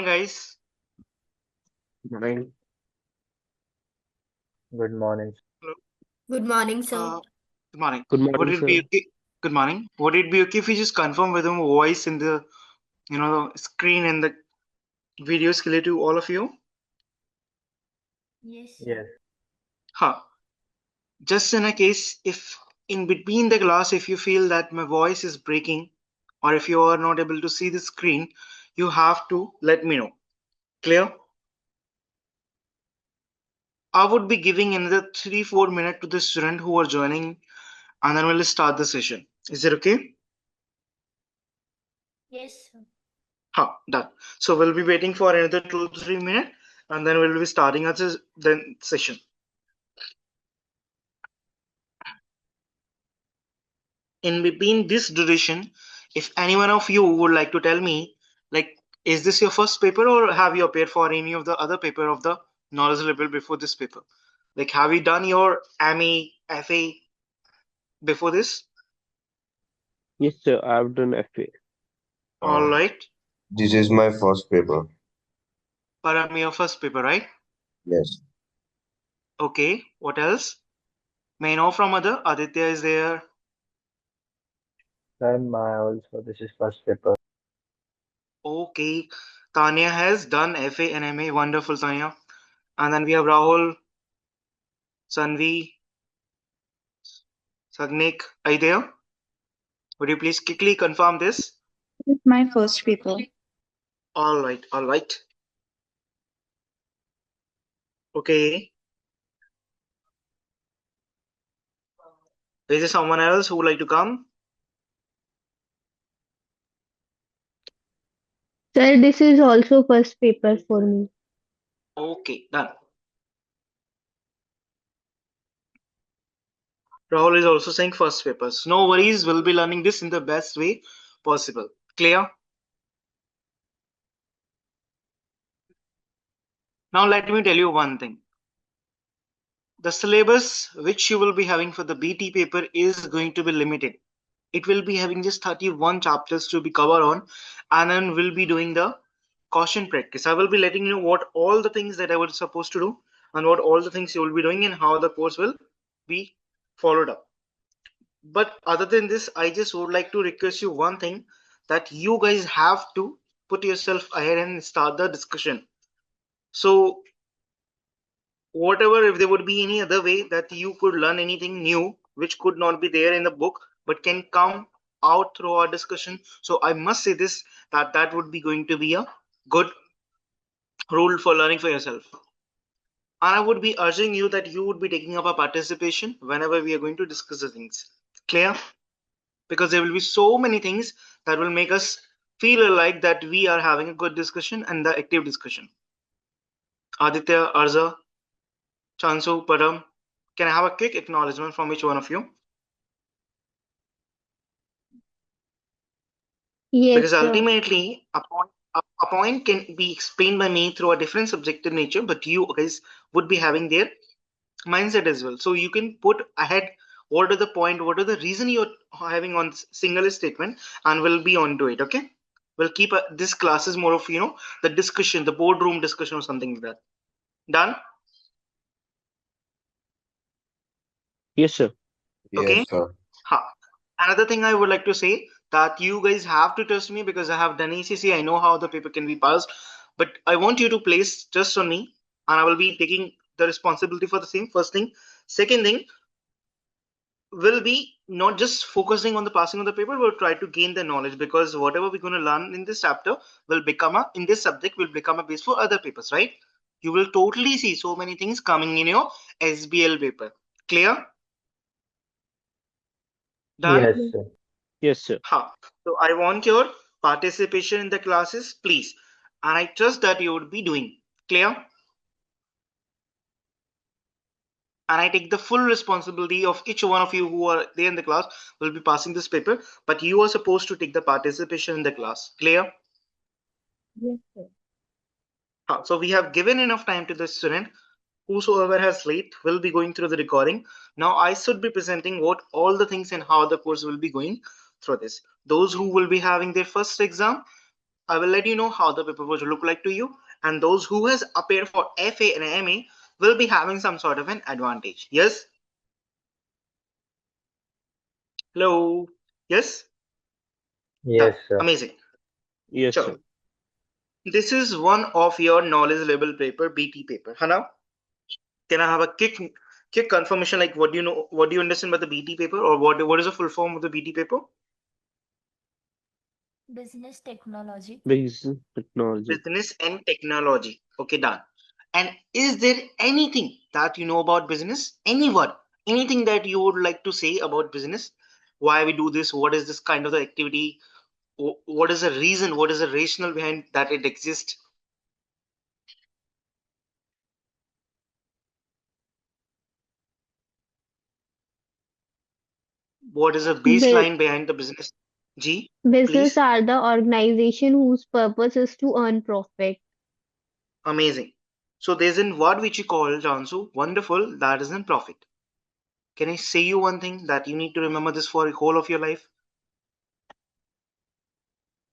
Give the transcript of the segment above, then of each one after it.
guys. Morning. Good morning. Hello. Good morning, sir. Good morning. Good Would morning, it be sir. okay? Good morning. Would it be okay if we just confirm whether my voice in the screen and the video is clear to all of you? Yes, sir. Yes. Huh. Just in a case if in between the class if you feel that my voice is breaking or if you are not able to see the screen, you have to let me know. Clear? I would be giving another 3-4 minutes to the student who are joining and then we'll start the session. Is it okay? Yes, sir. Done. So we'll be waiting for another 2-3 minutes and then we'll be starting our then session. In between this duration, if any one of you would like to tell me, like, is this your first paper or have you appeared for any of the other paper of the knowledge level before this paper? Like, have you done your ME, FA before this? Yes, sir. I've done FA. All Uh, right. this is my first paper. Param, your first paper, right? Yes. Okay. What else? May I know from other? Aditya is there. And my also, this is first paper. Okay. Tanya has done FA and MA. Wonderful, Tanya. And then we have Rahul, Sanvi, Sagnik. Are you there? Would you please quickly confirm this? It's my first paper. All right, all right. Okay. Is there someone else who would like to come? Sir, this is also first paper for me. Okay, done. Rahul is also saying first papers. No worries, we'll be learning this in the best way possible. Clear? Now let me tell you one thing. The syllabus which you will be having for the BT paper is going to be limited. It will be having just 31 chapters to be covered on, and then we'll be doing the caution practice. I will be letting you know what all the things that I was supposed to do and what all the things you will be doing and how the course will be followed up. But other than this, I just would like to request you one thing, that you guys have to put yourself ahead and start the discussion. So whatever, if there would be any other way that you could learn anything new which could not be there in the book but can come out through our discussion, so I must say this, that that would be going to be a good rule for learning for yourself. And I would be urging you that you would be taking up a participation whenever we are going to discuss the things. Clear? Because there will be so many things that will make us feel like that we are having a good discussion and the active discussion. Aditya, Arza, Chansu, Param, can I have a quick acknowledgement from each one of you? Yes, Because sir. ultimately a point can be explained by me through a different subjective nature, but you guys would be having their mindset as well, so you can put ahead what are the point, what are the reason you're having on single statement, and we'll be on to it. Okay, we'll keep this class is more of the discussion, the boardroom discussion or something like that. Done? Yes, sir. Okay. Yes, sir. Another thing I would like to say, that you guys have to trust me because I have done ACCA. I know how the paper can be passed, but I want you to place trust on me, and I will be taking the responsibility for the same. First thing. Second thing will be not just focusing on the passing of the paper, we'll try to gain the knowledge, because whatever we're going to learn in this chapter will become a in this subject will become a base for other papers, right? You will totally see so many things coming in your SBL paper. Clear? Done? Yes, sir. Yes, sir. So I want your participation in the classes, please, and I trust that you would be doing. Clear? And I take the full responsibility of each one of you who are there in the class will be passing this paper, but you are supposed to take the participation in the class. Clear? Yes, sir. So we have given enough time to the student. Whosoever has late will be going through the recording. Now I should be presenting what all the things and how the course will be going through this. Those who will be having their first exam, I will let you know how the paper would look like to you, and those who has appeared for FA and MA will be having some sort of an advantage. Yes? Hello? Yes? Done. Yes, sir. Amazing. Yes, Sure. sir. This is one of your knowledge level paper, BT paper. Hana, can I have a quick confirmation, like what do you know, what do you understand about the BT paper, or what is the full form of the BT paper? Business technology. Business technology. Business and technology. Okay, done. And is there anything that you know about business? Any word, anything that you would like to say about business? Why we do this? What is this kind of the activity? What is the reason? What is the rationale behind that it exists? What is the Bu- baseline behind the business? G, Business please. are the organization whose purpose is to earn profit. Amazing. So there's a word which you call, Jansu, wonderful, that is in profit. Can I say you one thing that you need to remember this for the whole of your life?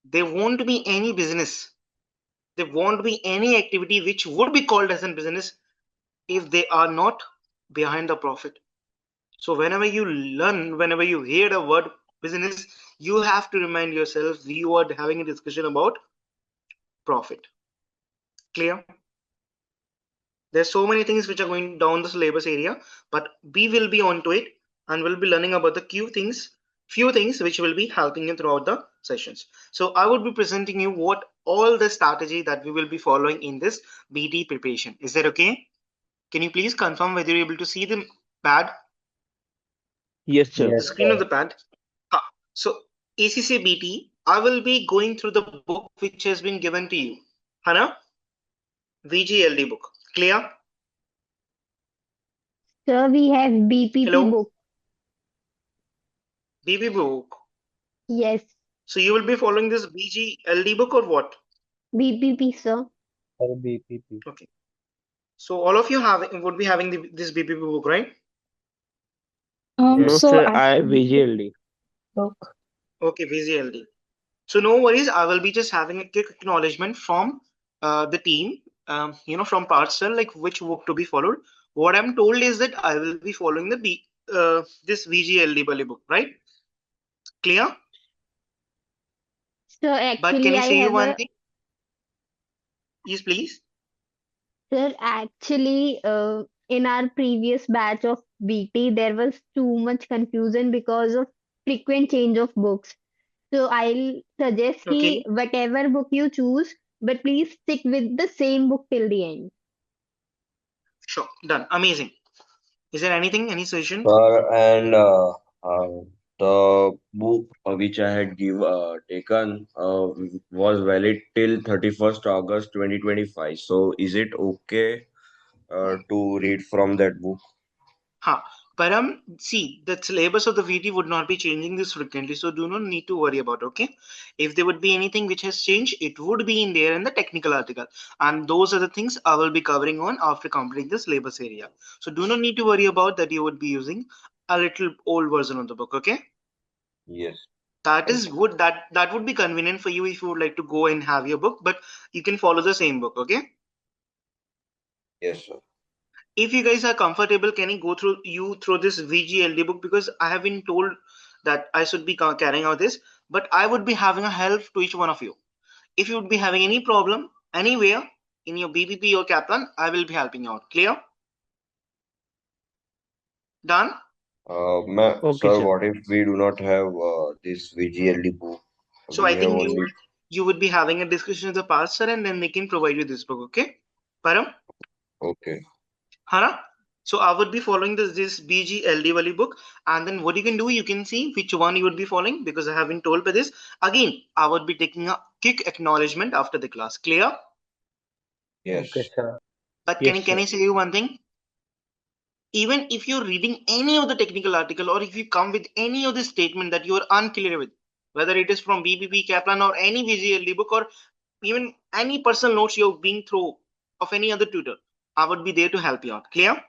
There won't be any business, there won't be any activity which would be called as a business if they are not behind the profit. So whenever you learn, whenever you hear the word business, you have to remind yourself you are having a discussion about profit. Clear? There's so many things which are going down the syllabus area, but we will be on to it and we'll be learning about the few things which will be helping you throughout the sessions. So I would be presenting you what all the strategy that we will be following in this BT preparation. Is that okay? Can you please confirm whether you're able to see the pad, Yes, sir. the Yes, screen of sir. the pad? So ACCA BT, I will be going through the book which has been given to you. Hana, VGLD book. Clear? Sir, we have BPP Hello? book. BB book. Yes, So you will be following this VGLD book or what? BPP, sir. BPP. Okay. So all of you would be having this BPP book, right? No, Yes. So sir. I I have VGLD. book. Okay, VGLD. So no worries. I will be just having a quick acknowledgement from the team, from Parcel, like which book to be followed. What I'm told is that I will be following this VGLD book, right? Clear? Sir, But can actually, I I say you have one a thing? Yes, please. sir. Actually, in our previous batch of BT, there was too much confusion because of frequent change of books. So I'll suggest ki Okay, whatever book you choose, but please stick with the same book till the end. sure, done. Amazing. Is there anything, any suggestion? Sir, and the book which I had taken was valid till 31st August 2025. So is it okay to read from that book? Huh. But see, the syllabus of the VT would not be changing this frequently, so do not need to worry about. Okay, if there would be anything which has changed, it would be in there in the technical article, and those are the things I will be covering on after completing the syllabus area. So do not need to worry about that. You would be using a little old version of the book. Okay, Yes. that is Okay. would that would be convenient for you if you would like to go and have your book, but you can follow the same book. Okay. Yes, sir. If you guys are comfortable, can I go through you through this VGLD book, because I have been told that I should be carrying out this, but I would be having a help to each one of you. If you would be having any problem anywhere in your BBP or Kaplan, I will be helping you out. Clear? Done? Okay, Sir, sir. what if we do not have this VGLD book? So We I have think only. you would be having a discussion with the pastor and then they can provide you this book. Okay? Param? Okay. Hana? So I would be following this BGLD Wali book, and then what you can do, you can see which one you would be following, because I have been told by this. Again, I would be taking a quick acknowledgement after the class. Clear? Okay, Yes. sir. But Yes, can sir. I say you one thing? Even if you're reading any of the technical article, or if you come with any of the statement that you are unclear with, whether it is from BBP, Kaplan, or any VGLD book, or even any personal notes you're being through of any other tutor, I would be there to help you out. Clear?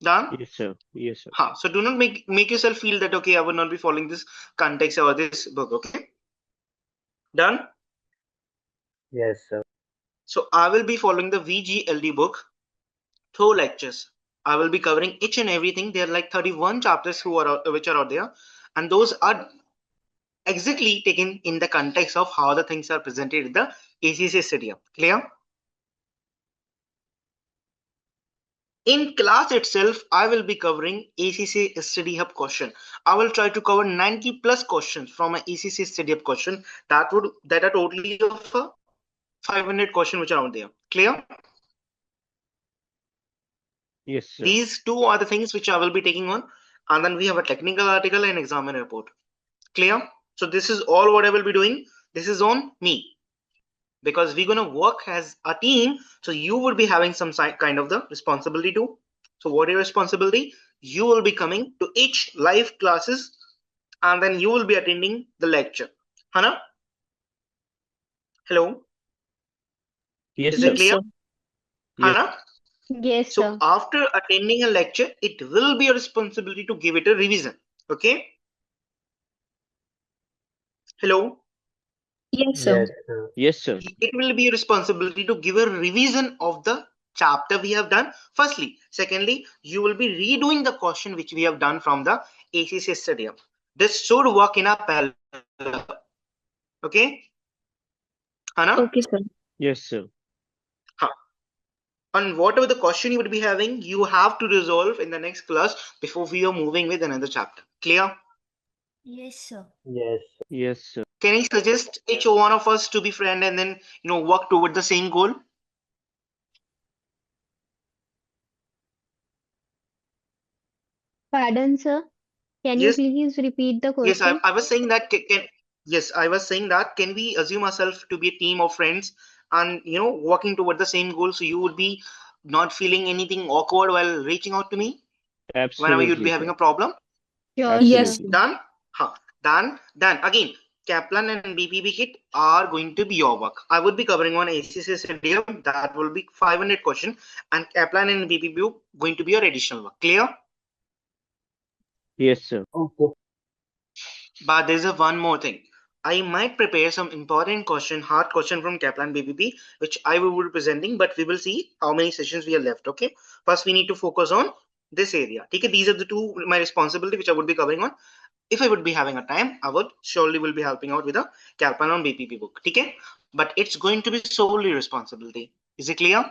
Done? Yes, sir. Yes, sir. So do not make yourself feel that okay, I will not be following this context or this book. Okay, done? Yes, sir. So I will be following the VGLD book through lectures. I will be covering each and everything. There are like 31 chapters which are out there, and those are exactly taken in the context of how the things are presented in the ACCA stadium. Clear? In class itself, I will be covering ACCA Study Hub question. I will try to cover 90 plus questions from an ACCA Study Hub question that are totally of a 500 question which are out there. Clear? Yes, sir. These two are the things which I will be taking on, and then we have a technical article and examiner report. Clear? So this is all what I will be doing. This is on me because we're gonna work as a team. So you will be having some kind of the responsibility too. So what is your responsibility? You will be coming to each live classes, and then you will be attending the lecture. Hana, hello, Yes, is it sir. Yes, clear? sir. Yes. Hana, Yes, so sir. after attending a lecture, it will be your responsibility to give it a revision. Okay, hello. Yes, sir. Yes, sir. Yes, sir. It will be your responsibility to give a revision of the chapter we have done firstly. Secondly, you will be redoing the question which we have done from the ACCA stadium. This should work in a parallel. Okay, Hana? Okay, sir. Yes, sir. Huh. And whatever the question you would be having, you have to resolve in the next class before we are moving with another chapter. Clear? Yes, sir. Yes, sir. Yes, sir. Can I suggest each one of us to be friend and then work toward the same goal? Pardon, sir. Can you Yes. please repeat the Yes, question? I was saying that yes, I was saying that can we assume ourselves to be a team of friends and working toward the same goal, so you would be not feeling anything awkward while reaching out to me whenever you'd Absolutely, be having sir. a problem. Sure, Yes, sir. Absolutely. sir. Done? Huh. Done. Again, Kaplan and BPB kit are going to be your work. I would be covering one ACC stadium that will be 500 question, and Kaplan and BPB going to be your additional work. Clear? Yes, sir. Okay. But there's a one more thing. I might prepare some important question, hard question from Kaplan BBP, which I will be presenting, but we will see how many sessions we are left. Okay. First, we need to focus on this area. Okay. These are the two my responsibility which I would be covering on. If I would be having a time, I would surely will be helping out with a Kaplan on BPP book. Okay. But it's going to be solely responsibility. Is it clear,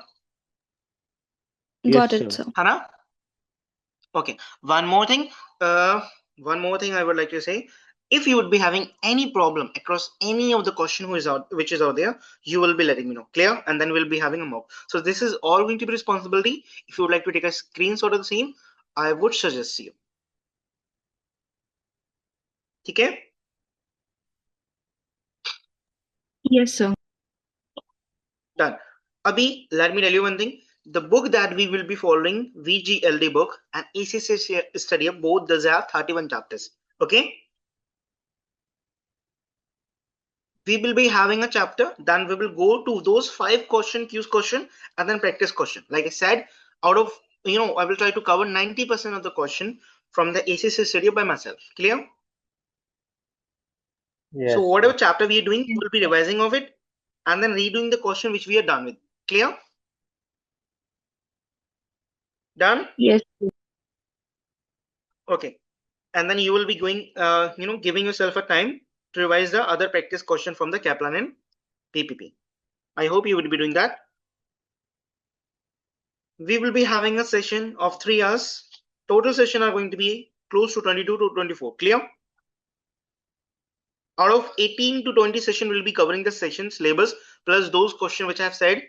Yes, Got it, sir. sir. Hannah? Okay, one more thing. Uh, one more thing I would like to say. If you would be having any problem across any of the question which is out there, you will be letting me know. Clear? And then we'll be having a mock. So this is all going to be responsibility. If you would like to take a screenshot of the same, I would suggest you. Okay? Yes, sir. Done. Abhi, let me tell you one thing. The book that we will be following, VGLD book and ACCA study, both does have 31 chapters. Okay? We will be having a chapter, then we will go to those 5 question and then practice question. Like I said, out of I will try to cover 90% of the question from the ACC study by myself. Clear? So Yes, whatever sir. chapter we are doing, we Yes. will be revising of it and then redoing the question which we are done with. Clear? Done? Yes, sir. Okay. And then you will be going giving yourself a time to revise the other practice question from the Kaplan and PPP. I hope you will be doing that. We will be having a session of 3 hours. Total session are going to be close to 22 to 24. Clear? Out of 18 to 20 session will be covering the session syllabus plus those questions which I have said.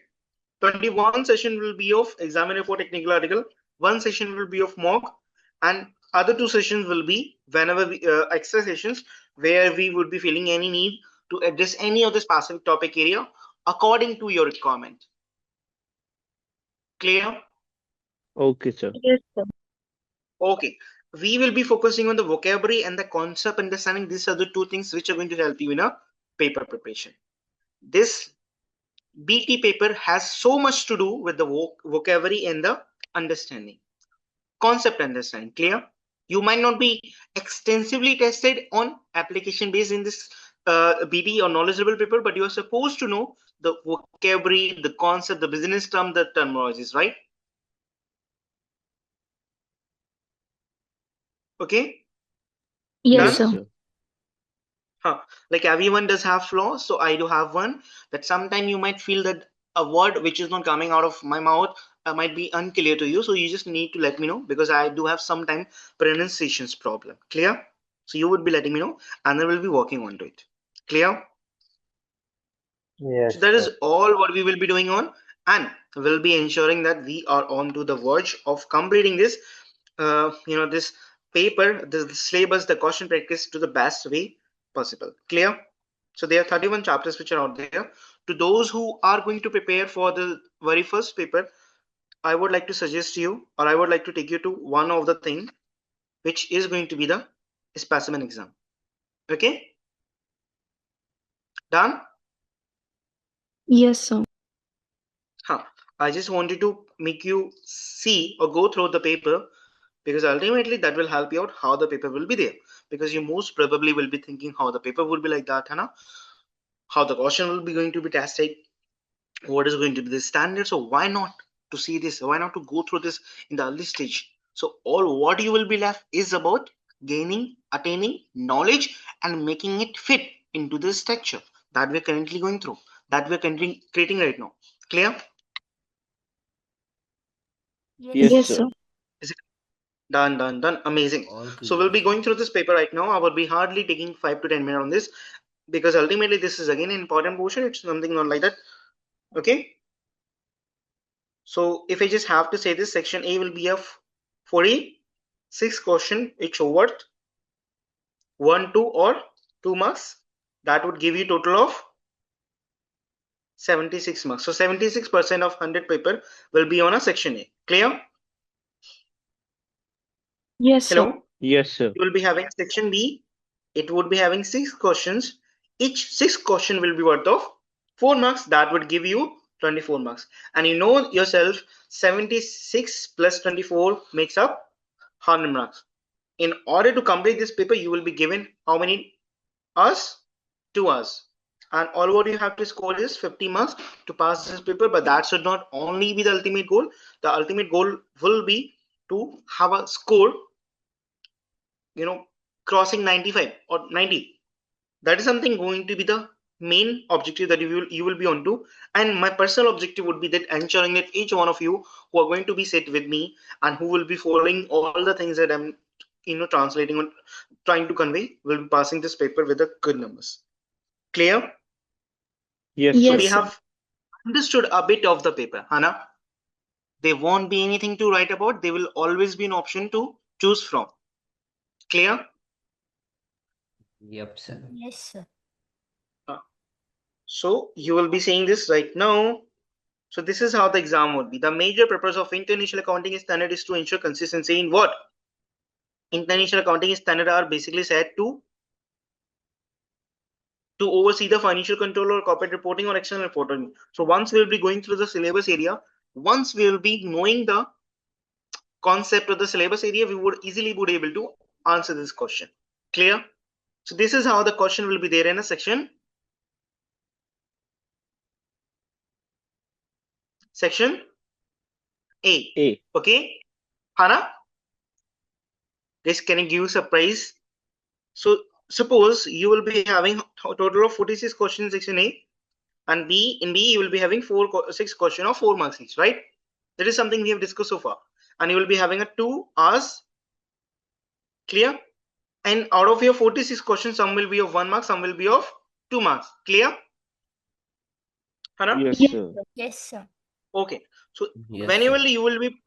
21 session will be of examiner for technical article. One session will be of mock, and other 2 sessions will be whenever we extra sessions where we would be feeling any need to address any of the specific topic area according to your requirement. Clear? Okay, sir. Yes, sir. Okay, we will be focusing on the vocabulary and the concept understanding. These are the two things which are going to help you in a paper preparation. This BT paper has so much to do with the vocabulary and the understanding. concept understanding. Clear? You might not be extensively tested on application based in this BT or knowledgeable paper, but you are supposed to know the vocabulary, the concept, the business term, the terminologies, right? Okay. Yes, Done? sir. Huh. Like everyone does have flaws, so I do have one. That sometime you might feel that a word which is not coming out of my mouth might be unclear to you. So you just need to let me know, because I do have sometime pronunciations problem. Clear? So you would be letting me know, and then we'll be working on to it. Clear? So Yes, that sir. is all what we will be doing on, and we'll be ensuring that we are on to the verge of completing this, this paper, the syllabus, the question practice to the best way possible. Clear? So there are 31 chapters which are out there. To those who are going to prepare for the very first paper, I would like to suggest you, or I would like to take you to one of the thing, which is going to be the specimen exam. Okay, done? Yes, sir. Huh. I just wanted to make you see or go through the paper, because ultimately that will help you out how the paper will be there, because you most probably will be thinking how the paper will be like that, Hannah, how the question will be going to be tested, what is going to be the standard. So why not to see this, why not to go through this in the early stage? So all what you will be left is about gaining, attaining knowledge and making it fit into the structure that we're currently going through, that we're currently creating right now. Clear? Yes, Yes, sir. sir. Is it done? Amazing. All So we'll clear, be sir. going through this paper right now. I will be hardly taking 5 to 10 minutes on this, because ultimately this is again an important portion. It's something not like that. Okay. So if I just have to say this, section A will be of 46 question, which worth 1, 2 or 2 marks. That would give you total of 76 marks. So 76% of 100 paper will be on a section A. Clear? Yes, sir. Hello? Yes, sir. You will be having section B. It would be having 6 questions. Each 6 question will be worth of 4 marks. That would give you 24 marks. And you know yourself, 76 plus 24 makes up 100 marks. In order to complete this paper, you will be given how many hours? 2 hours. And all what you have to score is 50 marks to pass this paper. But that should not only be the ultimate goal. The ultimate goal will be to have a score, crossing 95 or 90. That is something going to be the main objective that you will be onto. And my personal objective would be that ensuring that each one of you who are going to be sit with me and who will be following all the things that I'm translating or trying to convey will be passing this paper with the good numbers. Clear? Yes, So Yes, sir. we sir. have understood a bit of the paper, Hannah. There won't be anything to write about. There will always be an option to choose from. Clear? Yep, sir. Yes, sir. So you will be seeing this right now. So this is how the exam would be. The major purpose of international accounting standard is to ensure consistency in what? International accounting standard are basically set to oversee the financial control or corporate reporting or external reporting. So once we will be going through the syllabus area, once we will be knowing the concept of the syllabus area, we would easily be able to answer this question. Clear? So this is how the question will be there in a section A. A. Okay, Hannah, this can give you surprise. So suppose you will be having a total of 46 questions in section A, and in B you will be having 6 questions of 4 marks each, right? That is something we have discussed so far. And you will be having a 2 hours. Clear? And out of your 46 questions, some will be of 1 mark, some will be of 2 marks. Clear? Hannah? Yes, Yes, sir. sir. Yes, sir. Okay. So Yes, whenever sir. you will be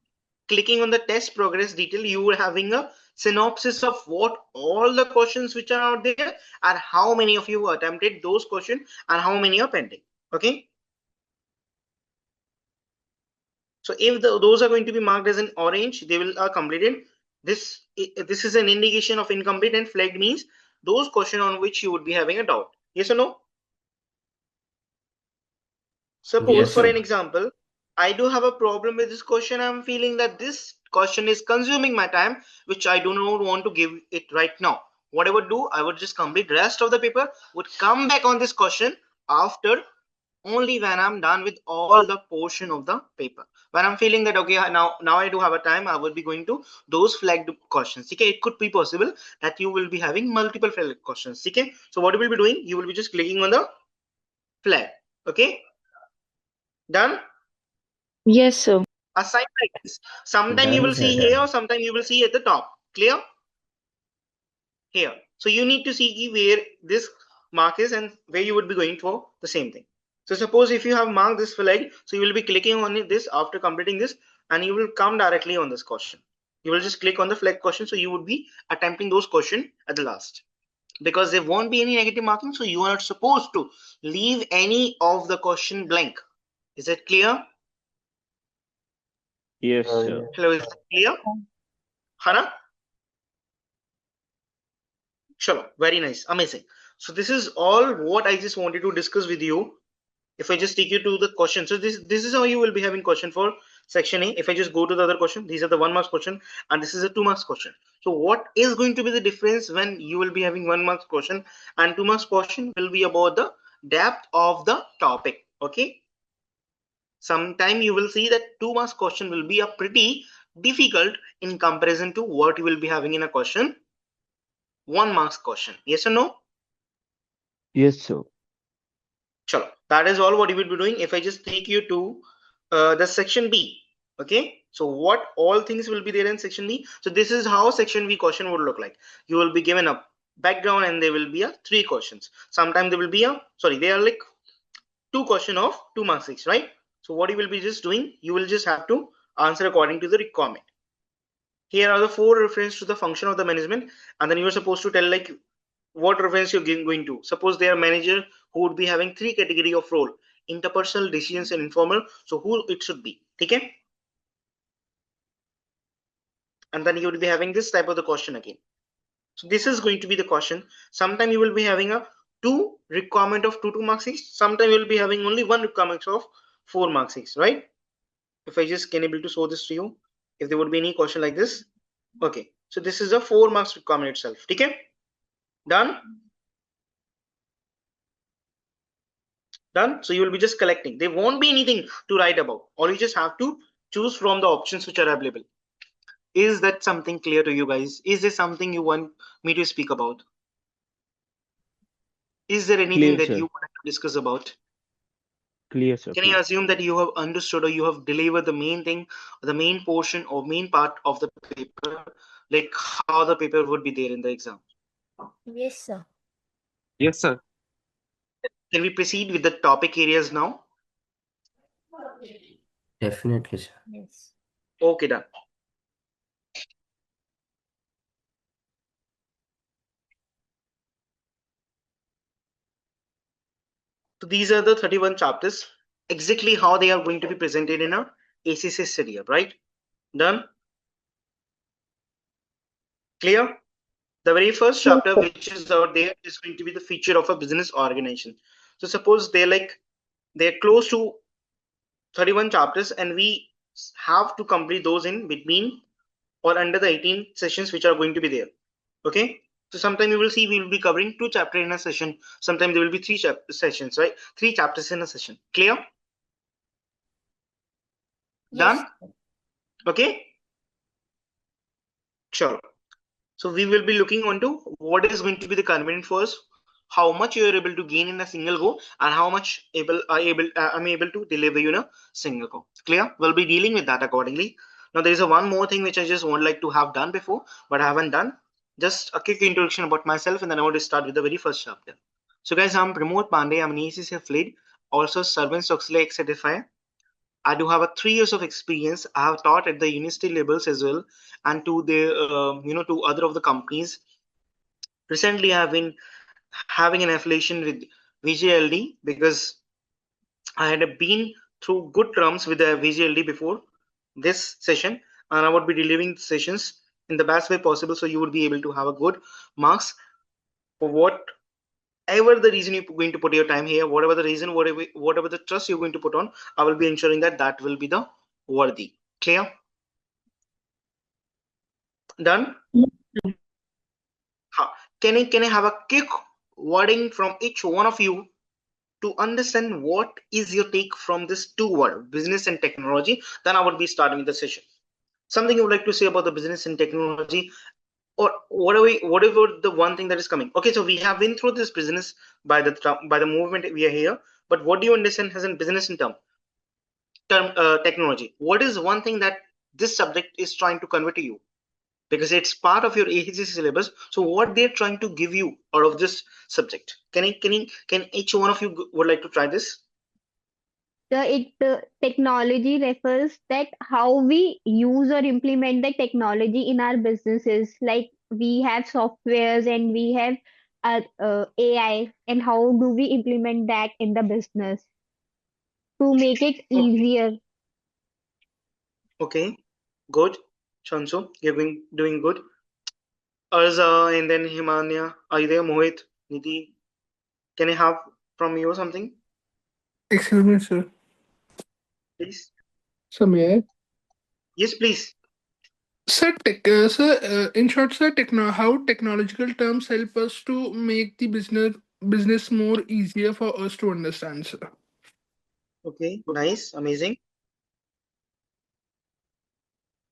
clicking on the test progress detail, you are having a synopsis of what all the questions which are out there and how many of you attempted those questions and how many are pending. Okay. So if those are going to be marked as an orange, they will completed. This is an indication of incomplete, and flagged means those questions on which you would be having a doubt. Yes or no? Suppose Yes, for sir. an example, I do have a problem with this question. I'm feeling that this question is consuming my time, which I do not want to give it right now. What I would do, I would just complete the rest of the paper, would come back on this question after, only when I'm done with all the portion of the paper. When I'm feeling that okay, now I do have a time, I will be going to those flagged questions. Okay, it could be possible that you will be having multiple flagged questions. Okay, so what you will be doing, you will be just clicking on the flag. Okay, done. Yes, sir. Assign like this. Sometime you Done, will sir, see here, done. sometime you will see at the top. Clear? Here. So you need to see where this mark is and where you would be going for the same thing. So suppose if you have marked this flag, so you will be clicking on this after completing this, and you will come directly on this question. You will just click on the flag question, so you would be attempting those questions at the last, because there won't be any negative marking, so you are not supposed to leave any of the question blank. Is it clear? Yes, sir. Hello, is it clear? Hana? Sure, very nice, amazing. So this is all what I just wanted to discuss with you. If I just take you to the question, so this is how you will be having question for section A. If I just go to the other question, these are the 1 marks question, and this is a 2 marks question. So what is going to be the difference when you will be having 1 marks question and 2 marks question will be about the depth of the topic. Okay, sometime you will see that 2 marks question will be a pretty difficult in comparison to what you will be having in a question 1 marks question. Yes or no? Yes, sir. Chalo, that is all what you will be doing. If I just take you to the section B. Okay, so what all things will be there in section B? So this is how section B question would look like. You will be given a background and there will be a 3 questions. Sometimes there will be a, sorry, they are like 2 question of 2 marks each, right? So what you will be just doing, you will just have to answer according to the requirement. Here are the 4 references to the function of the management, and then you are supposed to tell like what reference you're going to. Suppose they are manager who would be having 3 category of role: interpersonal, decisions, and informal. So who it should be, okay? And then you will be having this type of the question again. So this is going to be the question. Sometime you will be having a 2 requirement of 2 marks each. Sometime you will be having only 1 requirement of 4 marks each, right? If I just can able to show this to you, if there would be any question like this. Okay, so this is a 4 marks requirement itself. Okay, done. Done. So you will be just collecting. There won't be anything to write about. All you just have to choose from the options which are available. Is that something clear to you guys? Is there something you want me to speak about? Is there anything Clear, that sir. you want to discuss about? Clear, sir. Can I assume that you have understood or you have delivered the main thing, the main portion or main part of the paper, like how the paper would be there in the exam? Yes, sir. Yes, sir. Can we proceed with the topic areas now? Definitely, sir. Yes. Okay, done. So these are the 31 chapters, exactly how they are going to be presented in a ACCA study, right? Done? Clear? The very first chapter which is out there is going to be the feature of a business organization. So suppose they're close to 31 chapters and we have to complete those in between or under the 18 sessions which are going to be there. Okay, so sometime you will see we will be covering 2 chapters in a session. Sometimes there will be 3 sessions, right? 3 chapters in a session. Clear? Done? Okay, sure. So we will be looking onto what is going to be the convenient for us, how much you are able to gain in a single go, and how much I'm able to deliver you in a single go. Clear? We'll be dealing with that accordingly. Now there is a one more thing which I just want like to have done before, but I haven't done. Just a quick introduction about myself, and then I want to start with the very first chapter. So guys, I'm Pramod Panday. I'm an ACCA affiliate, also Servant Soxley certified. I do have a 3 years of experience. I have taught at the university levels as well, and to the to other of the companies. Recently, I have been having an affiliation with VGLD because I had been through good terms with the VGLD before this session, and I would be delivering sessions in the best way possible, so you would be able to have a good marks for whatever the reason you're going to put your time here, whatever the reason, whatever the trust you're going to put on. I will be ensuring that that will be the worthy. Clear? Done? Huh. Can I have a quick wording from each one of you to understand what is your take from this two word, business and technology? Then I would be starting the session. Something you would like to say about the business and technology, or whatever the one thing that is coming. Okay, so we have been through this business by the movement we are here, but what do you understand as in business in term technology? What is one thing that this subject is trying to convey to you? Because it's part of your ACCA syllabus. So what they're trying to give you out of this subject? Can each one of you would like to try this? Technology refers that how we use or implement the technology in our businesses. Like we have softwares and we have AI, and how do we implement that in the business to make it Okay, easier? okay, good. Chansu, you're doing good. Arza and then Himanya. Are you there? Mohit, Niti, can I have from you something, Excuse me, sir. please? Sir, may I? Yes, please. In short, sir, how technological terms help us to make the business more easier for us to understand, sir. Okay, nice, amazing.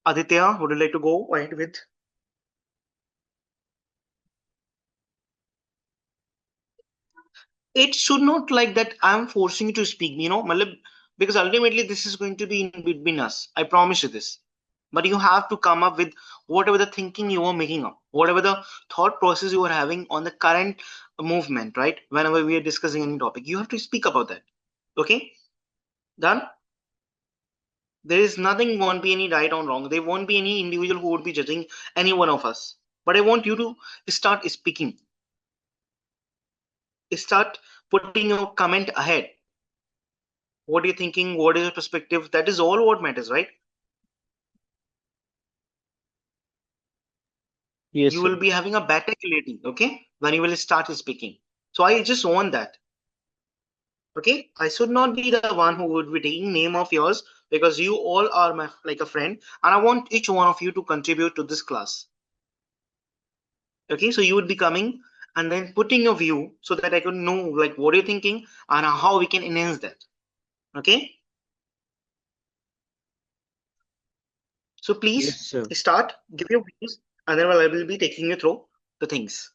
Aditya, would you like to go ahead with? It should not like that I'm forcing you to speak, because ultimately this is going to be in between us. I promise you this. But you have to come up with whatever the thinking you are making up, whatever the thought process you are having on the current movement, right? Whenever we are discussing any topic, you have to speak about that. Okay? Done? There is nothing, won't be any right or wrong. There won't be any individual who would be judging any one of us. But I want you to start speaking, start putting your comment ahead. What are you thinking? What is your perspective? That is all what matters, right? Yes, You sir. will be having a better clarity, okay, when you will start speaking. So I just want that. Okay, I should not be the one who would be taking name of yours, because you all are my like a friend, and I want each one of you to contribute to this class. Okay, so you would be coming and then putting your view so that I could know like what you're thinking and how we can enhance that. Okay, so Yes, please sir. start, give your views, and then I will be taking you through the things.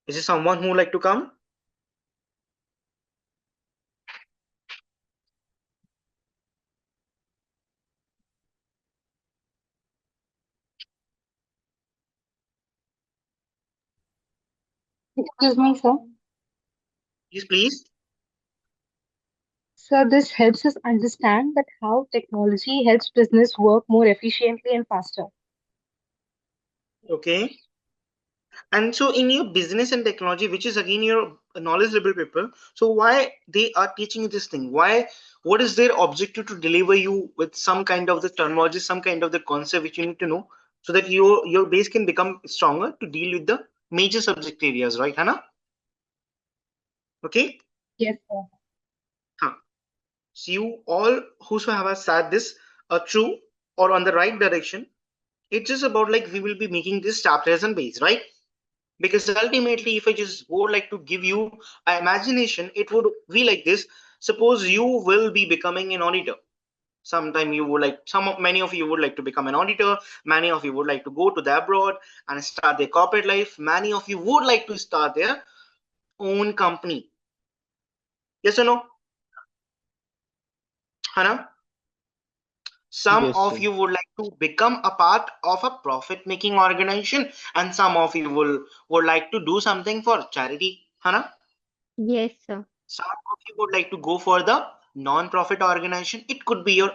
Is there someone who would like to come? Excuse me, sir. Yes, please. Sir, this helps us understand that how technology helps business work more efficiently and faster. Okay. And so in your business and technology, which is again your knowledge level people, so why they are teaching you this thing? Why? What is their objective to deliver you with some kind of the terminology, some kind of the concept which you need to know, so that your base can become stronger to deal with the major subject areas, right, Hannah? Okay. Yes, sir. Huh. So you all whosoever have said this are true or on the right direction. It's just about like we will be making this chapters and base, right? Because ultimately if I just would like to give you an imagination, it would be like this. Suppose you will be becoming an auditor sometime. You would like many of you would like to become an auditor. Many of you would like to go to the abroad and start their corporate life. Many of you would like to start their own company. Yes or no, Hannah? Some Yes, of sir. you would like to become a part of a profit making organization, and some of you would like to do something for charity, Hannah. Yes, sir. Some of you would like to go for the non-profit organization. It could be your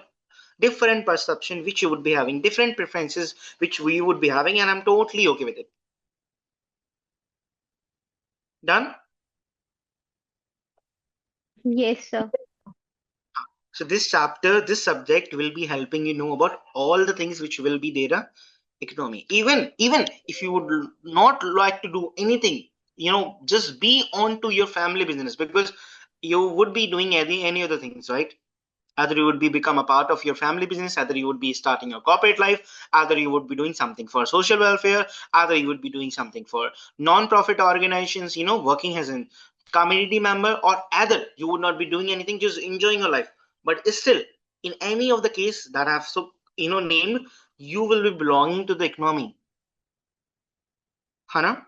different perception which you would be having, different preferences which we would be having, and I'm totally okay with it. Done? Yes, sir. So this chapter, this subject will be helping you know about all the things which will be there economy. Even if you would not like to do anything, just be on to your family business, because you would be doing any other things, right? Either you would be become a part of your family business, either you would be starting a corporate life, either you would be doing something for social welfare, either you would be doing something for non-profit organizations, working as a community member, or either you would not be doing anything, just enjoying your life. But still, in any of the case that I have named, you will be belonging to the economy, Hana.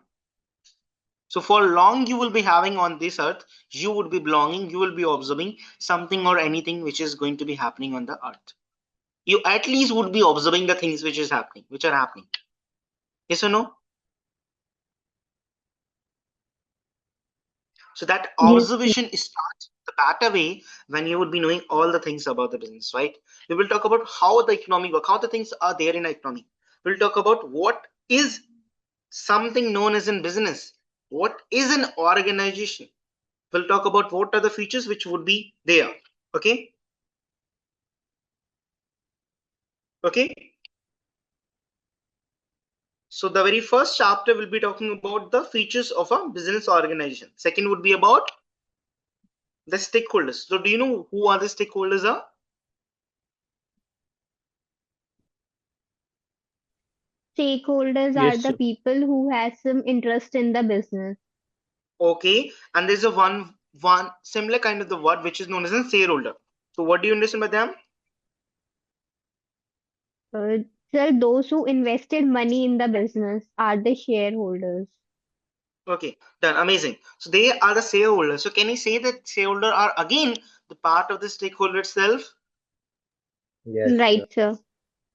So for long you will be having on this earth, you would be belonging, you will be observing something or anything which is going to be happening on the earth. You at least would be observing the things which are happening. Yes or no? So that Yes, yes. observation starts the better way when you would be knowing all the things about the business, right? We will talk about how the economy work, how the things are there in the economy. We'll talk about what is something known as in business, what is an organization. We'll talk about what are the features which would be there. Okay. Okay. So the very first chapter will be talking about the features of a business organization. Second would be about the stakeholders. So do you know who are the stakeholders are? Stakeholders are Yes, the sir. people who has some interest in the business. Okay, and there's a one similar kind of the word which is known as a shareholder. So what do you understand by them? Uh, Sir, those who invested money in the business are the shareholders. Okay, done. Amazing. So they are the shareholders. So can you say that shareholder are again the part of the stakeholder itself? Yes, sir. Right, sir.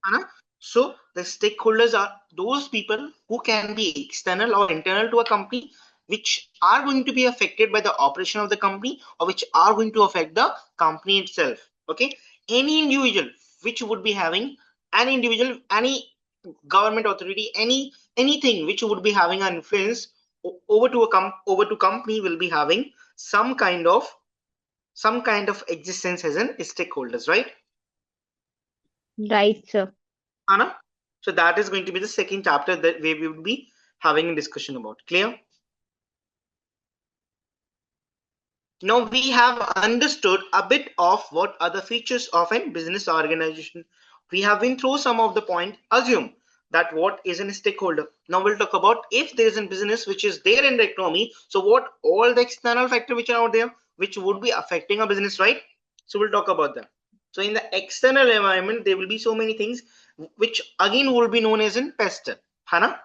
Anna? So the stakeholders are those people who can be external or internal to a company, which are going to be affected by the operation of the company, or which are going to affect the company itself. Okay, any individual which would be having any individual, any government authority, anything which would be having an influence over to over to company will be having some kind of existence as an stakeholders, right? Right, sir. Anna? So that is going to be the second chapter that where we would be having a discussion about. Clear? Now we have understood a bit of what are the features of a business organization. We have been through some of the point. Assume that what is a stakeholder. Now we'll talk about if there is a business which is there in the economy. So what all the external factors which are out there which would be affecting a business, right? So we'll talk about that. So in the external environment, there will be so many things which again will be known as in pestle. Hana?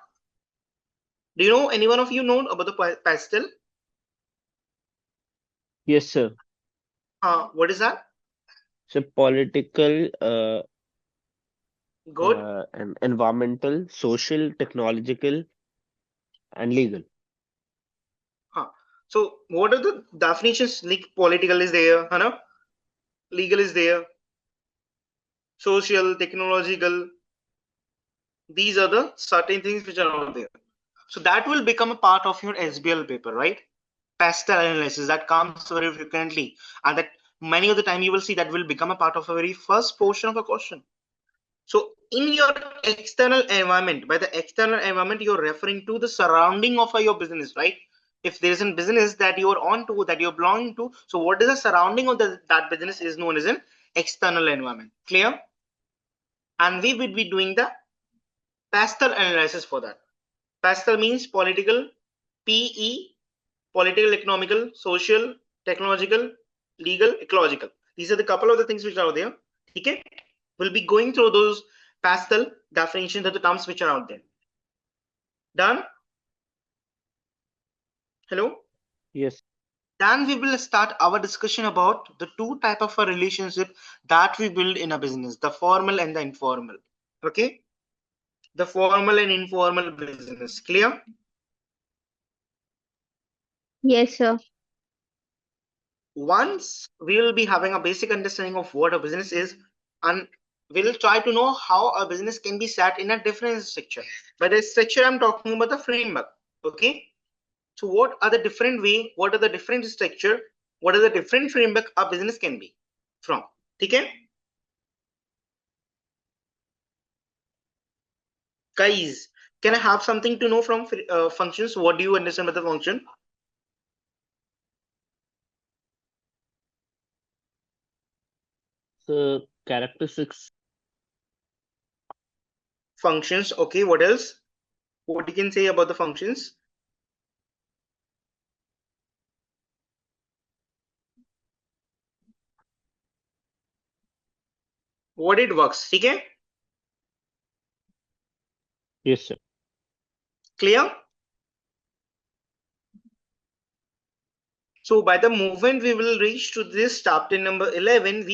Do you know any one of you know about the pestle? Yes, sir. What is that? So political, Good. and environmental, social, technological, and legal. Huh. So what are the definitions? Like political is there, Hana? Legal is there, social, technological. These are the certain things which are out there. So that will become a part of your SBL paper, right? Pastel analysis that comes very frequently, and that many of the time you will see that will become a part of a very first portion of a question. So in your external environment, by the external environment, you're referring to the surrounding of your business, right? If there is a business that you're on to, that you're belonging to, so what is the surrounding of that business is known as an external environment. Clear? And we will be doing the pastel analysis for that. Pastel means political, PE, political, economical, social, technological, legal, ecological. These are the couple of the things which are there. Okay, we'll be going through those pastel definitions of the terms which are out there. Done? Hello? Yes. Then we will start our discussion about the two type of a relationship that we build in a business, the formal and the informal. Okay, the formal and informal business. Clear? Yes, sir. Once we will be having a basic understanding of what a business is, and we'll try to know how a business can be set in a different structure. By the structure, I'm talking about the framework. Okay, so what are the different way, what are the different structure, what are the different framework a business can be from? Okay, guys, Can I have something to know from functions? What do you understand by the function? So characteristics. Functions. Okay, what else? What you can say about the functions? What it works. Okay, Yes, sir. clear? So by the moment we will reach to this chapter number 11,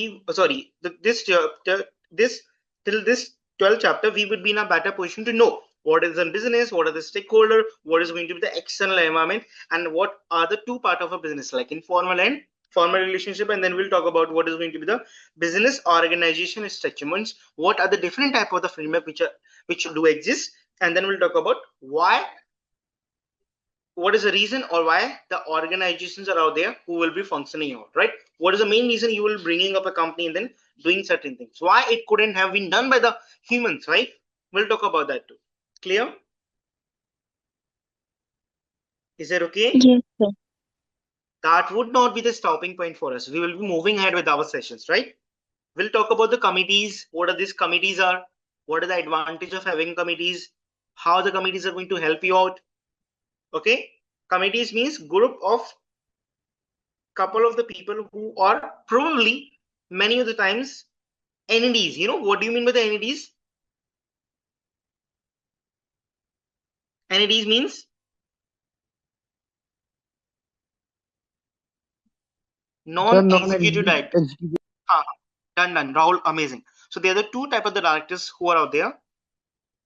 this chapter, this till this 12th chapter, we would be in a better position to know what is the business, what are the stakeholder, what is going to be the external environment, and what are the two part of a business, like informal and formal relationship. And then we'll talk about what is going to be the business organization structure, what are the different type of the framework which do exist, and then we'll talk about what is the reason or why the organizations are out there who will be functioning out, right? What is the main reason you will bringing up a company and then doing certain things, why it couldn't have been done by the humans, right? We'll talk about that too. Clear? Is that okay? Yes, sir. That would not be the stopping point for us. We will be moving ahead with our sessions, right? We'll talk about the committees, what are these committees are, what are the advantage of having committees, how the committees are going to help you out. Okay, committees means group of couple of the people who are probably many of the times entities. You know what do you mean by the entities? Entities means Sir, non-executive director. non-executive. Done, Rahul, amazing. So there are the two type of the directors who are out there: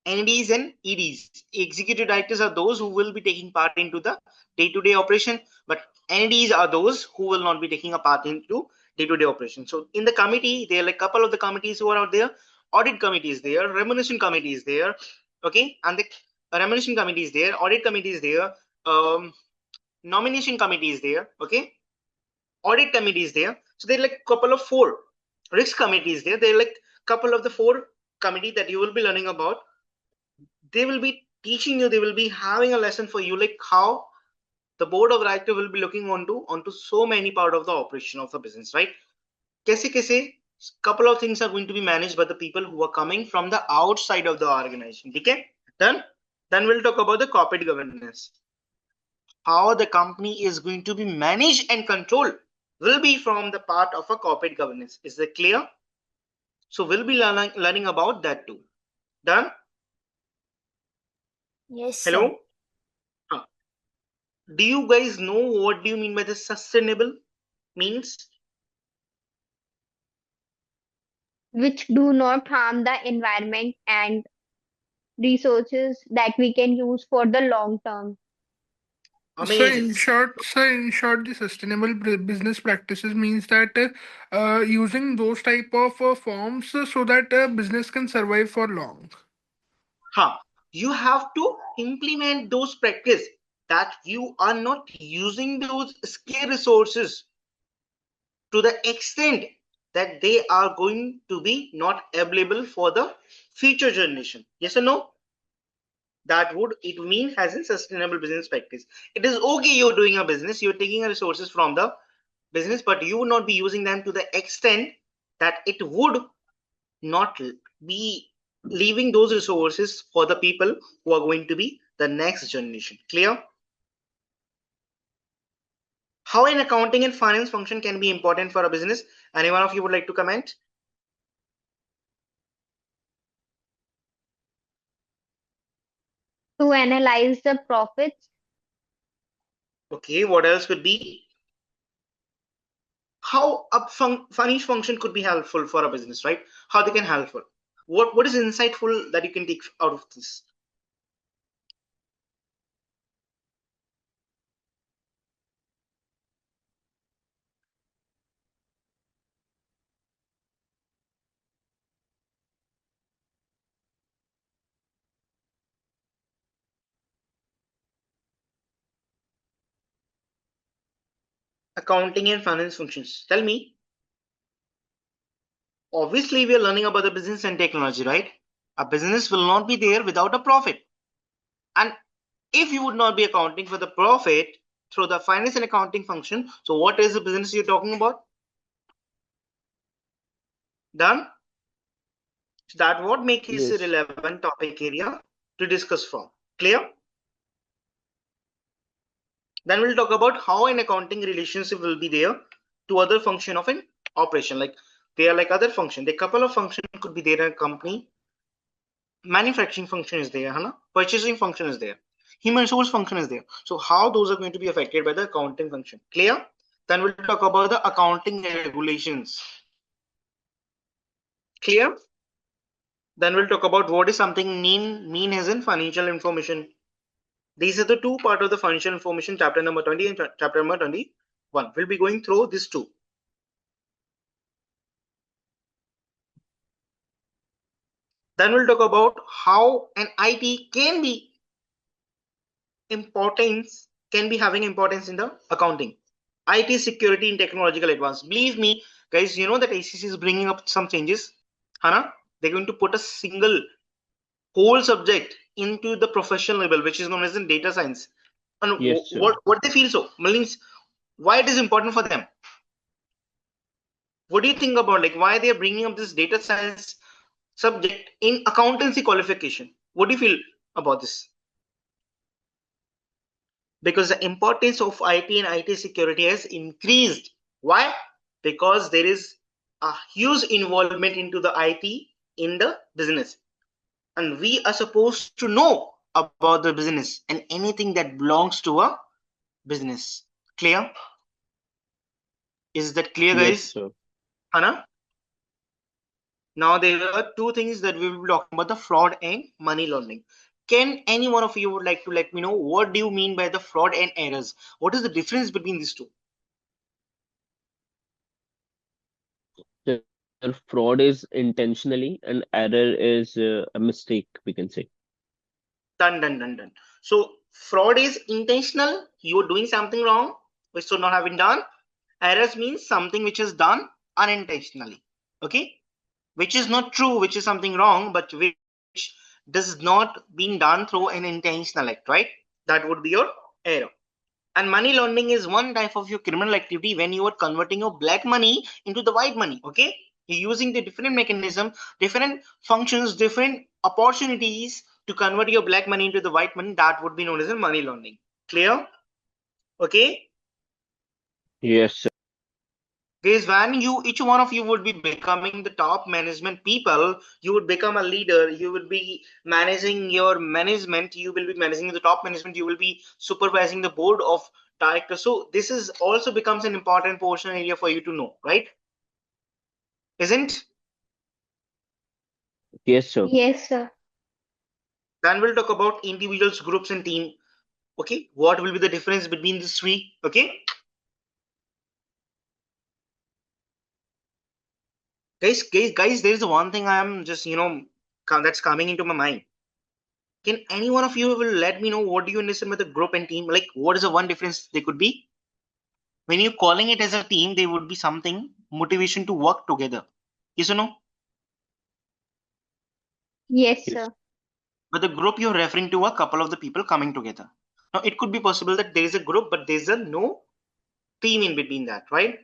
NDs and EDs. Executive directors are those who will be taking part into the day-to-day operation, but NDs are those who will not be taking a part into day-to-day operation. So in the committee, there are like a couple of the committees who are out there. Audit committee is there, remuneration committee is there, okay, and the remuneration committee is there, audit committee is there, nomination committee is there, okay, audit committee is there. So there are like a couple of four. Risk committee is there. There are like a couple of the four committee that you will be learning about. They will be teaching you, they will be having a lesson for you, like how the board of director will be looking onto so many part of the operation of the business, right? Kaise couple of things are going to be managed by the people who are coming from the outside of the organization. Okay, done. Then we'll talk about the corporate governance, how the company is going to be managed and controlled will be from the part of a corporate governance. Is that clear? So we'll be learning about that too. Done. Yes, sir. Hello. Do you guys know what do you mean by the sustainable means? Which do not harm the environment and resources that we can use for the long term. Amazing. In short, the sustainable business practices means that using those type of forms so that business can survive for long. You have to implement those practice that you are not using those scarce resources to the extent that they are going to be not available for the future generation. Yes or no? That would it mean as a sustainable business practice. It is okay, you're doing a business, you're taking resources from the business, but you would not be using them to the extent that it would not be leaving those resources for the people who are going to be the next generation. Clear? How an accounting and finance function can be important for a business? Anyone of you would like to comment? To analyze the profits, Okay, what else could be? How a finance function could be helpful for a business, right? How they can helpful. What is insightful that you can take out of this? Accounting and finance functions. Tell me. Obviously, we are learning about the business and technology, right? A business will not be there without a profit. And if you would not be accounting for the profit through the finance and accounting function, so what is the business you're talking about? Done? So that what makes it a Yes. relevant topic area to discuss from. Clear? Then we'll talk about how an accounting relationship will be there to other function of an operation. Like they are like other function. The couple of function could be there in a company. Manufacturing function is there, Hana? Purchasing function is there. Human resource function is there. So how those are going to be affected by the accounting function. Clear? Then we'll talk about the accounting regulations. Clear? Then we'll talk about what is something mean as in financial information. These are the two part of the financial information, chapter number 20 and chapter number 21. We'll be going through these two. Then we'll talk about how an IT can be having importance in the accounting. IT security and technological advance. Believe me, guys, you know that ACC is bringing up some changes. Hana, they're going to put a single whole subject into the professional level, which is known as in data science. And Yes, sir. what they feel so means why it is important for them. What do you think about like why they are bringing up this data science subject in accountancy qualification? What do you feel about this? Because the importance of IT and IT security has increased. Why? Because there is a huge involvement into the IT in the business, and we are supposed to know about the business and anything that belongs to a business. Clear? Is that clear, Yes, guys? sir. Hana? Now there are two things that we will be talking about: the fraud and money laundering. Can any one of you would like to let me know what do you mean by the fraud and errors? What is the difference between these two? Sir, fraud is intentionally and error is a mistake, we can say. Done. So fraud is intentional. You're doing something wrong which should not have been done. Errors means something which is done unintentionally. Okay, which is not true, which is something wrong, but which does not being done through an intentional act, right? That would be your error. And money laundering is one type of your criminal activity when you are converting your black money into the white money. Okay, you're using the different mechanism, different functions, different opportunities to convert your black money into the white money. That would be known as a money laundering. Clear? Okay, Yes, sir. guys, when you each one of you would be becoming the top management people, you would become a leader, you will be managing your management, you will be managing the top management, you will be supervising the board of directors. So this is also becomes an important portion area for you to know, right? Isn't? Yes, sir. Yes, sir. Then we'll talk about individuals, groups, and team. Okay, what will be the difference between these three? Okay, guys, there is one thing I am just that's coming into my mind. Can any one of you will let me know what do you understand with the group and team? Like, what is the one difference they could be? When you're calling it as a team, there would be something motivation to work together. Yes or no? Yes, Yes. sir. But the group you're referring to a couple of the people coming together. Now, it could be possible that there is a group, but there's a no team in between that, right?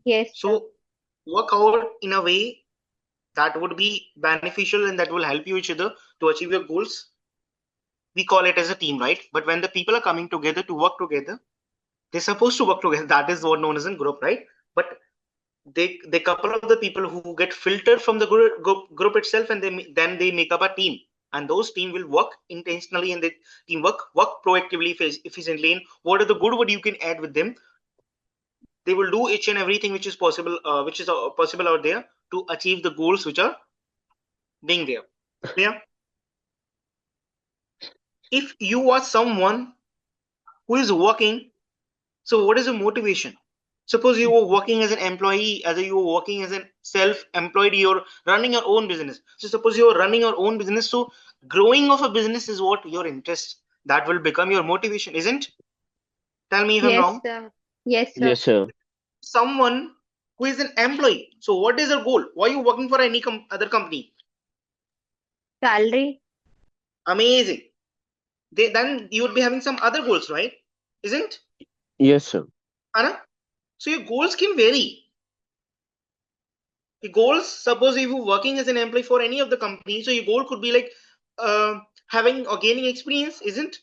Yes, sir. So work out in a way that would be beneficial and that will help you each other to achieve your goals. We call it as a team, right? But when the people are coming together to work together, they're supposed to work together. That is what known as a group, right? But they couple of the people who get filtered from the group itself, and then they make up a team, and those team will work intentionally, and the team work proactively, efficiently. And what are the good what you can add with them? They will do each and everything which is possible, possible out there to achieve the goals which are being there. Yeah. If you are someone who is working, so what is the motivation? Suppose you were working as an employee, as you were working as a self-employed, you're running your own business. So suppose you're running your own business, so growing of a business is what your interest. That will become your motivation, isn't? Tell me if I'm Yes, wrong. sir. Yes, sir. Yes, sir. Someone who is an employee. So what is your goal? Why are you working for any other company? Salary. Amazing. then you would be having some other goals, right? Isn't? Yes, sir. Anna? So your goals can vary. Your goals, suppose if you're working as an employee for any of the companies, so your goal could be like having or gaining experience, isn't?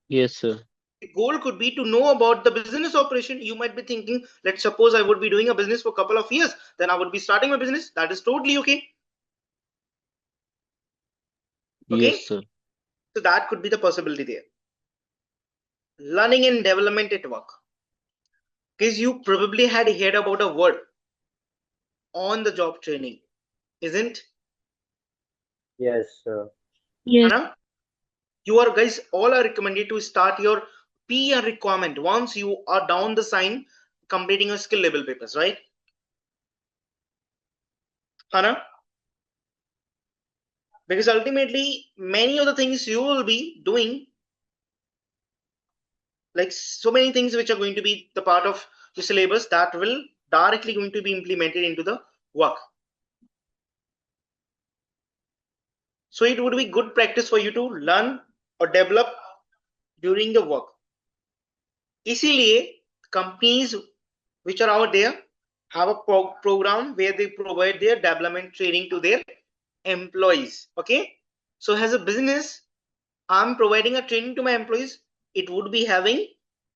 Yes, sir. The goal could be to know about the business operation. You might be thinking, let's suppose I would be doing a business for a couple of years, then I would be starting my business. That is totally okay. Okay, Yes, sir. so that could be the possibility there. Learning and development at work, because you probably had heard about a word on the job training, isn't? Yes, sir. Yes. Anna, you are guys all are recommended to start your PR requirement once you are down the sign completing your skill level papers, right? Anna, because ultimately many of the things you will be doing, like so many things which are going to be the part of the syllabus that will directly going to be implemented into the work. So it would be good practice for you to learn or develop during the work. इसीलिए companies which are out there have a program where they provide their development training to their employees. Okay, so as a business, I'm providing a training to my employees. It would be having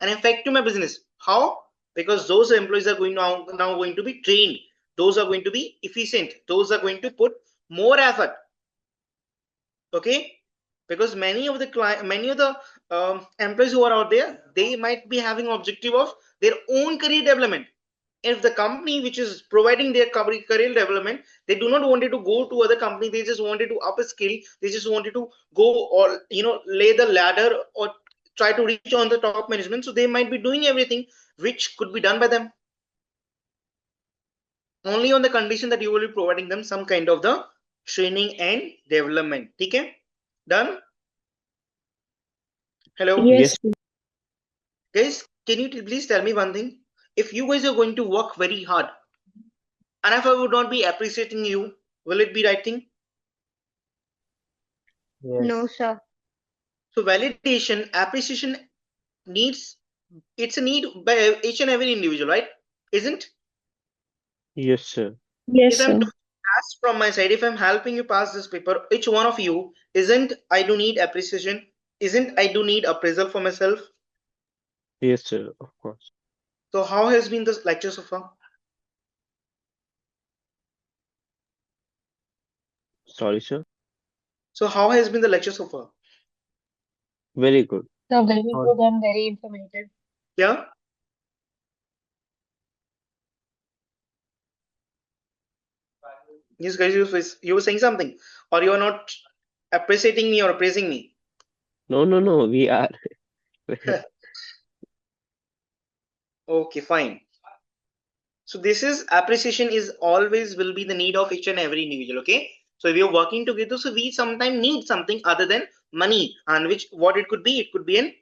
an effect to my business. How? Because those employees are going now going to be trained. Those are going to be efficient. Those are going to put more effort. Okay, because many of the employees who are out there, they might be having objective of their own career development. If the company which is providing their career development, they do not wanted to go to other company, they just wanted to up a skill, they just wanted to go or lay the ladder or try to reach on the top management, so they might be doing everything which could be done by them, only on the condition that you will be providing them some kind of the training and development. Okay, done. Hello Yes. Yes, guys, can you please tell me one thing? If you guys are going to work very hard and if I would not be appreciating you, will it be right thing? No, Yes. sir. So validation, appreciation needs, it's a need by each and every individual, right? Isn't? yes, sir. Yes, If I'm sir. doing task from my side, if I'm helping you pass this paper, each one of you, isn't I do need appreciation? Isn't I do need appraisal for myself? Yes, sir. Of course. So how has been this lecture so far? Sorry, sir. So how has been the lecture so far? Very good. So very Good. good and very informative. Yeah. Yes, guys, you were saying something, or you are not appreciating me or praising me. No, no, no. We are. Okay, fine. So this is appreciation is always will be the need of each and every individual. Okay, so if you're working together, so we sometimes need something other than money, and which what it could be? It could be an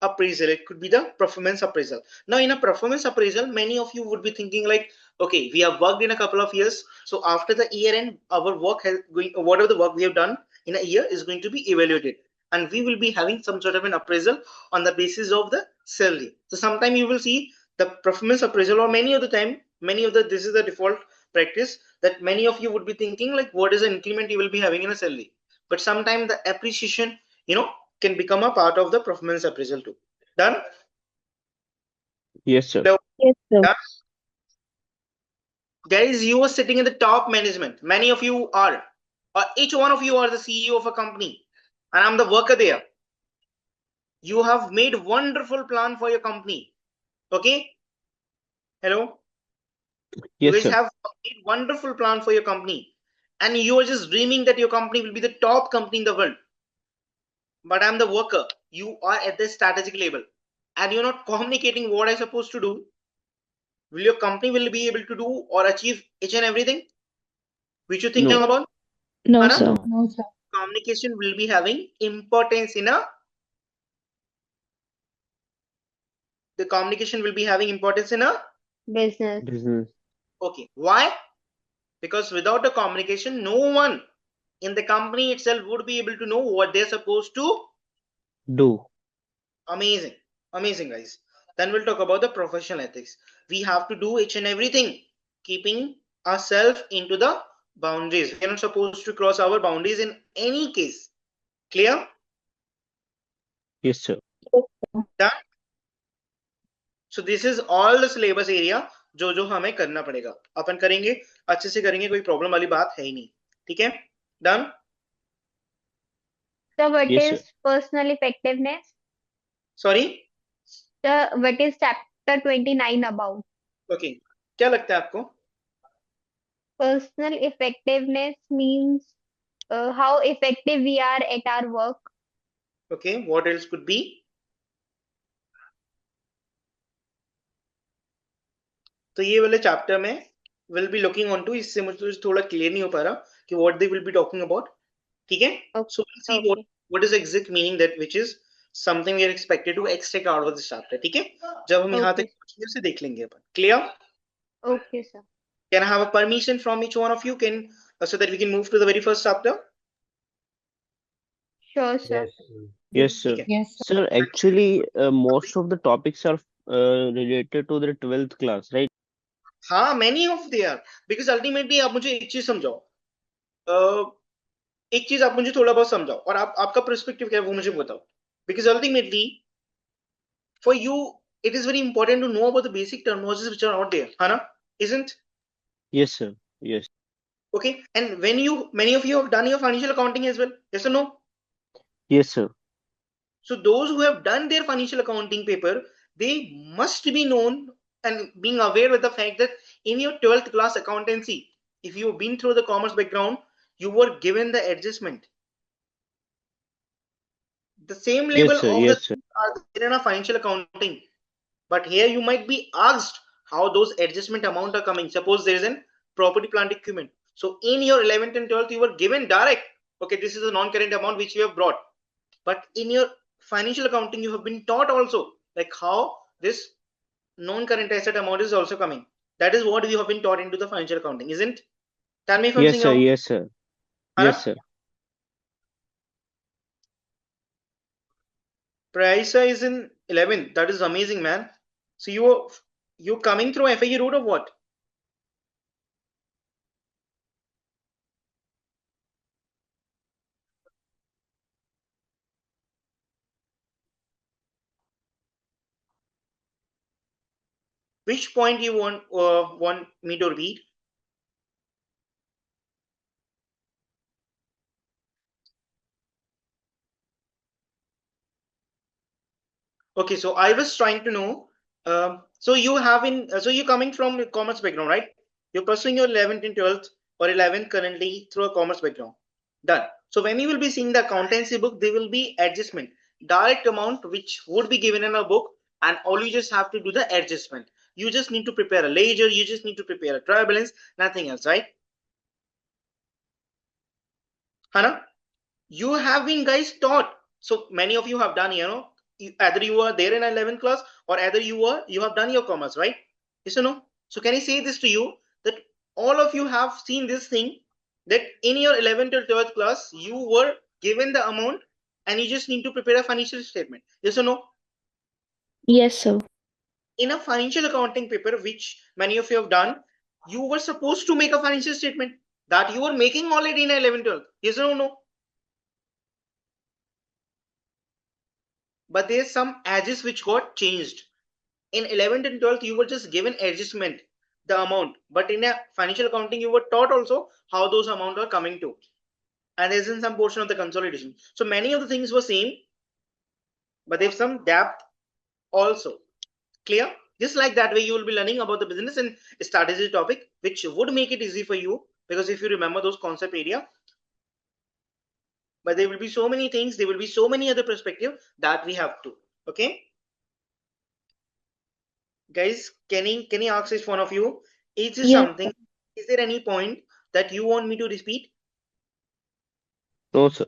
appraisal, it could be the performance appraisal. Now in a performance appraisal, many of you would be thinking like, okay, we have worked in a couple of years, so after the year end our work has going, whatever the work we have done in a year is going to be evaluated, and we will be having some sort of an appraisal on the basis of the salary. So sometime you will see the performance appraisal, or many of the time, many of the this is the default practice that many of you would be thinking like, what is the increment you will be having in a salary, but sometimes the appreciation, can become a part of the performance appraisal too. Done? Yes, sir. Hello? Yes, sir. Done? Guys, you are sitting in the top management. Many of you are. Each one of you are the CEO of a company. And I'm the worker there. You have made wonderful plan for your company. Okay? Hello? You Yes, guys sir. have made wonderful plan for your company. And you are just dreaming that your company will be the top company in the world. But I'm the worker. You are at the strategic level. And you're not communicating what I'm supposed to do. Will your company will be able to do or achieve each and everything which you're thinking No, about? No, Hannah? sir. no. No, sir. Communication will be having importance in a the communication will be having importance in a Business. Business. okay. Why? Because without the communication, no one in the company itself would be able to know what they're supposed to Do. Amazing. Amazing, guys. Then we'll talk about the professional ethics. We have to do each and everything, keeping ourselves into the boundaries. We are not supposed to cross our boundaries in any case. Clear? Yes, sir. Done? So this is all the syllabus area जो जो हमें करना पड़ेगा. अपन करेंगे, अच्छे से करेंगे, कोई प्रॉब्लम वाली बात है ही नहीं. ठीक है? Done? So what Yes, sir. is personal effectiveness? Sorry? What is chapter 29 about? Okay. क्या लगता है आपको? Personal effectiveness means how effective we are at our work. Okay. What else could be? तो ये वाले चैप्टर में will be looking on to, इससे मुझे थोड़ा क्लियर नहीं हो पा रहा कि what they will be talking about. ठीक है? So will see what is exact meaning that which is something we are expected to extract out of this chapter. ठीक है? जब हम यहां तक पहुंचेंगे उसे देख लेंगे अपन. Clear? Okay, sir. Can I have a permission from each one of you, can so that we can move to the very first chapter? Sure, sir. Yes. Yes, sir. ठीक है? Yes. Sir, actually, most of the topics are related to the 12th class, right? हाँ, many of they are, because ultimately आप मुझे एक चीज समझाओ, एक चीज आप मुझे थोड़ा बहुत समझाओ और आपका पर्सपेक्टिव क्या है वो मुझे बताओ. Because ultimately for you it is very important to know about the basic terminologies which are out there, Hana, isn't? Yes, sir. Yes. Okay, and when many of you have done your financial accounting as well, yes or no? Yes, sir. So those who have done their financial accounting paper, they must be known and being aware with the fact that in your 12th class accountancy, if you've been through the commerce background, you were given the adjustment. The same Yes, level sir. of the Yes, sir. things are there in a financial accounting. But here you might be asked how those adjustment amount are coming. Suppose there is an property plant equipment. So in your 11th and 12th, you were given direct, okay, this is a non-current amount which you have brought. But in your financial accounting, you have been taught also like how this non-current asset amount is also coming. That is what you have been taught into the financial accounting, isn't? Tell me if I'm Yes, saying sir. wrong. Yes, sir. Yes, sir. Praisa is in 11th. That is amazing, man. So you're coming through FAE route or what? Which point you want me to repeat? Okay, so I was trying to know. So you have so you're coming from a commerce background, right? You're pursuing your 11th and 12th or 11th currently through a commerce background. Done. So when you will be seeing the accountancy book, there will be adjustment, direct amount which would be given in a book, and all you just have to do the adjustment. You just need to prepare a ledger. You just need to prepare a trial balance, nothing else, right? Hana, you have been guys taught. So many of you have done, either you are there in 11th class or either you have done your commerce, right? Yes or no? So can I say this to you that all of you have seen this thing, that in your 11th or 12th class you were given the amount and you just need to prepare a financial statement. Yes or no? Yes, sir. In a financial accounting paper, which many of you have done, you were supposed to make a financial statement that you were making already in 11th, 12th. Yes or no? But there's some edges which got changed. In 11th and 12th, you were just given adjustment, the amount. But in a financial accounting, you were taught also how those amounts are coming to. And there's in some portion of the consolidation. So many of the things were same, but there's some depth also. Clear? Just like that way, you will be learning about the business and strategy topic, which would make it easy for you because if you remember those concept area. But there will be so many things, there will be so many other perspective that we have to. Okay, guys, can I ask each one of you, is this Yes. something, is there any point that you want me to repeat? No, sir.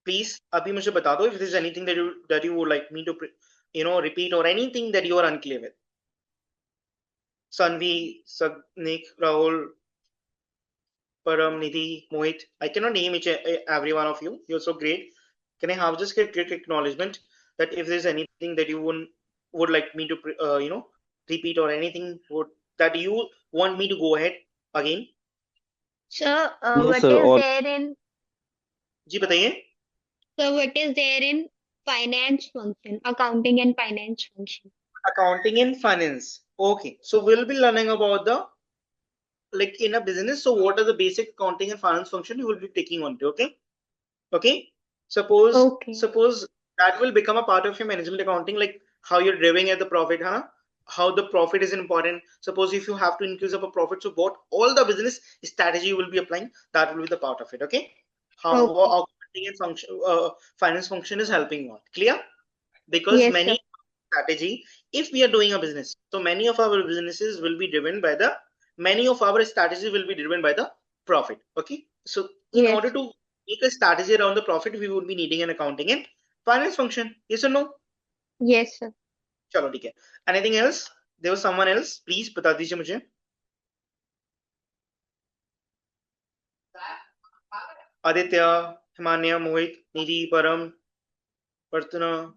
Please abhi mujhe bata do if there is anything that you would like me to repeat, or anything that you are unclear with. Sanvi, Sagnik, Rahul. Param, Nidhi, Mohit. I cannot name every one of you. You're so great. Can I have just a quick acknowledgement that if there's anything that you would like me to repeat, or anything that you want me to go ahead again? So, No, what sir. is All there in जी बताइए. finance function, accounting and finance function? Accounting and finance. Okay, so we'll be learning about the, like, in a business. So what are the basic accounting and finance function you will be taking on to? Okay. Suppose Okay. suppose that will become a part of your management accounting, like how you're driving at the profit, huh? How the profit is important. Suppose if you have to increase up a profit, so what all the business strategy you will be applying, that will be the part of it. Okay. How Okay. accounting and function, finance function is helping on. Clear? Because Yes, sir. many strategy, if we are doing a business, so many of our businesses will be driven by the, many of our strategies will be driven by the profit. Okay, so in Yes. order to make a strategy around the profit, we would be needing an accounting and finance function. Yes or no? Yes, sir. चलो ठीक है. Anything else? There was someone else, please बता दीजिए मुझे. Aditya, Himanya, Mohit, Nidhi, Param, Partuna.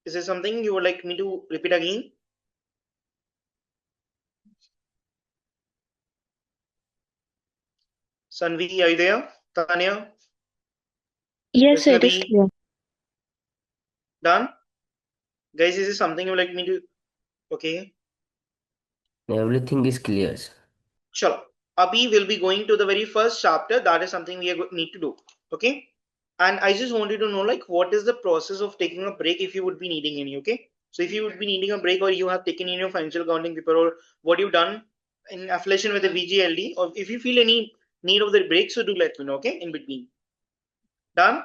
Is there something you would like me to repeat again? Sanvi, are you there? Tanya, Yes, sir, it is Vaishnavi, clear. done? Guys, is this something you would like me to? Okay. Everything is clear. Sure. Abhi will be going to the very first chapter. That is something we need to do. Okay. And I just wanted to know, like, what is the process of taking a break if you would be needing any. Okay. So if you would be needing a break, or you have taken in your financial accounting paper, or what you've done in affiliation with the VGLD, or if you feel any need of the break, so do let me know. Okay. In between. Done.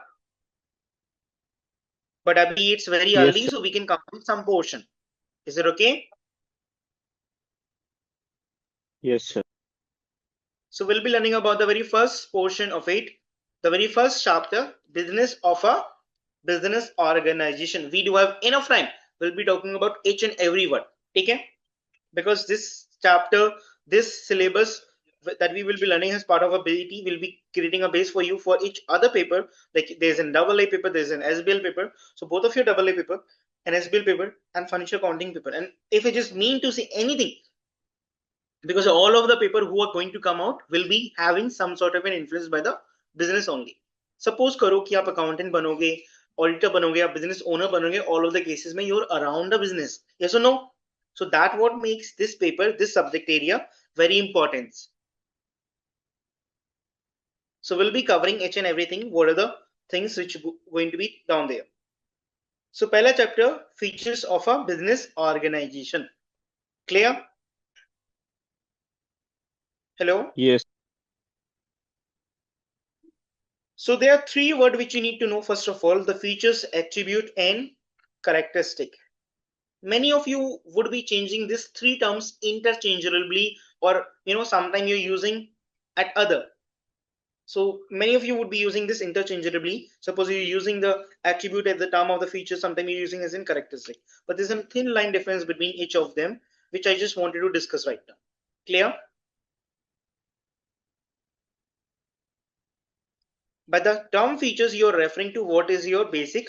But Abhi, it's very yes, early, sir. so we can complete some portion. Is it okay? Yes, sir. So we'll be learning about the very first portion of it, the very first chapter, business of a business organization. We do have enough time. We'll be talking about each and every word. Okay? Because this chapter, this syllabus that we will be learning as part of a BET will be creating a base for you for each other paper. Like there's an AA paper, there's an SBL paper. So both of your AA paper, an SBL paper, and financial accounting paper. And if I just mean to say anything, because all of the people who are going to come out will be having some sort of an influence by the business only. Suppose करो कि आप accountant बनोगे, auditor बनोगे, आप business owner बनोगे, all of the cases में you're around the business. Yes or no? So that what makes this paper, this subject area very important. So we'll be covering each and everything. What are the things which are going to be down there? So पहला chapter, features of a business organization. Clear? Hello? Yes, So there are three words which you need to know. First of all, the features, attribute, and characteristic. Many of you would be changing these three terms interchangeably, or sometime you're using at other. So many of you would be using this interchangeably. Suppose you're using the attribute at the term of the feature, sometimes you're using as in characteristic. But there's a thin line difference between each of them, which I just wanted to discuss right now. Clear? By the term features, you're referring to what is your basic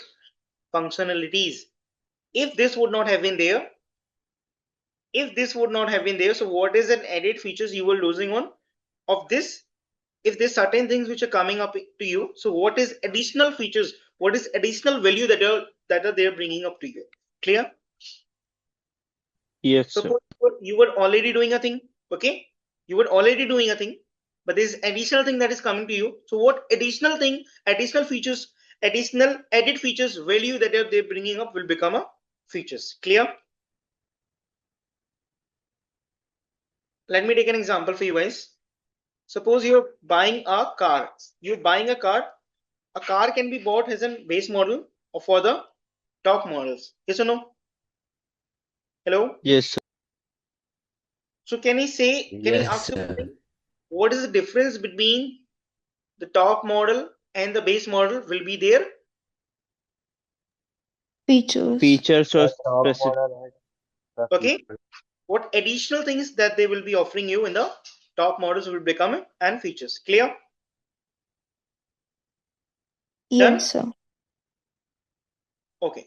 functionalities. If this would not have been there, so what is an added features you were losing on of this? If there's certain things which are coming up to you, so what is additional features, what is additional value that are they're bringing up to you? Clear? yes, sir. Suppose you were already doing a thing. Okay, you were already doing a thing, but there's additional thing that is coming to you. So what additional thing, additional features, additional added features, value that they're bringing up will become a features. Clear? Let me take an example for you guys. Suppose you're buying a car. You're buying a car. A car can be bought as a base model or for the top models. Yes or no? Hello? Yes, sir. So can I Yes, ask you something? sir. What is the difference between the top model and the base model will be there? Features. Features or The top specific. model has the Okay. feature. What additional things that they will be offering you in the top models will become and features. Clear? Done? Yes, sir. Okay.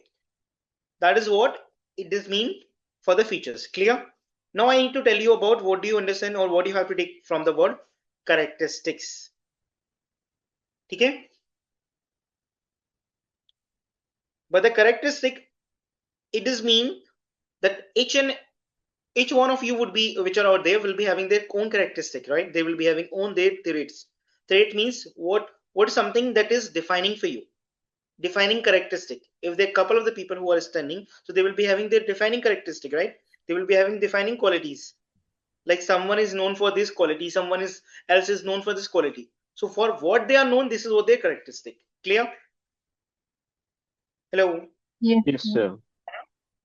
That is what it does mean for the features. Clear? Now I need to tell you about what do you understand or what you have to take from the word characteristics. Okay? But the characteristic, it does mean that each one of you would be, which are out there, will be having their own characteristic, right? They will be having own their traits. Trait means what is something that is defining for you, defining characteristic. If there are a couple of the people who are standing, so they will be having their defining characteristic, right? They will be having defining qualities. Like someone is known for this quality, someone else is known for this quality. So for what they are known, this is what their characteristic. Clear? Hello. Yes, Yes, sir. sir.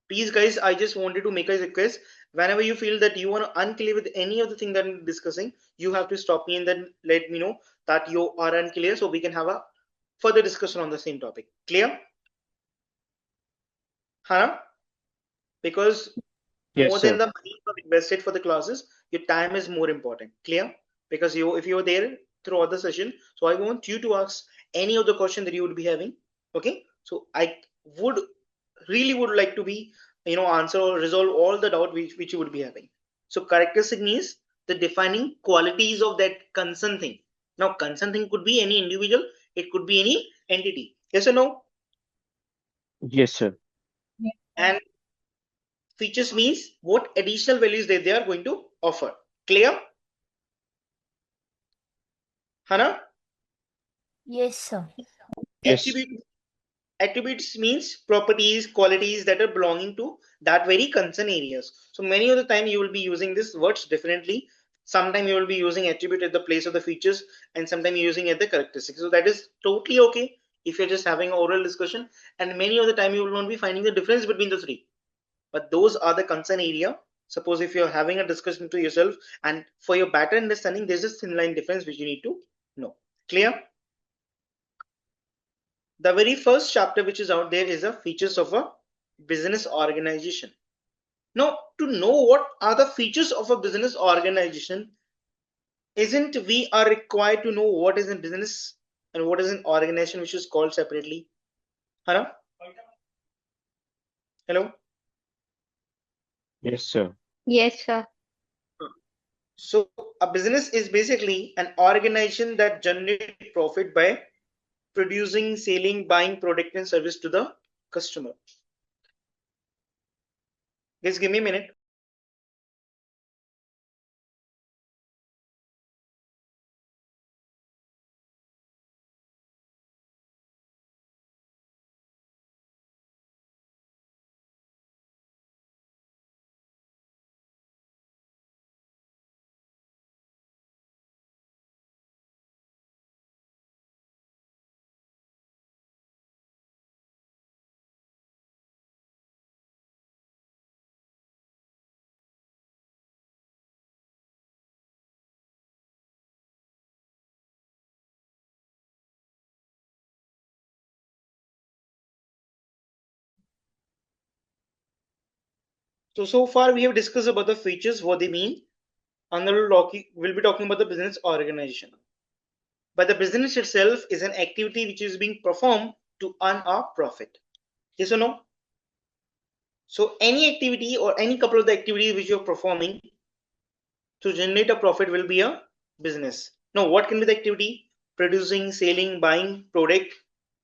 Please guys, I just wanted to make a request. Whenever you feel that you are unclear with any of the thing that I'm discussing, you have to stop me and then let me know that you are unclear so we can have a further discussion on the same topic. Clear? Huh? Because Yes, more than sir. the money you have invested for the classes, your time is more important. Clear? Because if you're there throughout the session, so I want you to ask any of the question that you would be having. Okay? So I would really would like to be, answer or resolve all the doubt which you would be having. So characteristic means the defining qualities of that concerned thing. Now concerned thing could be any individual, it could be any entity. Yes or no? Yes, sir. Yes, And features means what additional values they are going to offer. Clear? Hana? Yes, sir. Yes. Attributes means properties, qualities that are belonging to that very concern areas. So many of the time you will be using these words differently. Sometime you will be using attribute at the place of the features, and sometime you're using at the characteristics. So that is totally okay if you're just having an oral discussion, and many of the time you will not be finding the difference between the three. But those are the concern area. Suppose if you're having a discussion to yourself, and for your better understanding, there's a thin line difference which you need to know. Clear? The very first chapter which is out there is the features of a business organization. Now, to know what are the features of a business organization, isn't we are required to know what is a business and what is an organization which is called separately? Hello? Hello? Yes, sir. Yes, sir. So a business is basically an organization that generates profit by producing, selling, buying product and service to the customer. Just give me a minute. So far we have discussed about the features, what they mean, and then we'll be talking about the business organization. But the business itself is an activity which is being performed to earn a profit. Yes or no? So any activity or any couple of the activities which you're performing to generate a profit will be a business. Now, what can be the activity? Producing, selling, buying product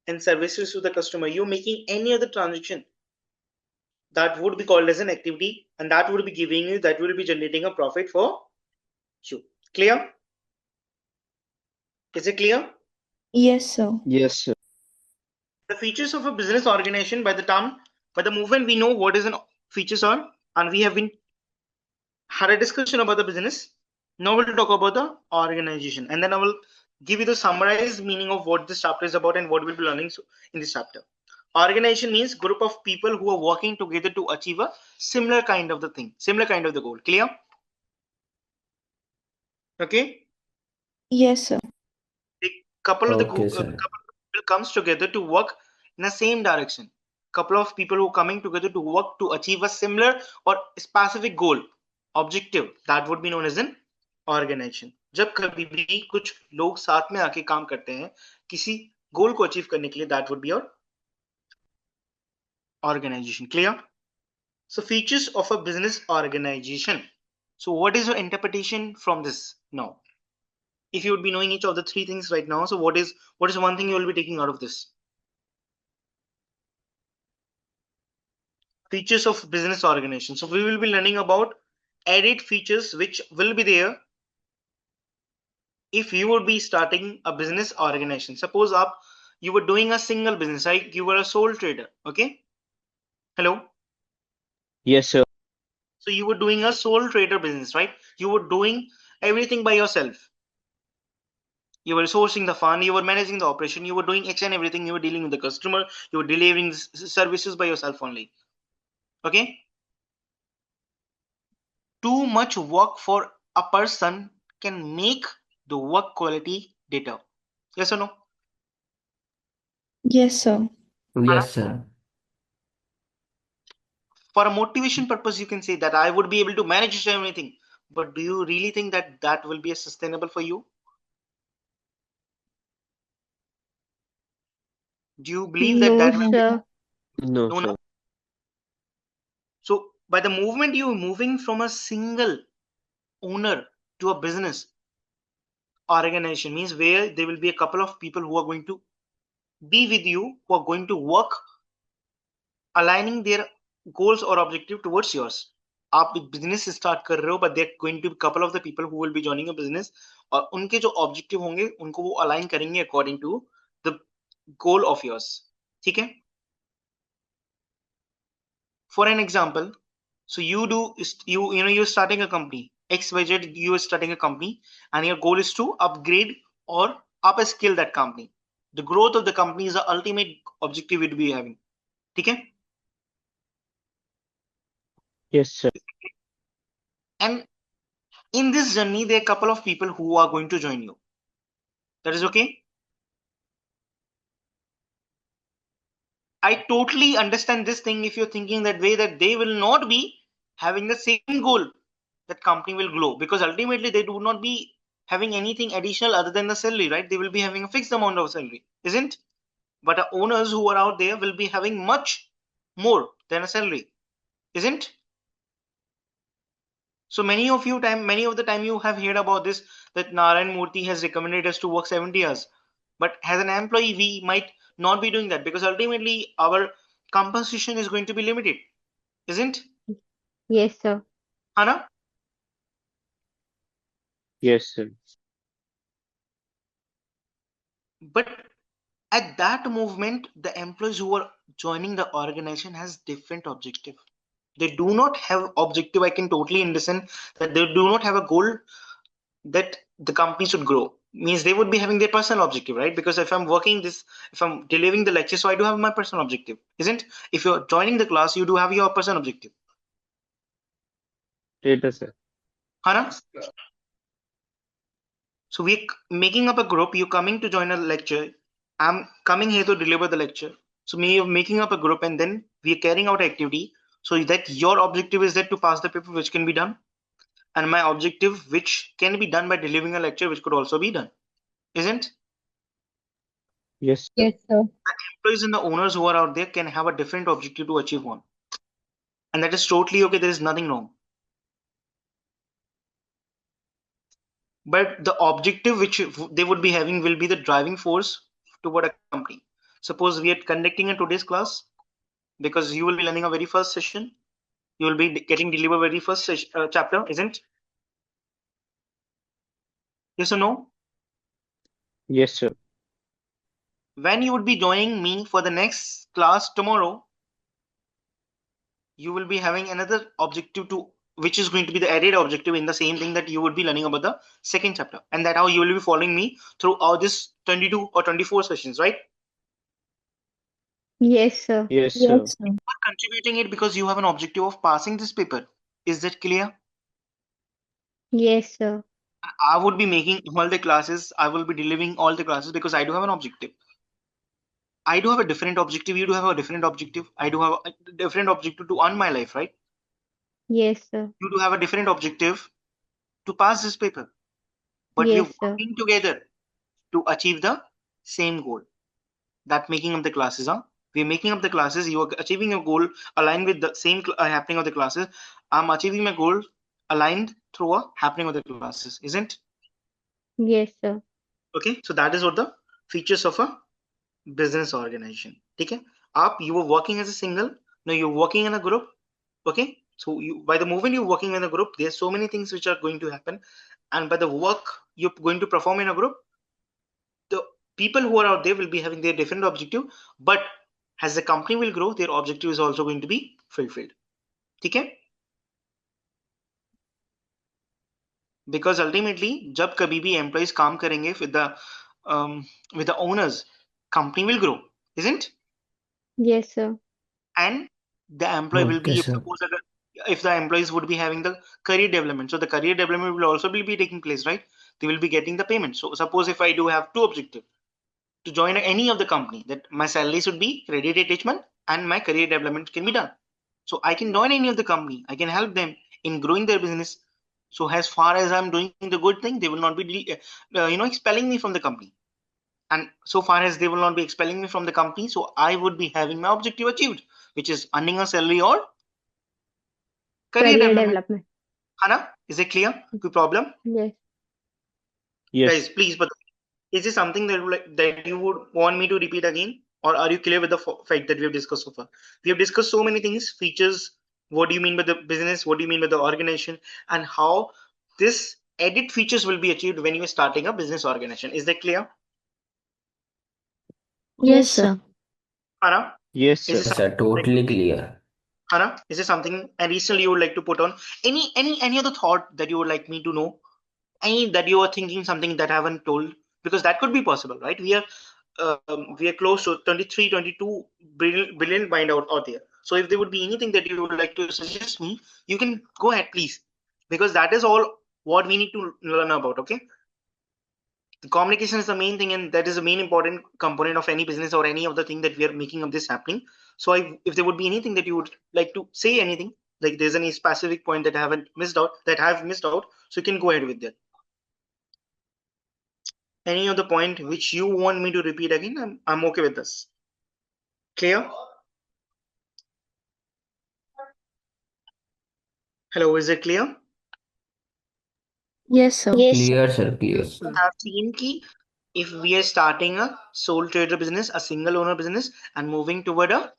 and services to the customer. You're making any other transaction that would be called as an activity, and that would be giving you, that will be generating a profit for you. Clear? Is it clear? Yes, sir. Yes, sir. The features of a business organization, by the moment we know what is an features are, and we have been had a discussion about the business. Now we'll talk about the organization, and then I will give you the summarized meaning of what this chapter is about and what we'll be learning in this chapter. Organization means group of people who are working together to achieve a similar kind of the thing, similar kind of the goal. Clear? Okay. Yes, sir. A couple of the Okay, couple sir. of people comes together to work in the same direction. Couple of people who are coming together to work to achieve a similar or specific goal, objective, that would be known as an organisation. जब कभी भी कुछ लोग साथ में आके काम करते हैं किसी गोल को अचीव करने के लिए, that would be your organization. Clear? So features of a business organization. So what is your interpretation from this now? If you would be knowing each of the three things right now, so what is one thing you will be taking out of this? Features of business organization. So we will be learning about added features which will be there if you would be starting a business organization. Suppose you were doing a single business, right? You were a sole trader. Okay. Hello. Yes, sir. So you were doing a sole trader business, right? You were doing everything by yourself. You were sourcing the fund, you were managing the operation, you were doing each and everything, you were dealing with the customer, you were delivering services by yourself only. Okay. Too much work for a person can make the work quality deter. Yes or no? Yes, sir. Anna? Yes, sir. For a motivation purpose, you can say that I would be able to manage everything. But do you really think that that will be sustainable for you? Do you believe that No, that will be? sir. No, No, no. sir. So by the movement you are moving from a single owner to a business organization, means where there will be a couple of people who are going to be with you, who are going to work aligning their goals or objective towards yours. आप एक business start कर रहे हो, but there going to be couple of the people who will be joining a business, और उनके जो objective होंगे उनको वो अलाइन करेंगे according to the goal of yours. ठीक है. For an example, so you're starting a company XYZ, you are starting a company and your goal is to upgrade or upskill that company. The growth of the company is the ultimate objective you'd be having. ठीक है. Yes, sir. And in this journey there are a couple of people who are going to join you. That is okay. I totally understand this thing if you're thinking that way, that they will not be having the same goal, that company will grow, because ultimately they do not be having anything additional other than the salary, right? They will be having a fixed amount of salary, isn't? But the owners who are out there will be having much more than a salary, isn't? So many of the time you have heard about this, that Narayan Murthy has recommended us to work 70 hours. But as an employee, we might not be doing that, because ultimately our compensation is going to be limited, isn't? Yes, sir. Hana? Yes, sir. But at that movement, the employees who are joining the organization has different objective. They do not have objective. I can totally understand that they do not have a goal that the company should grow. Means they would be having their personal objective, right? Because if I'm working this, if I'm delivering the lecture, so I do have my personal objective, isn't? If you're joining the class, you do have your personal objective. Later, sir. Hana? So we're making up a group. You're coming to join a lecture. I'm coming here to deliver the lecture. So me making up a group, and then we're carrying out activity. So that your objective is that to pass the paper, which can be done, and my objective, which can be done by delivering a lecture, which could also be done, isn't? Yes, sir. Yes, sir. The employees and the owners who are out there can have a different objective to achieve one, and that is totally okay. There is nothing wrong. But the objective which they would be having will be the driving force toward a company. Suppose we are conducting in today's class, because you will be learning a very first session, you will be getting delivered very first chapter, isn't? Yes or no? Yes, sir. When you would be joining me for the next class tomorrow, you will be having another objective to, which is going to be the added objective in the same thing that you would be learning about the second chapter, and that how you will be following me throughout this 22 or 24 sessions, right? Yes, sir. Yes, sir. Yes, sir. You are contributing it because you have an objective of passing this paper. Is that clear? Yes, sir. I would be making all the classes, I will be delivering all the classes because I do have an objective. I do have a different objective, you do have a different objective, I do have a different objective to earn my life, right? Yes, sir. You do have a different objective to pass this paper. but we're Yes, sir. working together to achieve the same goal. That making up the classes, huh? We're making up the classes. You are achieving a goal aligned with the same happening of the classes. I'm achieving my goal aligned through a happening of the classes, isn't? Yes, sir. Okay, so that is what the features of a business organization. Okay, up you were working as a single. Now you're working in a group. Okay, so you by the moment you're working in a group, there's so many things which are going to happen, and by the work you're going to perform in a group, the people who are out there will be having their different objective, but as the company will grow, their objective is also going to be fulfilled. Okay, because ultimately जब कभी भी employees काम करेंगे with the owners, company will grow, isn't? Yes, sir. And the employee will Okay, be, sir. if the employees would be having the career development, so the career development will also be taking place, right? They will be getting the payment. So suppose if I do have two objectives to join any of the company, that my salary should be credit attachment and my career development can be done. So I can join any of the company, I can help them in growing their business. So as far as I'm doing the good thing, they will not be expelling me from the company. And so far as they will not be expelling me from the company, so I would be having my objective achieved, which is earning a salary or career Career development. development. Hana, is it clear? Good problem? Yes. Guys, Yes. please, but is this something that you would want me to repeat again? Or are you clear with the fact that we have discussed so far? We have discussed so many things, features, what do you mean by the business, what do you mean by the organization, and how this added features will be achieved when you are starting a business organization. Is that clear? Yes, sir. Hana, Yes, is sir. this Yes, something sir. Totally clear. Hana, is there something additional you would like to put on? Any other thought that you would like me to know? Any that you are thinking something that I haven't told? Because that could be possible, right? We are close to 23, 22 brilliant mind out there. So if there would be anything that you would like to suggest me, you can go ahead, please. Because that is all what we need to learn about, okay? The communication is the main thing, and that is the main important component of any business or any of the thing that we are making of this happening. So if there would be anything that you would like to say, anything like there's any specific point that I haven't missed out, that I've missed out, so you can go ahead with that. Any of the point which you want me to repeat again, I'm okay with this. Clear? Hello, is it clear? Yes, sir. Clear, sir. Clear. Yes, sir. I've seen ki if we are starting a sole trader business, a single owner business, and moving toward a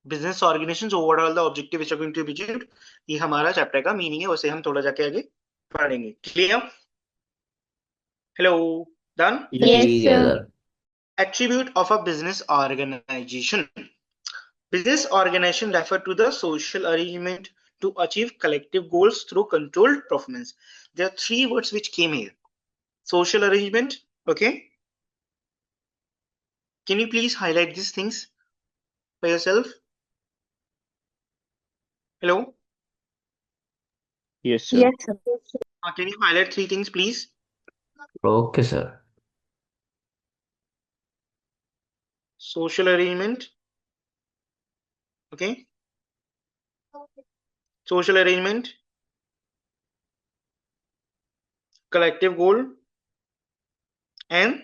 business organizations, what are all the objectives which are going to be achieved, ये हमारा chapter का meaning है, उसे हम थोड़ा जाके आगे पढ़ेंगे. Clear? Hello, done? Yes, ठीक है, sir. sir. Attribute of a business organization. Business organization refer to the social arrangement to achieve collective goals through controlled performance. There are three words which came here. Social arrangement, okay? Can you please highlight these things by yourself? Hello? Yes, sir. Yes, sir. Can you highlight three things, please? Okay, sir. Social arrangement, okay? Social arrangement, collective goal, and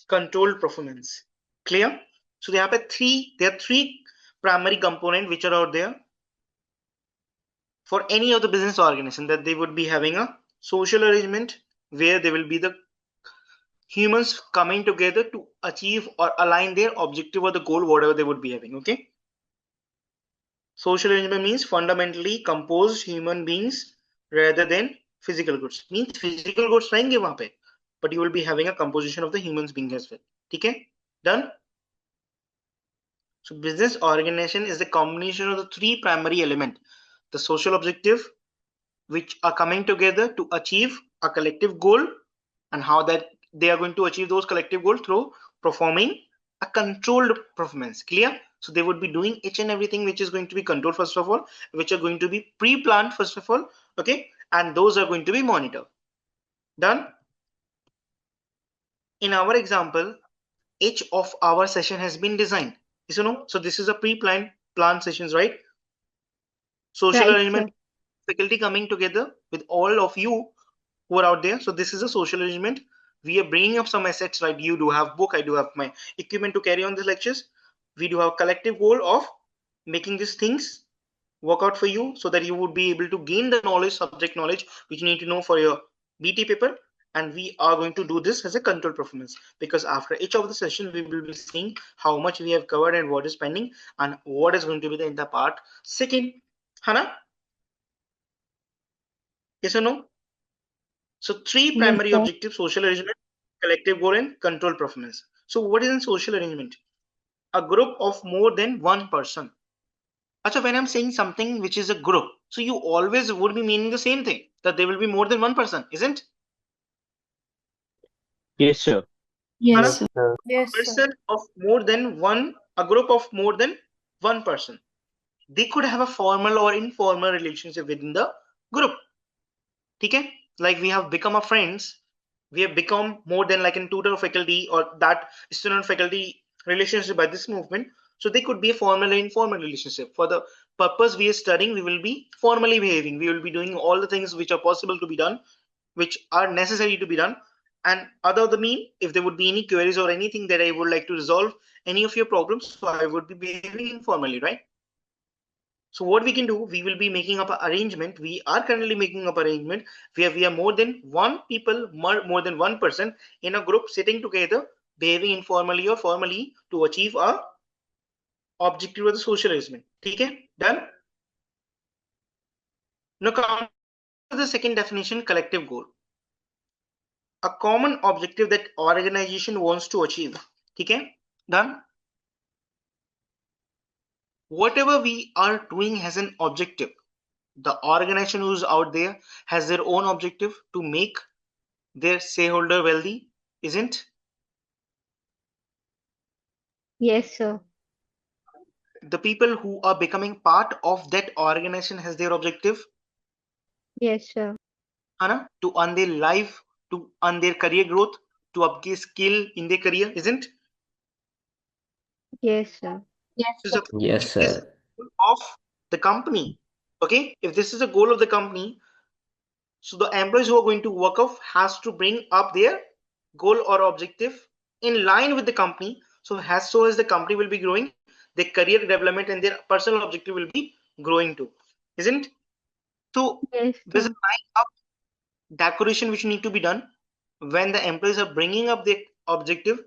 controlled performance. Clear? So there are three primary components which are out there for any of the business organization, that they would be having a social arrangement where there will be the humans coming together to achieve or align their objective or the goal, whatever they would be having. Okay, social arrangement means fundamentally composed human beings rather than physical goods. Means physical goods रहेंगे वहां पे, but you will be having a composition of the humans being as well. ठीक है, done. So business organization is the combination of the three primary elements: the social objective, which are coming together to achieve a collective goal, and how that they are going to achieve those collective goals through performing a controlled performance. Clear? So they would be doing each and everything which is going to be controlled, first of all, which are going to be pre-planned, first of all, okay, and those are going to be monitored. Done. In our example, each of our session has been designed, you know, so this is a pre-planned sessions, right? Social Right, arrangement, sir. faculty coming together with all of you who are out there. So this is a social arrangement. We are bringing up some assets, right? You do have book, I do have my equipment to carry on these lectures. We do have collective goal of making these things work out for you so that you would be able to gain the knowledge, subject knowledge, which you need to know for your BT paper. And we are going to do this as a control performance, because after each of the session, we will be seeing how much we have covered and what is pending and what is going to be the entire part. Second, Hannah, yes or no? So three Yes, primary sir. objectives: social arrangement, collective goal, and control performance. So what is a social arrangement? A group of more than one person. Acha, when I'm saying something which is a group, so you always would be meaning the same thing, that there will be more than one person, isn't? Yes, sir. Yes, Hannah? Yes, sir. sir. A person of more than one, a group of more than one person. They could have a formal or informal relationship within the group. Okay? Like we have become a friends, we have become more than like a tutor faculty or that student faculty relationship by this movement. So they could be a formal and informal relationship. For the purpose we are studying, we will be formally behaving. We will be doing all the things which are possible to be done, which are necessary to be done. And other than me, if there would be any queries or anything that I would like to resolve any of your problems, so I would be behaving informally, right? So what we can do, we will be making up an arrangement. We are currently making up arrangement where we are more than one people, more than one person in a group sitting together, behaving informally or formally to achieve a objective of the social arrangement. Okay, done. Now come to the second definition, collective goal. A common objective that organization wants to achieve. Okay, done. Whatever we are doing has an objective. The organization who's out there has their own objective to make their shareholder wealthy, isn't? Yes, sir. The people who are becoming part of that organization has their objective, Yes, sir. Hannah, to earn their life, to earn their career growth, to upgrade skill in their career, isn't? Yes, sir. Yes, So sir. suppose Yes, if this is sir. the goal of the company, okay, if this is the goal of the company, so the employees who are going to work off has to bring up their goal or objective in line with the company. So as the company will be growing, their career development and their personal objective will be growing too, isn't? So Yes, there's a sir. line up decoration which need to be done when the employees are bringing up their objective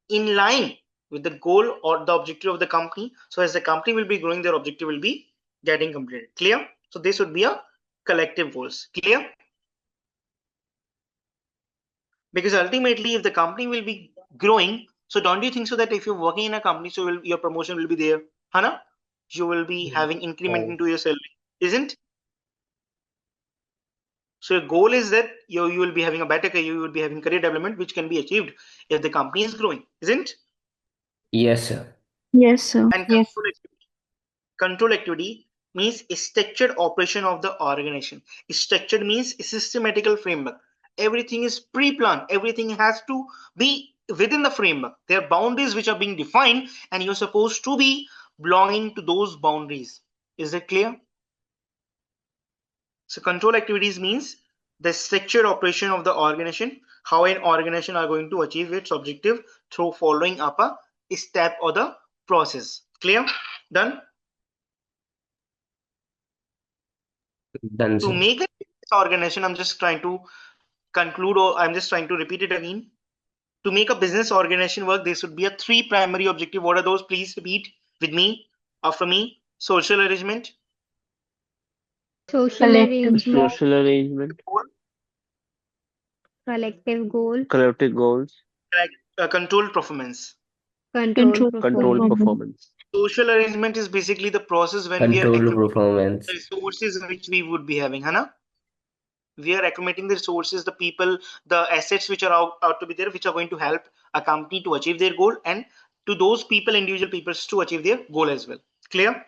in line with the goal or the objective of the company. So as the company will be growing, their objective will be getting completed. Clear? So this would be a collective goals. Clear? Because ultimately, if the company will be growing, so don't you think so that if you're working in a company, so your promotion will be there, Hannah? You will be Yes, having increment sir. into your salary, isn't? So your goal is that you will be having a better career, you will be having career development, which can be achieved if the company is growing, isn't? Yes, sir. Yes, sir. And Yes. control activity means a structured operation of the organization. Structured means a systematical framework. Everything is pre-planned. Everything has to be within the framework. There are boundaries which are being defined, and you're supposed to be belonging to those boundaries. Is that clear? So control activities means the structured operation of the organization, how an organization are going to achieve its objective through following up a step or the process. Clear? Done? Done, To sir. make a business organization, I'm just trying to conclude, or I'm just trying to repeat it again. To make a business organization work, there should be a three primary objective. What are those? Please repeat with me after me. Social arrangement, Social Collective arrangement, goal. Social arrangement, collective goal, collective goals, control performance. control Control control performance. performance. performance. Social arrangement is basically the process when we are Control accumulating the performance. resources which we would be having, Hannah. We are accumulating the resources, the people, the assets which are out to be there, which are going to help a company to achieve their goal, and to those people, individual people, to achieve their goal as well. Clear?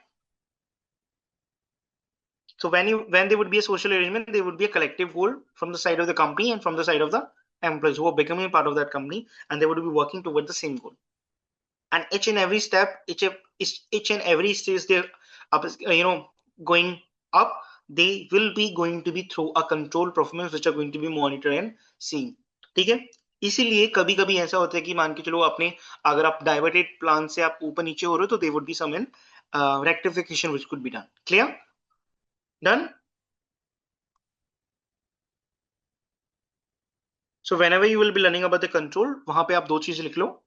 So when there would be a social arrangement, there would be a collective goal from the side of the company and from the side of the employees who are becoming part of that company, and they would be working toward the same goal. And each and every step, each and every stage they're up, going up, they will be going to be through a control performance which are going to be monitored and seen. ठीक है, इसीलिए कभी कभी ऐसा होता है कि मान के चलो आपने अगर आप डाइवर्टेड प्लान से आप ऊपर नीचे हो रहे हो तो they would be some in rectification which could be done. Clear? Done? So whenever you will be learning about the control, वहां पे आप दो चीजें लिख लो.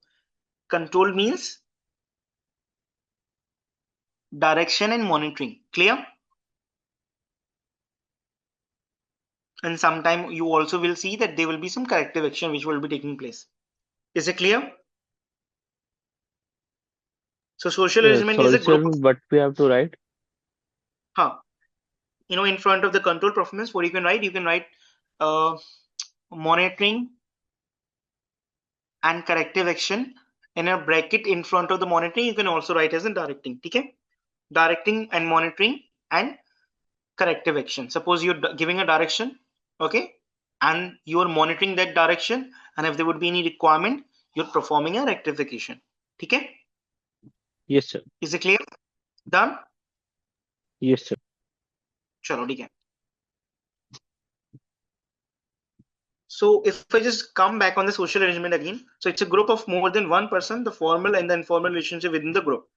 Control means direction and monitoring. Clear? And sometime you also will see that there will be some corrective action which will be taking place. Is it clear? So social arrangement is Sorry, a group sir, of, but we have to write. in front of the control performance, what you can write? You can write monitoring and corrective action. In a bracket in front of the monitoring, you can also write as in directing. Okay? Directing and monitoring and corrective action. Suppose you're giving a direction, okay, and you are monitoring that direction, and if there would be any requirement, you're performing a rectification. Okay? Yes, sir. Is it clear? Done? Yes, sir. Chalo, ठीक है. So if I just come back on the social arrangement again, so it's a group of more than one person, the formal and the informal relationship within the group.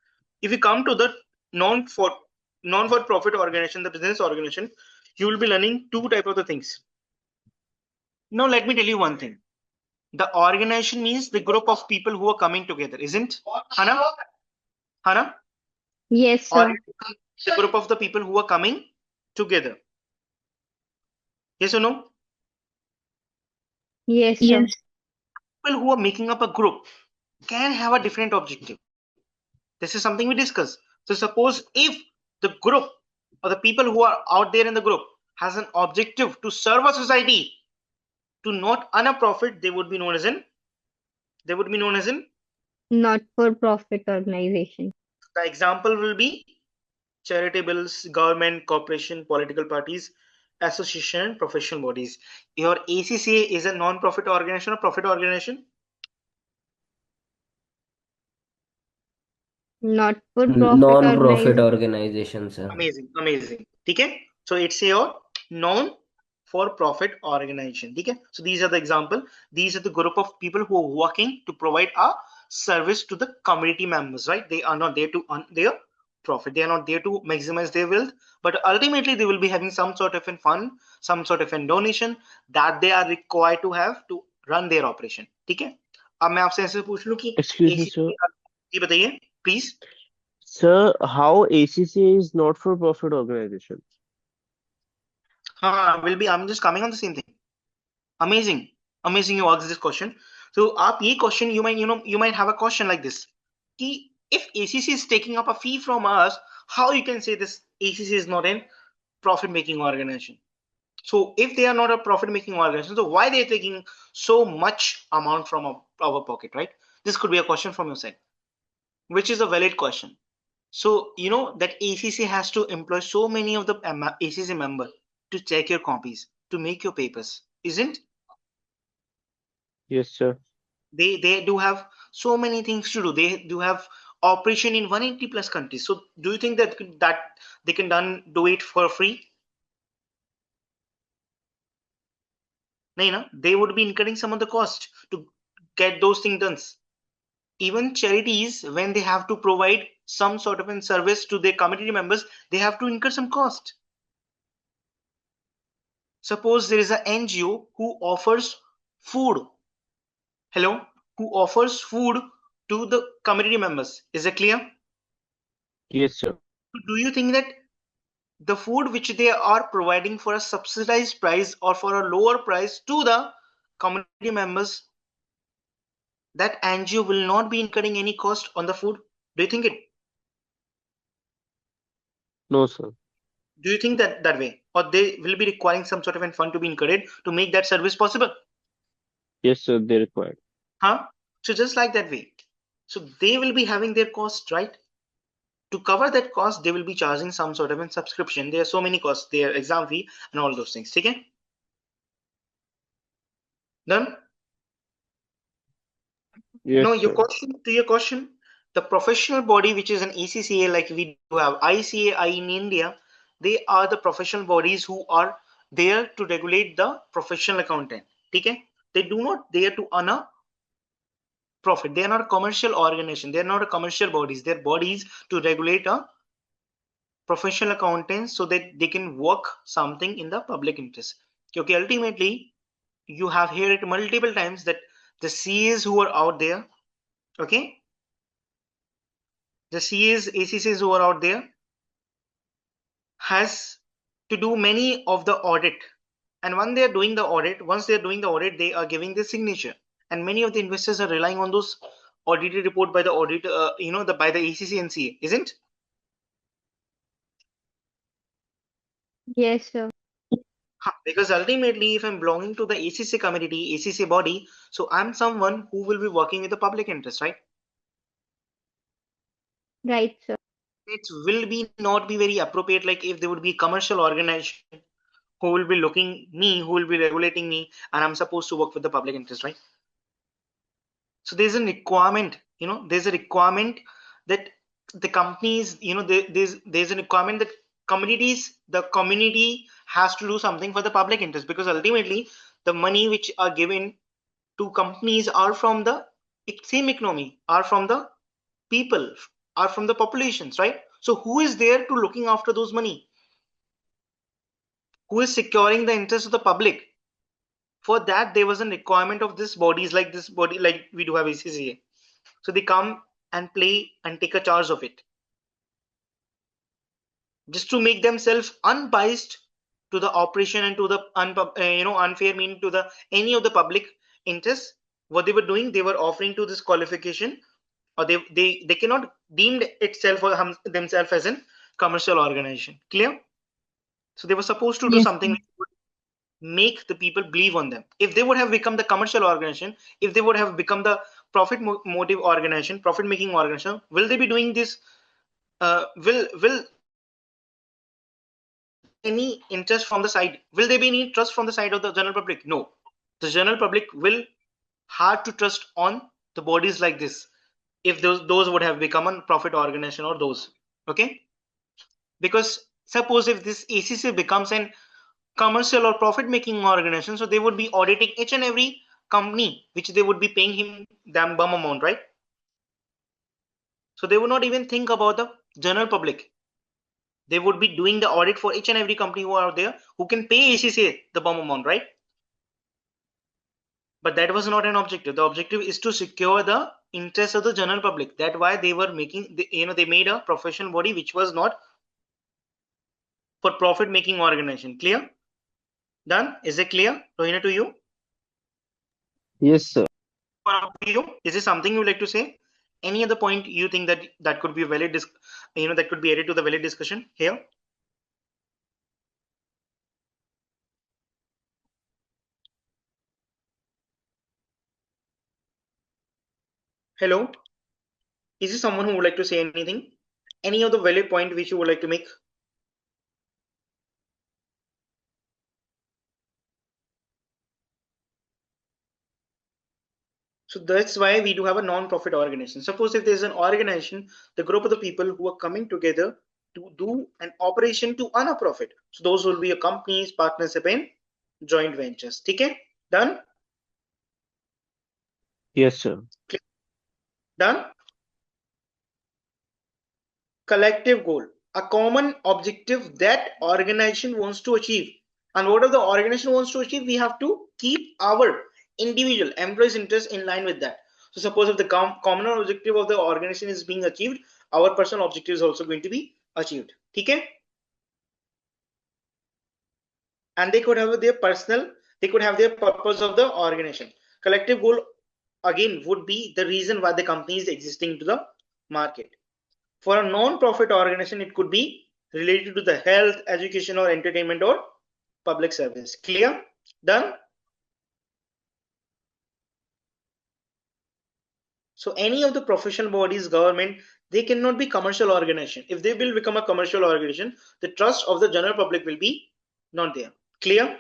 If you come to the non-for-profit organization, the business organization, you will be learning two type of the things. Now let me tell you one thing. The organization means the group of people who are coming together, isn't Hana? Hana? Yes, sir. The group of the people who are coming together. Yes or no? Yes, sir. Yes. People who are making up a group can have a different objective. This is something we discuss. So suppose if the group or the people who are out there in the group has an objective to serve a society, to not earn a profit, they would be known as an Not for profit organization. the example will be charitables, government, corporation, political parties, association, and professional bodies. Your ACCA is a non-profit organization or profit organization? Not for profit Non-profit organization. organization, sir. Amazing, amazing. Okay, so it's your non for profit organization. Okay, so these are the example. These are the group of people who are working to provide a service to the community members, right? They are not there to earn their profit. They are not there to maximize their wealth, but ultimately they will be having some sort of a fund, some sort of a donation that they are required to have to run their operation. ठीक है, अब मैं आपसे ऐसे पूछ लूं कि Excuse me, sir. ये बताइए please. Sir, how ACCA is not for profit organization? will be, I'm just coming on the same thing. Amazing, amazing you asked this question. So आप ये question you might have a question like this कि if ACC is taking up a fee from us, how you can say this ACC is not a profit making organization? So if they are not a profit making organization, so why they are taking so much amount from our pocket, right? This could be a question from your side, which is a valid question. So you know that ACC has to employ so many of the ACC member to check your copies, to make your papers, isn't? Yes, sir. They do have so many things to do. They do have operation in 180 plus countries. So do you think that they can do it for free? No, no, they would be incurring some of the cost to get those things done. Even charities, when they have to provide some sort of a service to their community members, they have to incur some cost. Suppose there is an NGO who offers food. Hello, who offers food to the community members. Is it clear? Yes, sir. Do you think that the food which they are providing for a subsidized price or for a lower price to the community members, that NGO will not be incurring any cost on the food? Do you think it? No, sir. Do you think that way, or they will be requiring some sort of a fund to be incurred to make that service possible? Yes, sir. They required. So just like that way, so they will be having their cost, right? To cover that cost, they will be charging some sort of a subscription. There are so many costs, their exam fee and all those things. Okay, done? Yes, No, sir. your question, the professional body which is an ACCA, like we do have ICAI in India, they are the professional bodies who are there to regulate the professional accountant. Okay? They do not there to earn a profit. They are not a commercial organization. They are not a commercial bodies. They are bodies to regulate a professional accountants so that they can work something in the public interest. Okay, ultimately, you have heard it multiple times that the CAs who are out there, okay, the CAs, ACCs who are out there has to do many of the audit. And when they are doing the audit, once they are doing the audit, they are giving the signature. And many of the investors are relying on those audited report by the audit, by the ACC and CA, isn't? Yes, sir. Because ultimately, if I'm belonging to the ACC community, ACC body, so I'm someone who will be working with the public interest, right? Right, sir. It will be not be very appropriate, like if there would be commercial organization who will be looking me, who will be regulating me, and I'm supposed to work with the public interest, right? So there's a requirement, there's a requirement that the companies, there's a requirement that the community has to do something for the public interest, because ultimately the money which are given to companies are from the same economy, are from the people, are from the populations, right? So who is there to looking after those money? Who is securing the interest of the public? For that, there was a requirement of this bodies, like this body, like we do have ACCA. So they come and play and take a charge of it, just to make themselves unbiased to the operation and to the unfair meaning to the any of the public interests. What they were doing, they were offering to this qualification, or they cannot deemed itself or themselves as a commercial organization. Clear? So they were supposed to do Yes, something sir. which would make the people believe on them. If they would have become the commercial organization, if they would have become the profit motive organization, profit making organization, will they be doing this? Will any interest from the side? Will there be any trust from the side of the general public? No. The general public will hard to trust on the bodies like this if those would have become a profit organization or those. Okay? Because suppose if this ACC becomes an commercial or profit making organization, so they would be auditing each and every company which they would be paying him damn bum amount, right? So they would not even think about the general public. They would be doing the audit for each and every company who are there who can pay ACCA the bum amount, right? But that was not an objective. The objective is to secure the interest of the general public. That's why they were making they made a professional body which was not for profit making organization. Clear? Done? Is it clear? Rohina, to you? Yes, sir. To you, is this something you would like to say? Any other point you think that could be valid, that could be added to the valid discussion here? Hello? Is there someone who would like to say anything? Any other valid point which you would like to make? So that's why we do have a non-profit organization. Suppose if there's an organization, the group of the people who are coming together to do an operation to earn a profit. So those will be a companies, partnership, and joint ventures. Okay? Done? Yes, sir. Done? Collective goal, a common objective that organization wants to achieve. And whatever the organization wants to achieve, we have to keep our individual employees' interest in line with that. So suppose if the common objective of the organization is being achieved, our personal objective is also going to be achieved. Okay? And they could have their purpose of the organization. Collective goal again would be the reason why the company is existing to the market. For a non-profit organization, it could be related to the health, education, or entertainment or public service. Clear? Done? So any of the professional bodies, government, they cannot be commercial organization. If they will become a commercial organization, the trust of the general public will be not there. Clear?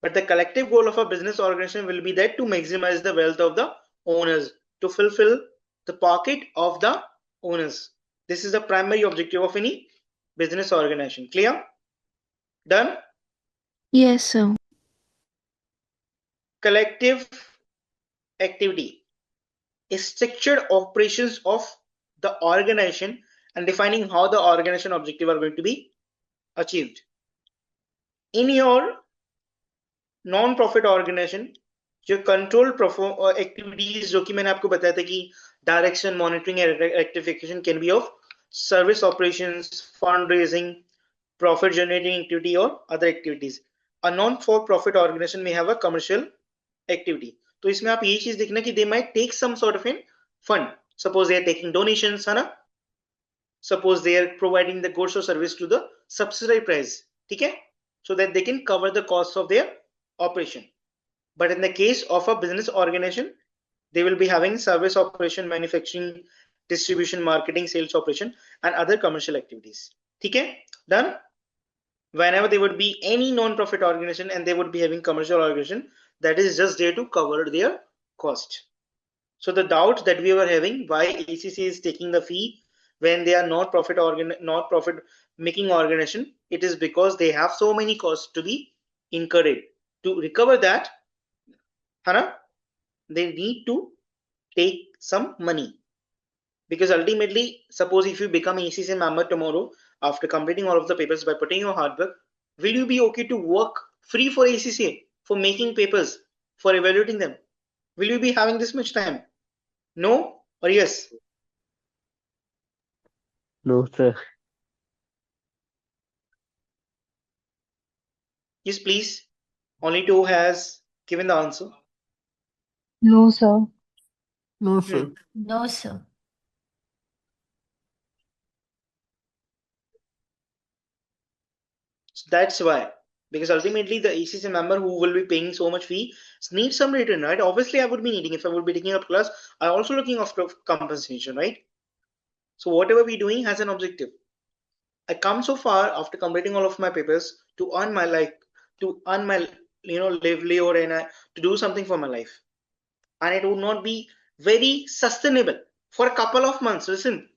But the collective goal of a business organization will be that to maximize the wealth of the owners, to fulfill the pocket of the owners. This is the primary objective of any business organization. Clear? Done? Yes, sir. Collective activity is structured operations of the organization and defining how the organization objective are going to be achieved. In your non-profit organization, your control activities जो कि मैंने आपको बताया था कि direction, monitoring and rectification can be of service operations, fundraising, profit generating activity or other activities. A non-for-profit organization may have a commercial activity. तो इसमें आप यही चीज देखना कि they might take some sort of a fund. Suppose they are taking donations, है ना? Suppose they are providing the goods or service to the subsidized price, ठीक है? So that they can cover the costs of their operation. But in the case of a business organization, they will be having service operation, manufacturing, distribution, marketing, sales operation, and other commercial activities. Okay, done. Whenever there would be any non-profit organization and they would be having commercial organization, that is just there to cover their cost. So the doubt that we were having why ACCA is taking the fee when they are not profit making organization, it is because they have so many costs to be incurred. To recover that, Hana, they need to take some money. Because ultimately, suppose if you become ACCA member tomorrow after completing all of the papers by putting your hard work, will you be okay to work free for ACCA, for making papers, for evaluating them? Will you be having this much time? No or yes? No, sir. Yes, please. Only two has given the answer. No, sir. No, sir. No, sir. So that's why. Because ultimately the ACCA member who will be paying so much fee needs some return, right? Obviously, I would be needing, if I would be taking up class, I also looking after compensation, right? So whatever we're doing has an objective. I come so far after completing all of my papers to earn my life, to earn my livelihood and to do something for my life. And it would not be very sustainable for a couple of months. Listen,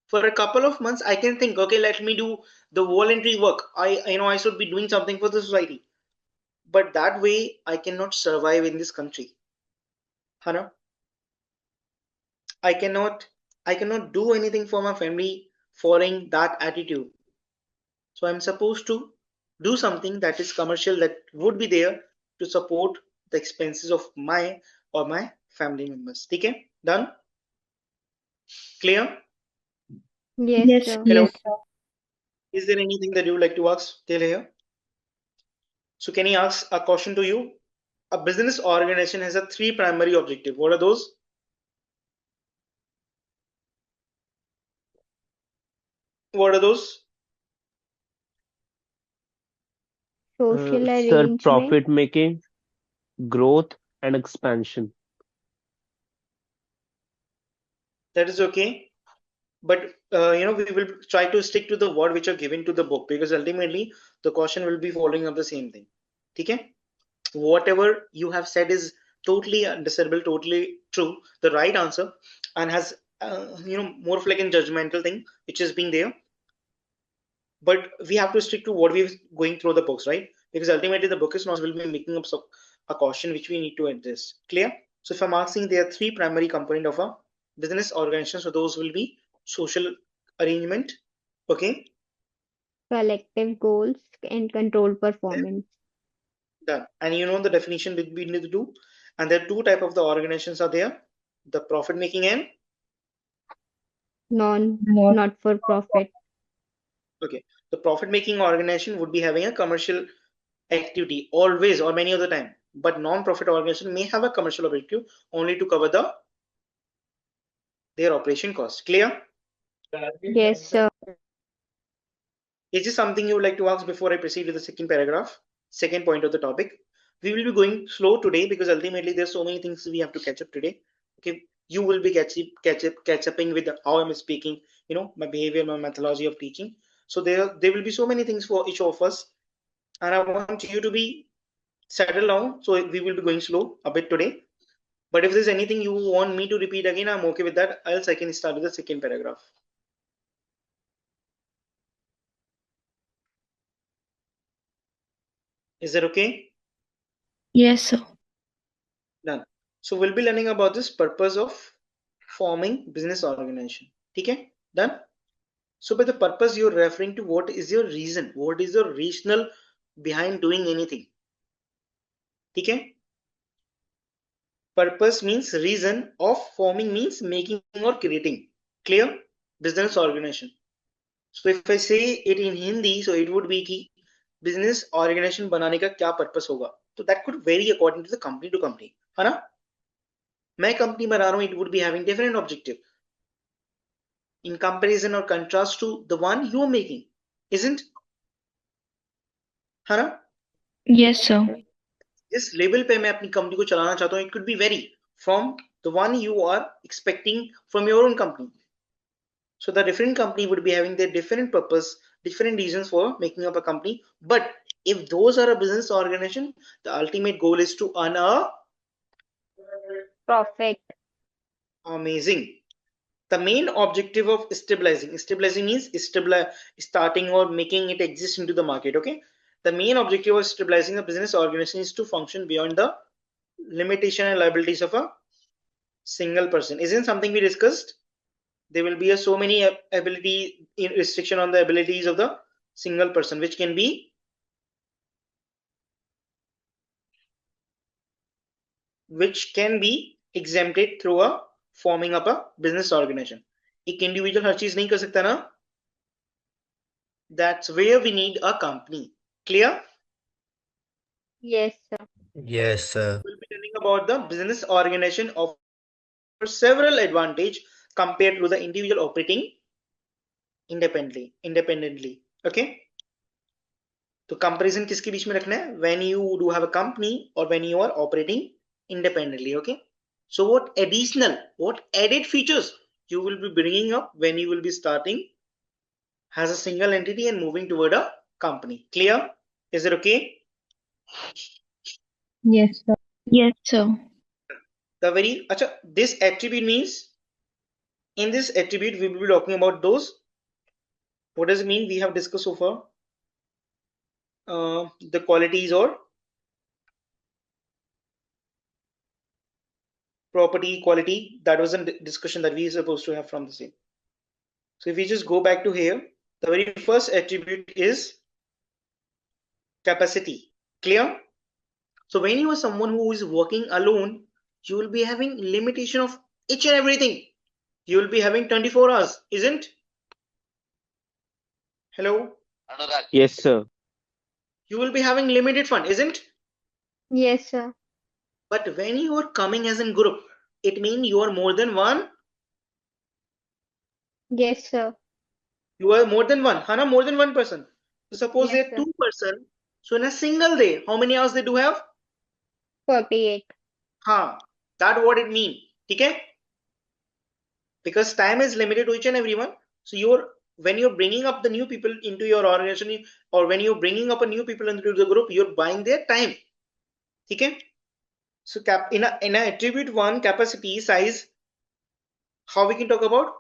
for a couple of months, I can think, okay, let me do the voluntary work. I should be doing something for the society. But that way, I cannot survive in this country. Hana, I cannot do anything for my family following that attitude. So I'm supposed to do something that is commercial that would be there to support the expenses of my or my family members. Okay, done? Clear? Yes, Yes, sir. Hello. Yes, sir. Is there anything that you would like to ask till here? So can I ask a question to you? A business organization has a three primary objective. What are those? What are those? Social Sir, arrangement. profit making, growth, and expansion. That is okay. But we will try to stick to the word which are given to the book because ultimately the question will be following up the same thing. Okay? Whatever you have said is totally understandable, totally true, the right answer, and has more of like a judgmental thing which is being there. But we have to stick to what we're going through the books, right? Because ultimately the book is not will be making up a question which we need to address. Clear? So if I'm asking, there are three primary component of a business organization. So those will be social arrangement, okay, Collective goals and control performance. done. And you know the definition between the two. And there are two type of the organizations are there: the profit making and Not Not for profit. okay, the profit making organization would be having a commercial activity always or many of the time, but non-profit organization may have a commercial objective only to cover their operation cost. Clear? Yes, sir. Is this something you would like to ask before I proceed with the second paragraph, second point of the topic? We will be going slow today because ultimately there's so many things we have to catch up today. Okay, you will be catch upping with how I'm speaking, my behavior, my methodology of teaching. So there will be so many things for each of us, and I want you to be settled down. So we will be going slow a bit today. But if there's anything you want me to repeat again, I'm okay with that. Else I can start with the second paragraph. Is that okay? Yes, sir. Done. So we'll be learning about this purpose of forming business organization. Okay? Done. So by the purpose, you're referring to what is your reason, what is your rationale behind doing anything. Okay? Purpose means reason, of forming means making or creating. Clear? Business organization. So if I say it in Hindi, so it would be कि business organization बनाने का क्या purpose होगा. So that could vary according to the company to company. है ना? मैं company बना रहा हूँ, it would be having different objective in comparison or contrast to the one you are making, isn't? है ना? Yes, sir. जिस लेवल पे मैं अपनी कंपनी को चलाना चाहता हूँ, it could be vary from the one you are expecting from your own company. So the different company would be having their different purpose, different reasons for making up a company. But if those are a business organization, the ultimate goal is to earn a Profit. amazing. The main objective of stabilizing means starting or making it exist into the market. Okay. The main objective of stabilizing a business organization is to function beyond the limitation and liabilities of a single person. Isn't something we discussed? There will be so many ability restriction on the abilities of the single person, which can be exempted through a forming up a business organization. एक individual हर चीज नहीं कर सकता ना. That's where we need a company. Clear? Yes, sir. Yes, sir. We'll be learning about the business organization of several advantage compared to the individual operating independently. Okay. तो comparison किसके बीच में रखना है? When you do have a company or when you are operating independently. Okay. So what added features you will be bringing up when you will be starting as a single entity and moving toward a company? Clear? Is it okay? Yes, sir. Yes, sir. This attribute means, in this attribute we will be talking about those. What does it mean? We have discussed so far the qualities or property quality. That was a discussion that we are supposed to have from the same. So if we just go back to here, the very first attribute is capacity. Clear? So when you are someone who is working alone, you will be having limitation of each and everything. You will be having 24 hours, isn't? Hello? Yes, sir. You will be having limited fund, isn't? Yes, sir. But when you are coming as a group, it means you are more than one. Yes, sir. You are more than one. Hana, more than one person. So suppose Yes, there are sir. two person. So in a single day, how many hours they do have? 48. That what it mean. Okay? Because time is limited to each and everyone. So when you're bringing up the new people into your organization, or when you're bringing up a new people into the group, you're buying their time. Okay? So in a attribute one, capacity, size, how we can talk about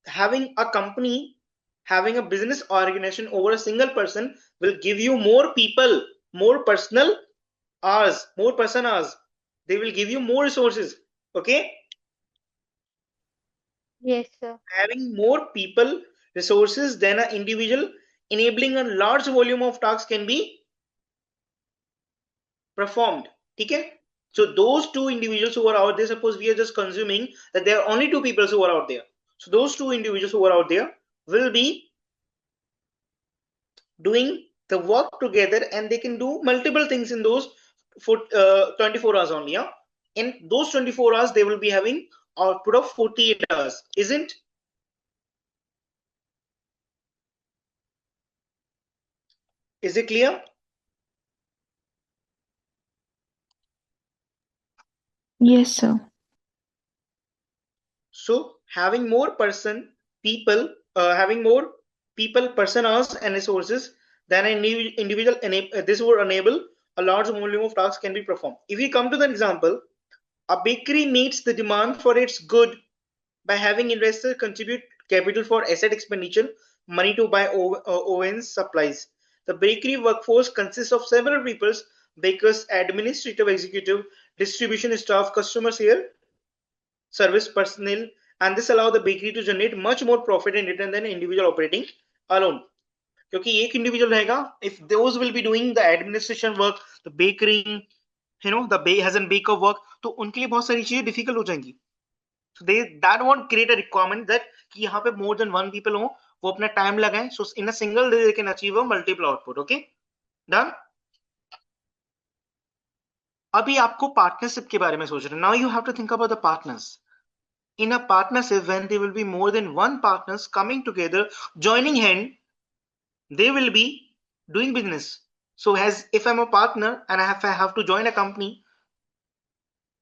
having a company, having a business organization over a single person will give you more people, more personal hours, more person hours. They will give you more resources. Okay? Yes, sir. Having more people, resources than an individual, enabling a large volume of tasks can be performed. Okay? So those two individuals who are out there, suppose we are just consuming that there are only two people who are out there. So those two individuals who are out there will be doing the work together, and they can do multiple things in those for 24 hours only. Yeah? In those 24 hours, they will be having output of 48 hours, isn't? Is it clear? Yes, sir. So having more having more people, person hours, and resources than an individual, this would enable a large volume of tasks can be performed. If we come to the example, a bakery meets the demand for its good by having investors contribute capital for asset expenditure, money to buy ovens, supplies. The bakery workforce consists of several people: bakers, administrative executive, distribution staff, customer service personnel, and this allow the bakery to generate much more profit in return than individual operating alone. क्योंकि एक individual रहेगा, if those will be doing the administration work, the baking, the has and baker work, तो उनके लिए बहुत सारी चीजें difficult हो जाएंगी. So they that won't create a requirement that कि यहाँ पे more than one people हो, वो अपना टाइम लगाएं. So in a single day they can achieve a multiple output. Okay, done. अभी आपको पार्टनरशिप के बारे में सोच रहे हैं. Now you have to think about the partners. In a partnership, when there will be more than one partners coming together, joining hand, they will be doing business. So as if I'm a partner and I have to join a company,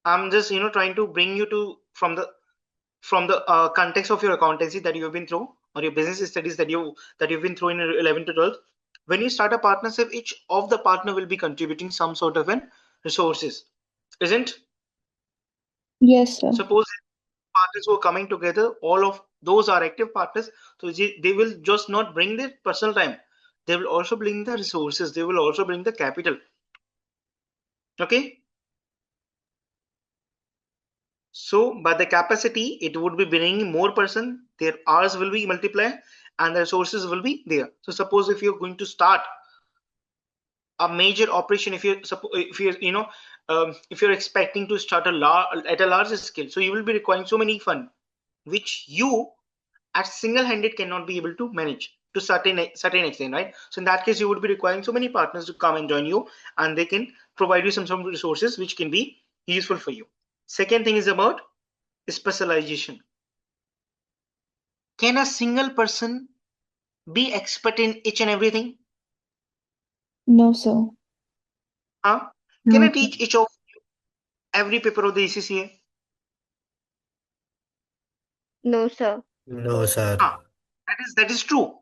I'm just trying to bring you to from the context of your accountancy that you have been through, or your business studies that you've been through in 11 to 12. When you start a partnership, each of the partner will be contributing some sort of an resources, isn't? Yes, sir. Suppose partners who are coming together, all of those are active partners, so they will just not bring their personal time, they will also bring the resources, they will also bring the capital. Okay, so by the capacity it would be bringing more person, their hours will be multiplied and the resources will be there. So suppose if you're going to start a major operation, if you're expecting to start at a larger scale, so you will be requiring so many fund which you at single-handed cannot be able to manage to certain extent, right? So in that case you would be requiring so many partners to come and join you, and they can provide you some resources which can be useful for you. Second thing is about specialization. Can a single person be expert in each and everything? No, sir. Can No, I sir. teach each of every paper of the ACCA? No, sir. No, sir. That is true.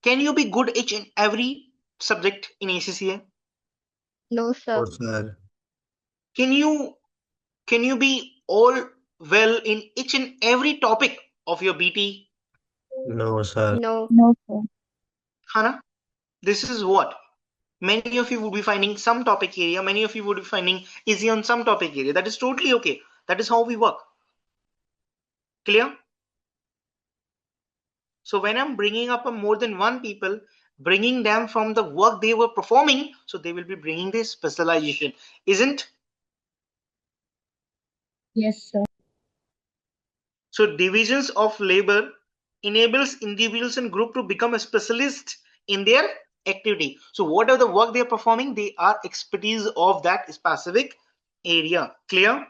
Can you be good each and every subject in ACCA? No, No, sir. sir. Can you be all well in each and every topic of your BT? No, sir. No. No, sir. Hana, this is what many of you would be finding some topic area, many of you would be finding easy on some topic area. That is totally okay. That is how we work. Clear? So when I'm bringing up a more than one people, bringing them from the work they were performing, so they will be bringing this specialization, isn't? Yes, sir. So divisions of labor enables individuals and group to become a specialist in their activity. So whatever the work they are performing, they are expertise of that specific area. Clear?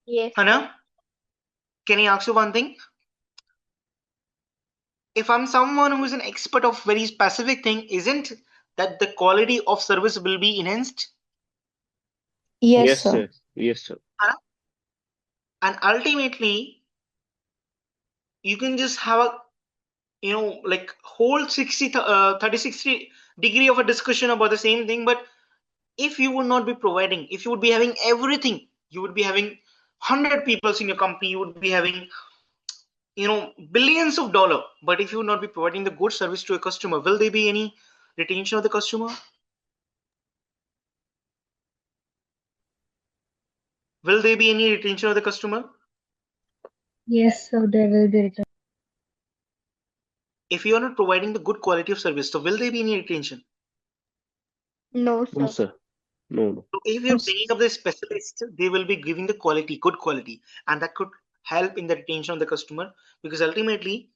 Yes, sir. Hannah, can I ask you one thing? If I'm someone who is an expert of very specific thing, isn't that the quality of service will be enhanced? Yes, Yes, sir. sir. Yes, sir. Hannah? And ultimately, you can just have a like whole 60 degree of a discussion about the same thing, but if you would not be providing, if you would be having everything, you would be having 100 people in your company, you would be having billions of dollar, but if you would not be providing the good service to a customer, will there be any retention of the customer? Will there be any retention of the customer? Yes, sir. There will be return. If you are not providing the good quality of service, so will there be any retention? No, No, sir. sir. No. So if No, you're sir. bringing up the specialists, they will be giving the quality, good quality, and that could help in the retention of the customer, because ultimately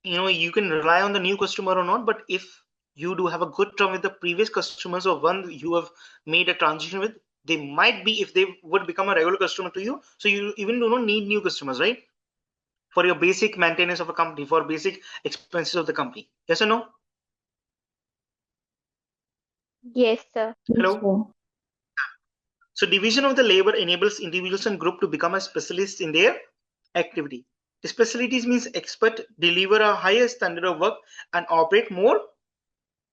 you can rely on the new customer or not, but if you do have a good term with the previous customers or one you have made a transition with, they might be, if they would become a regular customer to you, so you even do not need new customers, right? For your basic maintenance of a company, for basic expenses of the company. Yes or no? Yes, sir. Yes, Hello. sir. So division of the labor enables individuals and group to become a specialist in their activity. Specialties means expert, deliver a higher standard of work, and operate more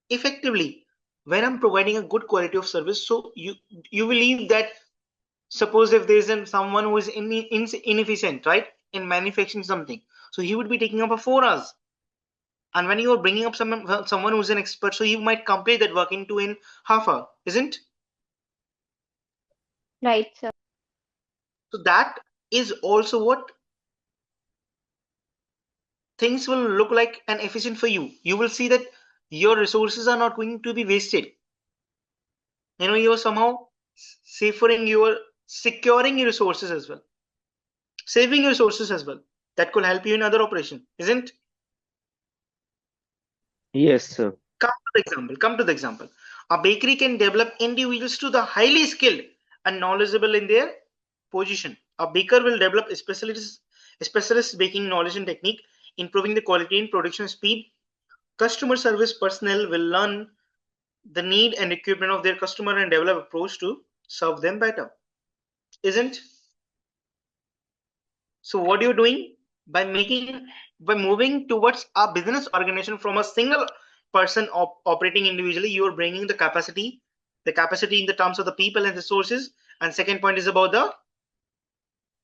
effectively. When I'm providing a good quality of service, so you believe that, suppose if there is someone who is inefficient, right, in manufacturing something, so he would be taking up a 4 hours. And when you are bringing up someone who's an expert, so you might complete that work into in half hour, isn't? Right, sir. So that is also what things will look like and efficient for you. You will see that your resources are not going to be wasted. You're somehow securing your resources as well, saving your resources as well. That could help you in other operation, isn't? Yes, sir. Come to the example. A bakery can develop individuals to the highly skilled and knowledgeable in their position. A baker will develop specialist baking knowledge and technique, improving the quality and production speed. Customer service personnel will learn the need and equipment of their customer and develop approach to serve them better, isn't? So what you're doing by moving towards a business organization from a single person operating individually, you are bringing the capacity in the terms of the people and resources. And second point is about the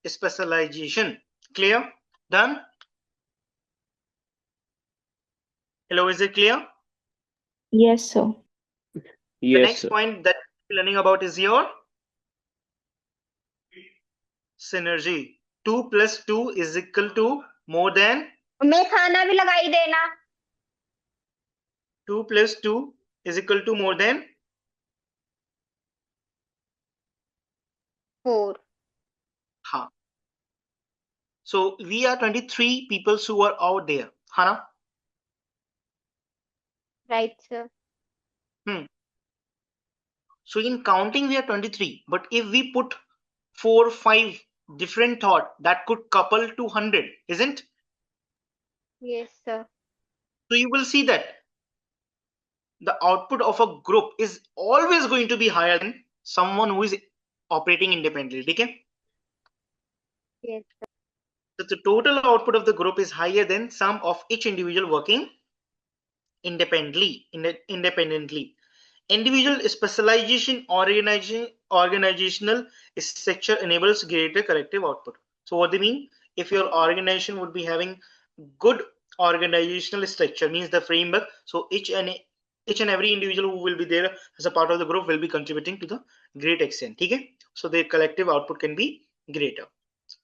specialization. Clear? Done? Hello, is it clear? Yes, sir. The Yes, next sir. point that we're learning about is your synergy. 2 plus 2 is equal to more than मैं खाना भी लगाई देना 2 plus 2 is equal to more than 4. ha. So we are 23 people who are out there. Hana? Right, sir. So in counting we are 23. But if we put 4, 5 different thought, that could couple to 100, isn't? Yes, sir. So you will see that the output of a group is always going to be higher than someone who is operating independently. Okay? Yes, sir. So the total output of the group is higher than sum of each individual working independently. Individual specialization organizational structure enables greater collective output. So what they mean? If your organization would be having good organizational structure, means the framework, so each and every individual who will be there as a part of the group will be contributing to the great extent. Okay? So their collective output can be greater.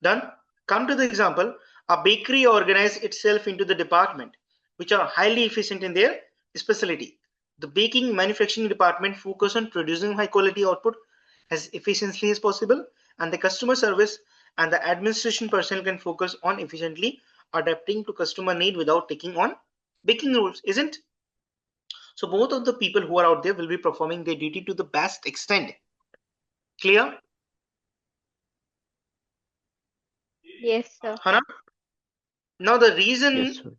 Done? Come to the example. A bakery organizes itself into the department which are highly efficient in their specialty. The baking manufacturing department focus on producing high quality output as efficiently as possible, and the customer service and the administration personnel can focus on efficiently adapting to customer need without taking on baking rules, isn't? So both of the people who are out there will be performing their duty to the best extent. Clear? Yes, sir. Hana? Now the Yes, reason sir.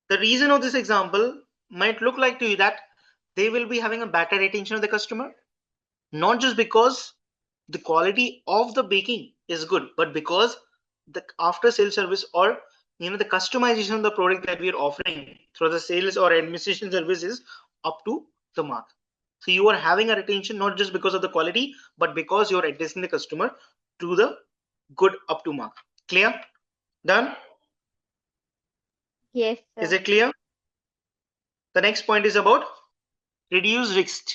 the reason of this example might look like to you that they will be having a better retention of the customer, not just because the quality of the baking is good, but because the after sales service, or the customization of the product that we are offering through the sales or administration services up to the mark. So you are having a retention not just because of the quality, but because you're addressing the customer to the good up to mark. Clear? Done? Yes, Is sir. it clear? The next point is about reduce risk.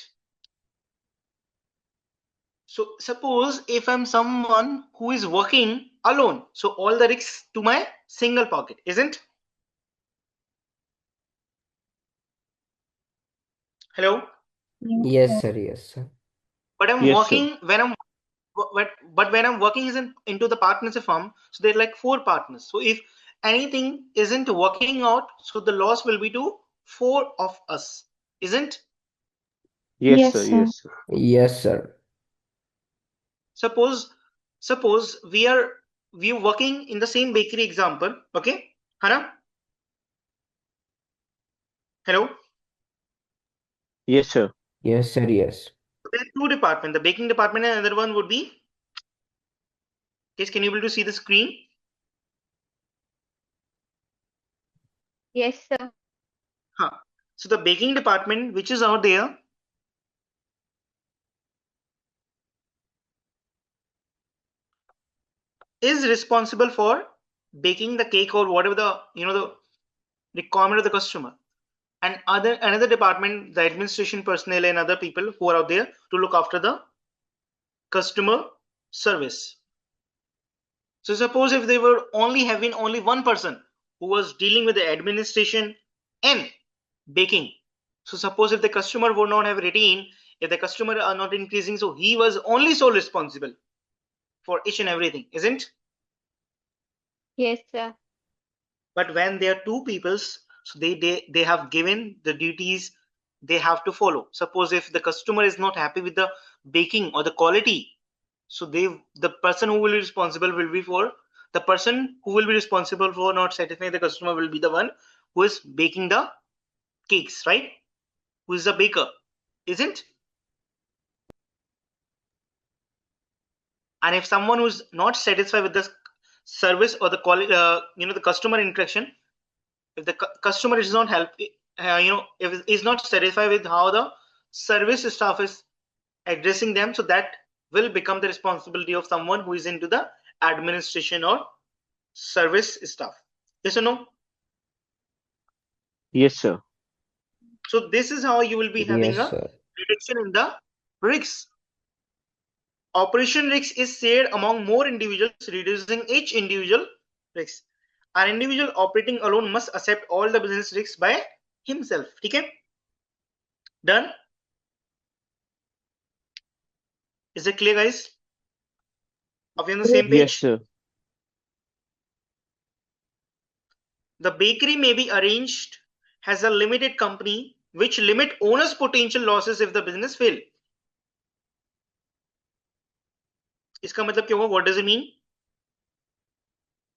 So suppose if I'm someone who is working alone, so all the risks to my single pocket, isn't? Hello? Yes, sir. Yes, sir. But I'm Yes, sir. working when I'm working isn't into the partnership firm, so there are like 4 partners. So if anything isn't working out, so the loss will be to 4 of us, isn't? Yes, Yes, sir. sir. Yes, sir. Yes, sir. Suppose suppose we are working in the same bakery example, okay? Hana? Hello? Yes, sir. Yes, sir. Yes. There are 2 departments, the baking department and another one would be, yes, can you able to see the screen? Yes, sir. Huh. So the baking department which is out there is responsible for baking the cake or whatever the requirement of the customer, and another department, the administration personnel and other people who are out there to look after the customer service. So suppose if they were only having only one person who was dealing with the administration and baking. So suppose if the customer would not have retained, if the customer are not increasing, so he was only sole responsible for each and everything, isn't? Yes, sir. But when there are two peoples, so they have given the duties they have to follow. Suppose if the customer is not happy with the baking or the quality, so the person who will be responsible will be for the person who will be responsible for not satisfying the customer will be the one who is baking the cakes, right? Who is the baker, isn't? And if someone who's not satisfied with the service or the quality, the customer interaction, if the customer is not help, if is not satisfied with how the service staff is addressing them, so that will become the responsibility of someone who is into the administration or service staff. Yes or no? Yes, sir. So this is how you will be having Yes, a sir. reduction in the risks. Operation risk is shared among more individuals, reducing each individual risk. An individual operating alone must accept all the business risks by himself. Okay? Done? Is it clear, guys? Are we on the same Yes, page? sir. The bakery may be arranged as a limited company which limit owner's potential losses if the business fail. इसका मतलब क्या हुआ? What does it mean?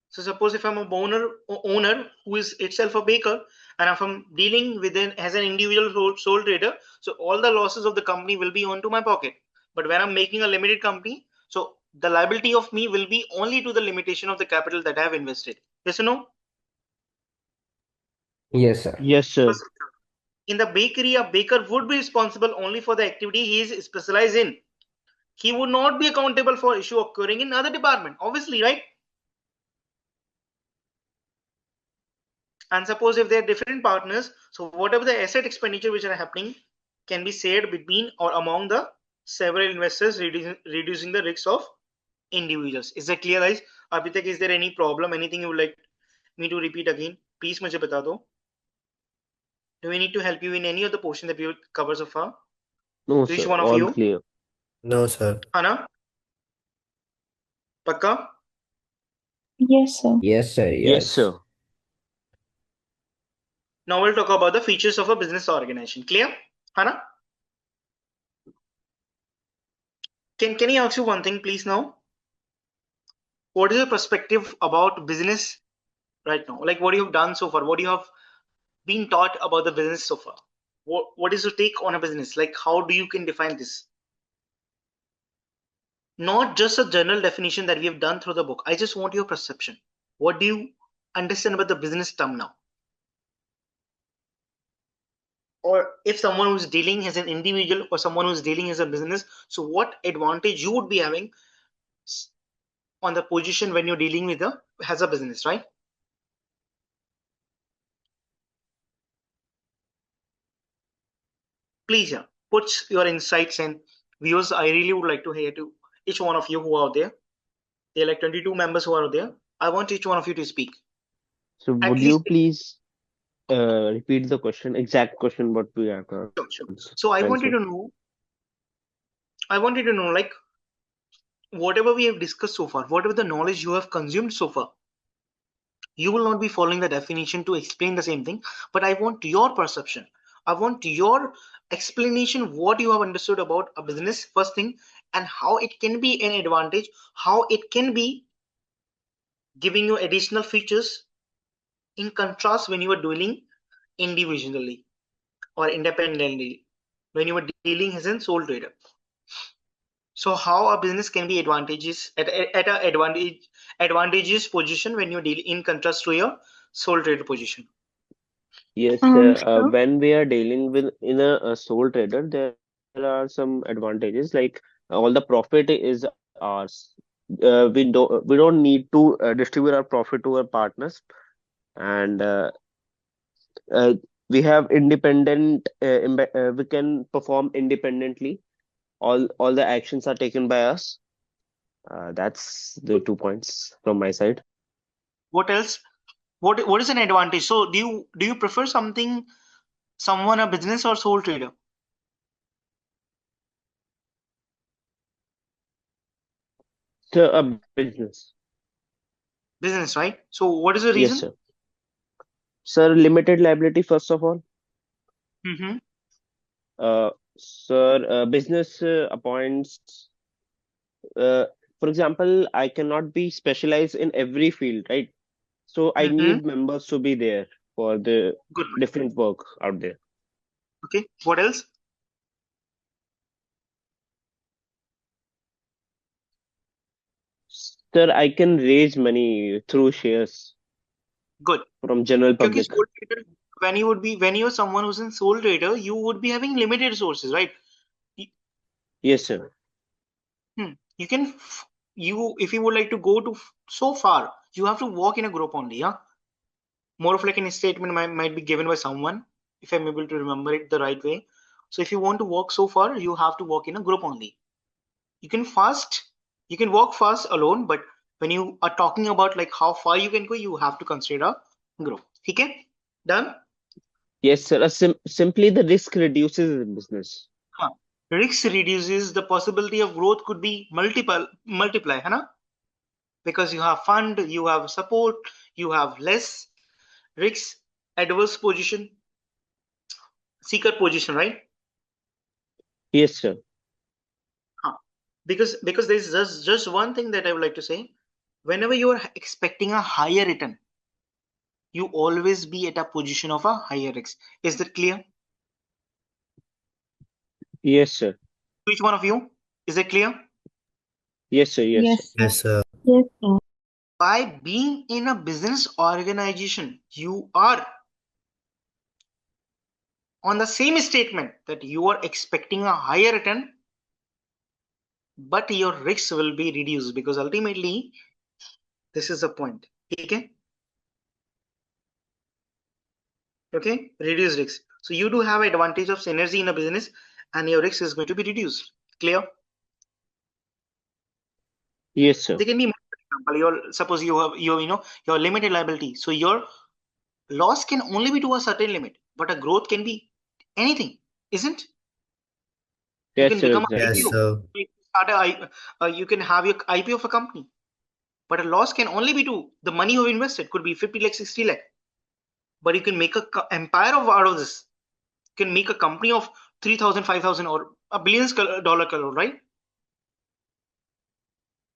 So suppose if I'm a owner who is itself a baker, and if I'm dealing with as an individual sole trader, so all the losses of the company will be onto my pocket. But when I'm making a limited company, so the liability of me will be only to the limitation of the capital that I have invested. Yes or no? Yes, sir. Yes, sir. In the bakery, a baker would be responsible only for the activity he is specialized in. He would not be accountable for issue occurring in other department, obviously, right? And suppose if they are different partners, so whatever the asset expenditure which are happening can be shared between or among the several investors, reducing the risks of individuals. Is that clear, guys? Abhitak, is there any problem? Anything you would like me to repeat again? Please मुझे बता दो. Do we need to help you in any of the portion that we will cover so far? No, To each sir. one of All you? clear. No, sir. Hana? Pakka? Yes, sir. Yes, sir. Yes, Yes. sir. Now we'll talk about the features of a business organization. Clear? Hana? Can I ask you one thing, please, now? What is your perspective about business right now? Like what you have done so far? What you have been taught about the business so far? What is your take on a business? Like how do you can define this? Not just a general definition that we have done through the book. I just want your perception. What do you understand about the business term now? Or if someone who's dealing as an individual or someone who's dealing as a business, so what advantage you would be having on the position when you're dealing with as a business, right? Please, yeah, put your insights and views. I really would like to hear to each one of you who are there. There are like 22 members who are there. I want each one of you to speak. So At would least, you please repeat the question, exact question what we have to sure. So answer? I wanted to know, like, whatever we have discussed so far, whatever the knowledge you have consumed so far, you will not be following the definition to explain the same thing, but I want your perception. I want your explanation, what you have understood about a business, first thing, and how it can be an advantage, how it can be giving you additional features in contrast when you are dealing individually or independently, when you are dealing as a sole trader. So how a business can be advantages at a advantageous position when you deal in contrast to your sole trader position. Yes, So when we are dealing with in a sole trader, there are some advantages like all the profit is ours. We don't need to distribute our profit to our partners, and uh, we have independent we can perform independently. All the actions are taken by us. That's the 2 points from my side. What else? What is an advantage? So do you prefer someone a business or sole trader? So a business. Business, right? So what is the Yes, reason? sir. Sir, limited liability first of all. Mm-hmm. Sir, business appoints, uh, for example, I cannot be specialized in every field, right? So I Mm-hmm. need members to be there for the Good. different work out there. Okay. What else? Sir, I can raise money through shares Good. from general Because public. sole trader, when you're someone who's in sole trader, you would be having limited resources, right? You, Yes, sir. you can you if you would like to go to so far, you have to walk in a group only, yeah. More of like a statement might be given by someone, if I'm able to remember it the right way. So if you want to walk so far, you have to walk in a group only. You can fast, you can walk fast alone, but when you are talking about like how far you can go, you have to consider a group. Okay, done. Yes, sir. Simply the risk reduces in business. Huh. Risk reduces the possibility of growth could be multiply, है ना? Because you have fund, you have support, you have less risk, adverse position, seeker position, right? Yes, sir. Huh. Because there's just one thing that I would like to say. Whenever you are expecting a higher return, you always be at a position of a higher risk. Is that clear? Yes, sir. Which one of you? Is that clear? Yes, sir. Yes, sir. Yes, sir. Yes, sir. Yes, sir. By being in a business organization, you are on the same statement that you are expecting a higher return, but your risks will be reduced because ultimately this is the point. Okay, okay, reduce risks. So you do have advantage of synergy in a business, and your risk is going to be reduced. Clear? Yes, sir. They can be more. For example, suppose you have your limited liability, so your loss can only be to a certain limit, but a growth can be anything, isn't? You Yes, can sir. become an Yes, Exactly. IPO. sir. You can start you can have your IPO of a company, but a loss can only be to the money you've invested. Could be 50 lakh, 60 lakh, but you can make a empire out of this. You can make a company of 3,000, 5,000, or a billions dollar color, right?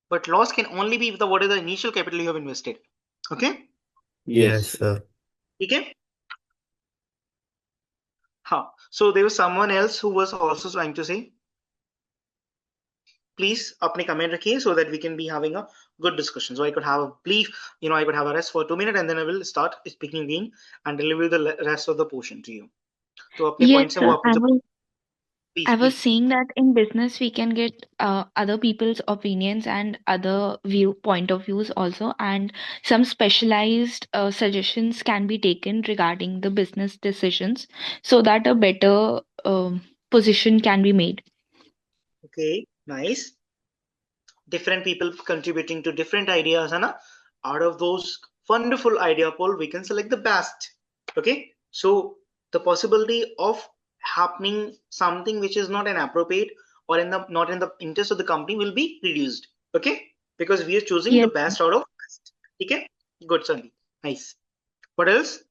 But loss can only be the what is the initial capital you have invested. Okay, Yes, Yes. sir. okay. Huh. So there was someone else who was also trying to say, please अपने comment रखिए so that we can be having a good discussion. So I could have a brief, I could have a rest for 2 minutes and then I will start speaking again and deliver the rest of the portion to you. तो अपने Yes, points हैं वो sir. आपको जब I please was please. saying that in business we can get other people's opinions and other point of views also, and some specialized suggestions can be taken regarding the business decisions so that a better position can be made. Okay, nice. Different people contributing to different ideas, है ना? Out of those wonderful idea poll, we can select the best. Okay, so the possibility of happening something which is not an appropriate or not in the interest of the company will be reduced. Okay, because we are choosing Yes. the best out of best. Okay, good, Sandy. Nice. What else?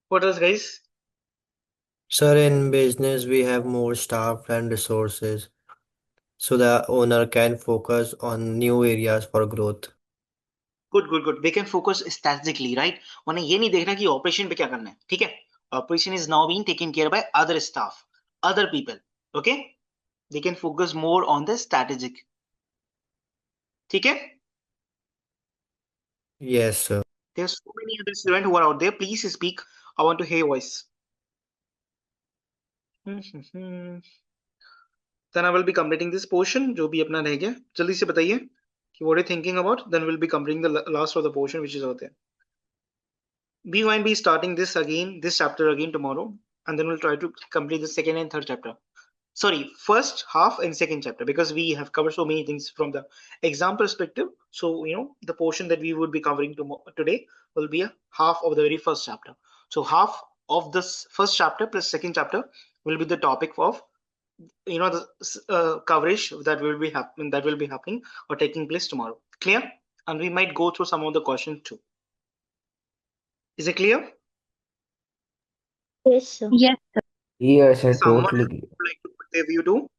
What else, guys? Sir, in business, we have more staff and resources, so the owner can focus on new areas for growth. Good good good they can focus strategically right उन्हें ये नहीं देखना कि operation पे क्या करना है ठीक है operation is now being taken care by other staff other people okay they can focus more on the strategic ठीक है Yes, sir. There are so many other student who are out there please speak I want to hear your voice then I will be completing this portion जो भी अपना रह गया जल्दी से बताइए So what are you thinking about? Then we'll be completing the last of the portion which is out there. We might be starting this chapter again tomorrow, and then we'll try to complete the second and third chapter. Sorry, first half and second chapter, because we have covered so many things from the exam perspective. So the portion that we would be covering today will be a half of the very first chapter. So half of this first chapter plus second chapter will be the topic of the coverage that will be happening or taking place tomorrow. Clear? And we might go through some of the questions too. Is it clear? Yes, sir. Yes, sir. Yes, sir. Someone Totally clear. would like to put their view too?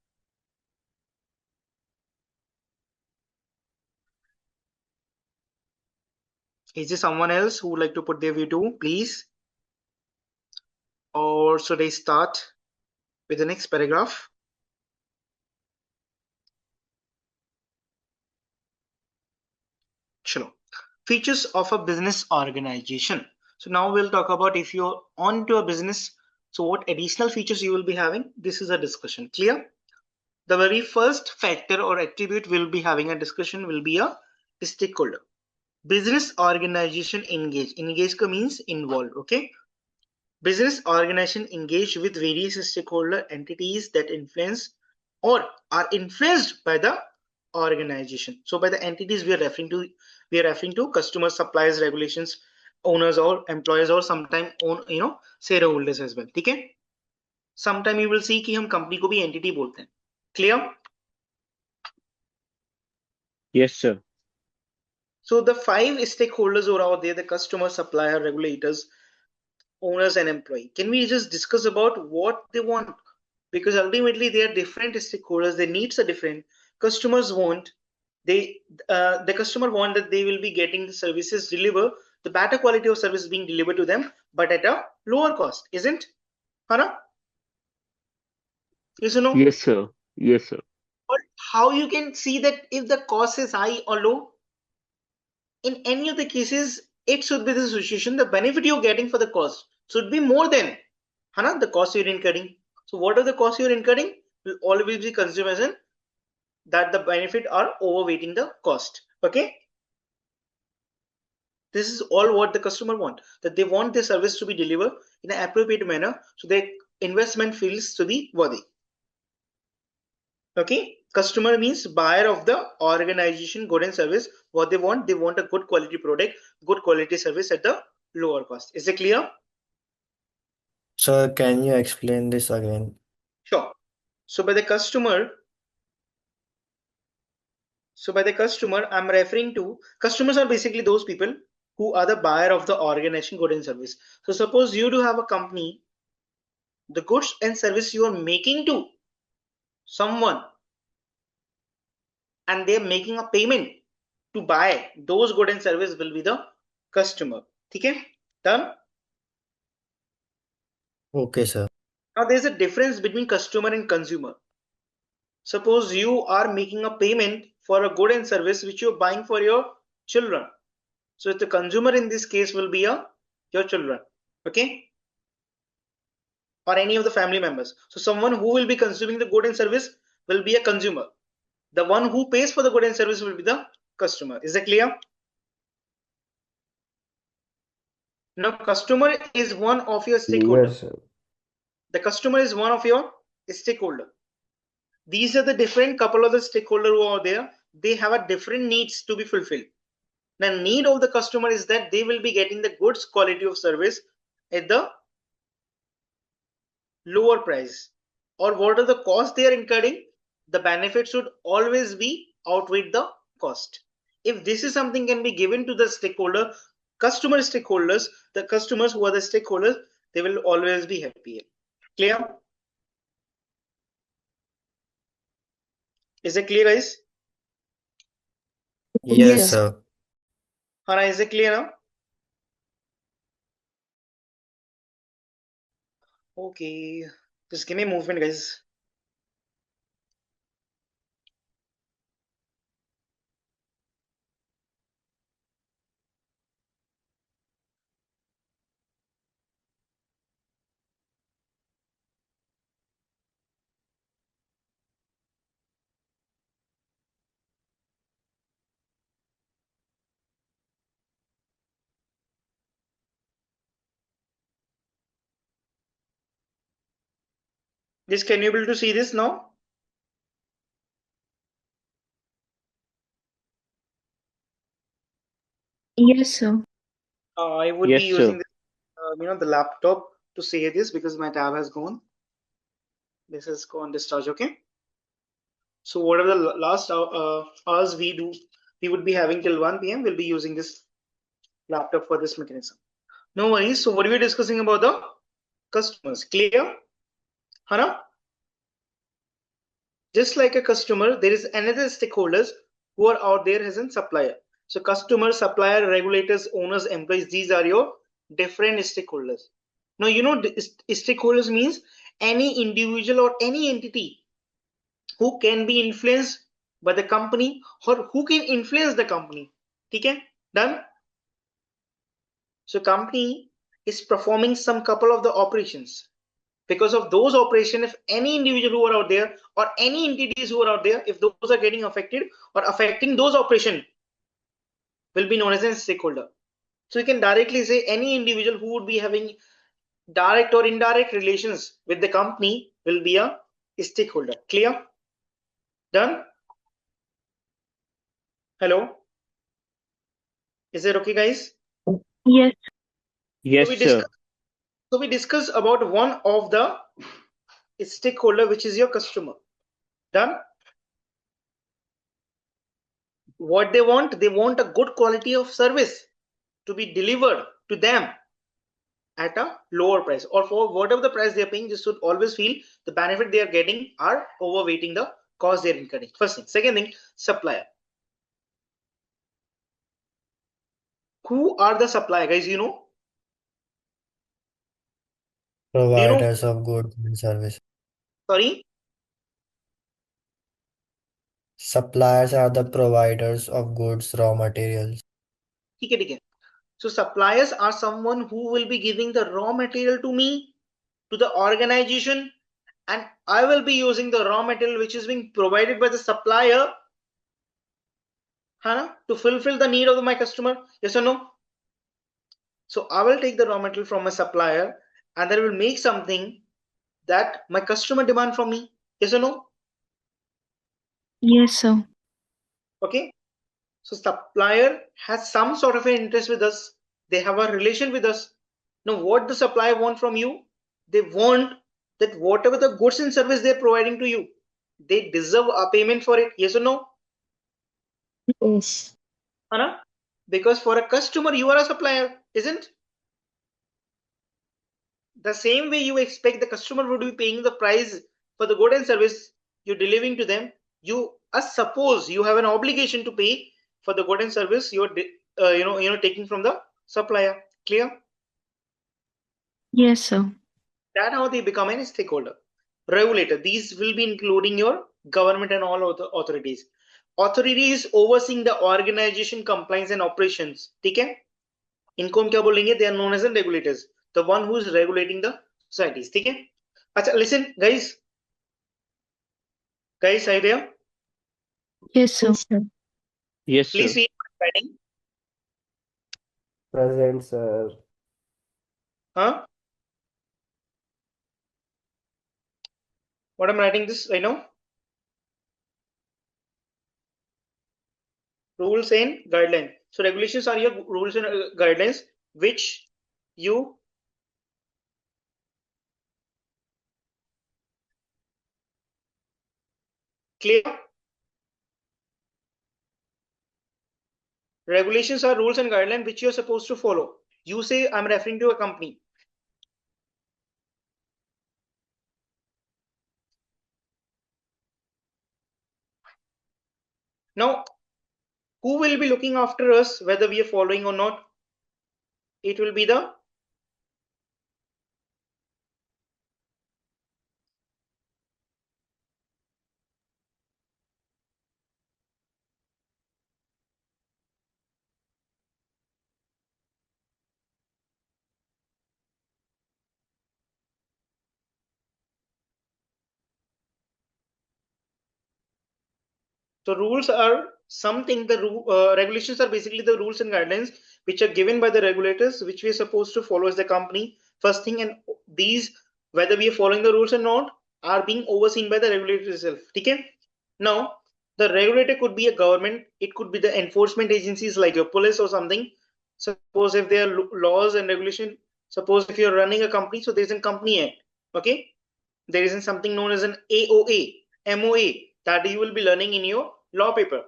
Is there someone else who would like to put their view too, please? Or should I start with the next paragraph? Chalo. Features of a business organization. So now we'll talk about if you're onto a business, so what additional features you will be having. This is a discussion. Clear? The very first factor or attribute we'll be having a discussion will be a stakeholder. Business organization engage. Engage means involved. Okay. Business organization engage with various stakeholder entities that influence or are influenced by the organization. So by the entities we are referring to customers, suppliers, regulations, owners or employees, or sometime own shareholders as well. ठीक है? Sometime you will see कि हम company को भी entity बोलते हैं. Clear? Yes, sir. So the 5 stakeholders who are out there: the customer, supplier, regulators, owners, and employee. Can we just discuss about what they want? Because ultimately they are different stakeholders, their needs are different. Customers want the customer want that they will be getting the services delivered, the better quality of service being delivered to them, but at a lower cost, isn't? Hana? Yes or no? Yes, sir. Yes, sir. But how you can see that if the cost is high or low? In any of the cases, it should be the situation, the benefit you're getting for the cost should be more than the cost you're incurring. So what are the costs you're incurring will always be considered as that the benefit are overweighting the cost. Okay, this is all what the customer want, that they want their service to be delivered in an appropriate manner, so their investment feels to be worthy. Okay, customer means buyer of the organization good and service. What they want a good quality product, good quality service at the lower cost. Is it clear? Sir, can you explain this again? Sure. So by the customer, I'm referring to customers are basically those people who are the buyer of the organization good and service. So suppose you do have a company, the goods and service you are making to someone, and they're making a payment to buy those good and service will be the customer. Okay, done. Okay, sir. Now there's a difference between customer and consumer. Suppose you are making a payment for a good and service which you're buying for your children. So the consumer in this case will be your children. Okay, or any of the family members. So someone who will be consuming the good and service will be a consumer. The one who pays for the good and service will be the customer. Is that clear? Now customer is one of your stakeholder. Yes, sir. The customer is one of your stakeholder. These are the different couple of the stakeholder who are there. They have a different needs to be fulfilled. The need of the customer is that they will be getting the goods quality of service at the lower price, or what are the costs they are incurring, the benefit should always be outweigh the cost. If this is something can be given to the stakeholder, customer stakeholders, the customers who are the stakeholders, they will always be happy. Clear? Is it clear, guys? Yes, Yes. sir. Hana, is it clear now? Okay, just give me a movement, guys. Just can you able to see this now? Yes, sir. I would be Yes, using sir. this, the laptop to say this because my tab has gone. This is gone discharge. Okay. So whatever the last hours we would be having till 1 p.m. We'll be using this laptop for this mechanism. No worries. So what are we discussing about the customers? Clear? Hana? Just like a customer, there is another stakeholders who are out there as a supplier. So customer, supplier, regulators, owners, employees, these are your different stakeholders. Now, stakeholders means any individual or any entity who can be influenced by the company or who can influence the company. Okay, done. So company is performing some couple of the operations. Because of those operations, if any individual who are out there or any entities who are out there, if those are getting affected or affecting those operations, will be known as a stakeholder. So you can directly say any individual who would be having direct or indirect relations with the company will be a stakeholder. Clear? Done? Hello? Is it okay, guys? Yes. So Yes, we sir. discuss. So we discuss about one of the stakeholder, which is your customer. Done? What they want a good quality of service to be delivered to them at a lower price, or for whatever the price they are paying, they should always feel the benefit they are getting are overweighting the cost they are incurring. First thing. Second thing, supplier. Who are the supplier, guys? Do you know? Providers of goods and services. Sorry. Suppliers are the providers of goods, raw materials. ठीक है. So suppliers are someone who will be giving the raw material to me, to the organization, and I will be using the raw material which is being provided by the supplier, to fulfill the need of my customer. Yes or no? So I will take the raw material from my supplier and then I will make something that my customer demand from me. Yes or no? Yes, sir. Okay. So supplier has some sort of an interest with us. They have a relation with us. Now, what the supplier want from you? They want that whatever the goods and service they're providing to you, they deserve a payment for it. Yes or no? Yes. Anna? Because for a customer, you are a supplier, isn't? The same way you expect the customer would be paying the price for the good and service you're delivering to them, you suppose you have an obligation to pay for the good and service you're taking from the supplier. Clear? Yes, sir. That's how they become a stakeholder. Regulator, these will be including your government and all other authorities. Authorities overseeing the organization compliance and operations. Okay? इनको हम क्या बोलेंगे? They are known as the regulators, the one who is regulating the societies. ठीक है? अच्छा, listen, guys, are you there? Yes, sir. Yes, sir. Yes, Please sir. read my writing. Present, sir. Huh? What I'm writing this right now? Rules and guidelines. So regulations are your rules and guidelines which you clear. Regulations are rules and guidelines which you're supposed to follow. You say I'm referring to a company. Now, who will be looking after us whether we are following or not? It will be the so rules are something, the regulations are basically the rules and guidelines which are given by the regulators, which we are supposed to follow as the company. First thing, and these, whether we are following the rules or not, are being overseen by the regulator itself. Okay? Now, the regulator could be a government, it could be the enforcement agencies like your police or something. Suppose if there are laws and regulation, suppose if you're running a company, so there's a company act. Okay? There isn't something known as an AOA, MOA that you will be learning in your law paper.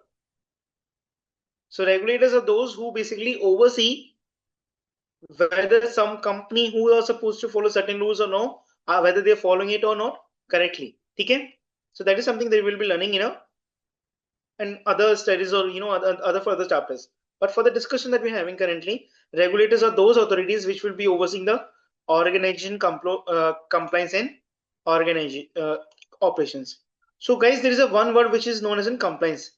So regulators are those who basically oversee whether some company who are supposed to follow certain rules or no, whether they're following it or not correctly. Okay? So that is something they will be learning, and other studies or other further chapters. But for the discussion that we're having currently, regulators are those authorities which will be overseeing the organization compliance and organization operations. So guys, there is a one word which is known as in compliance.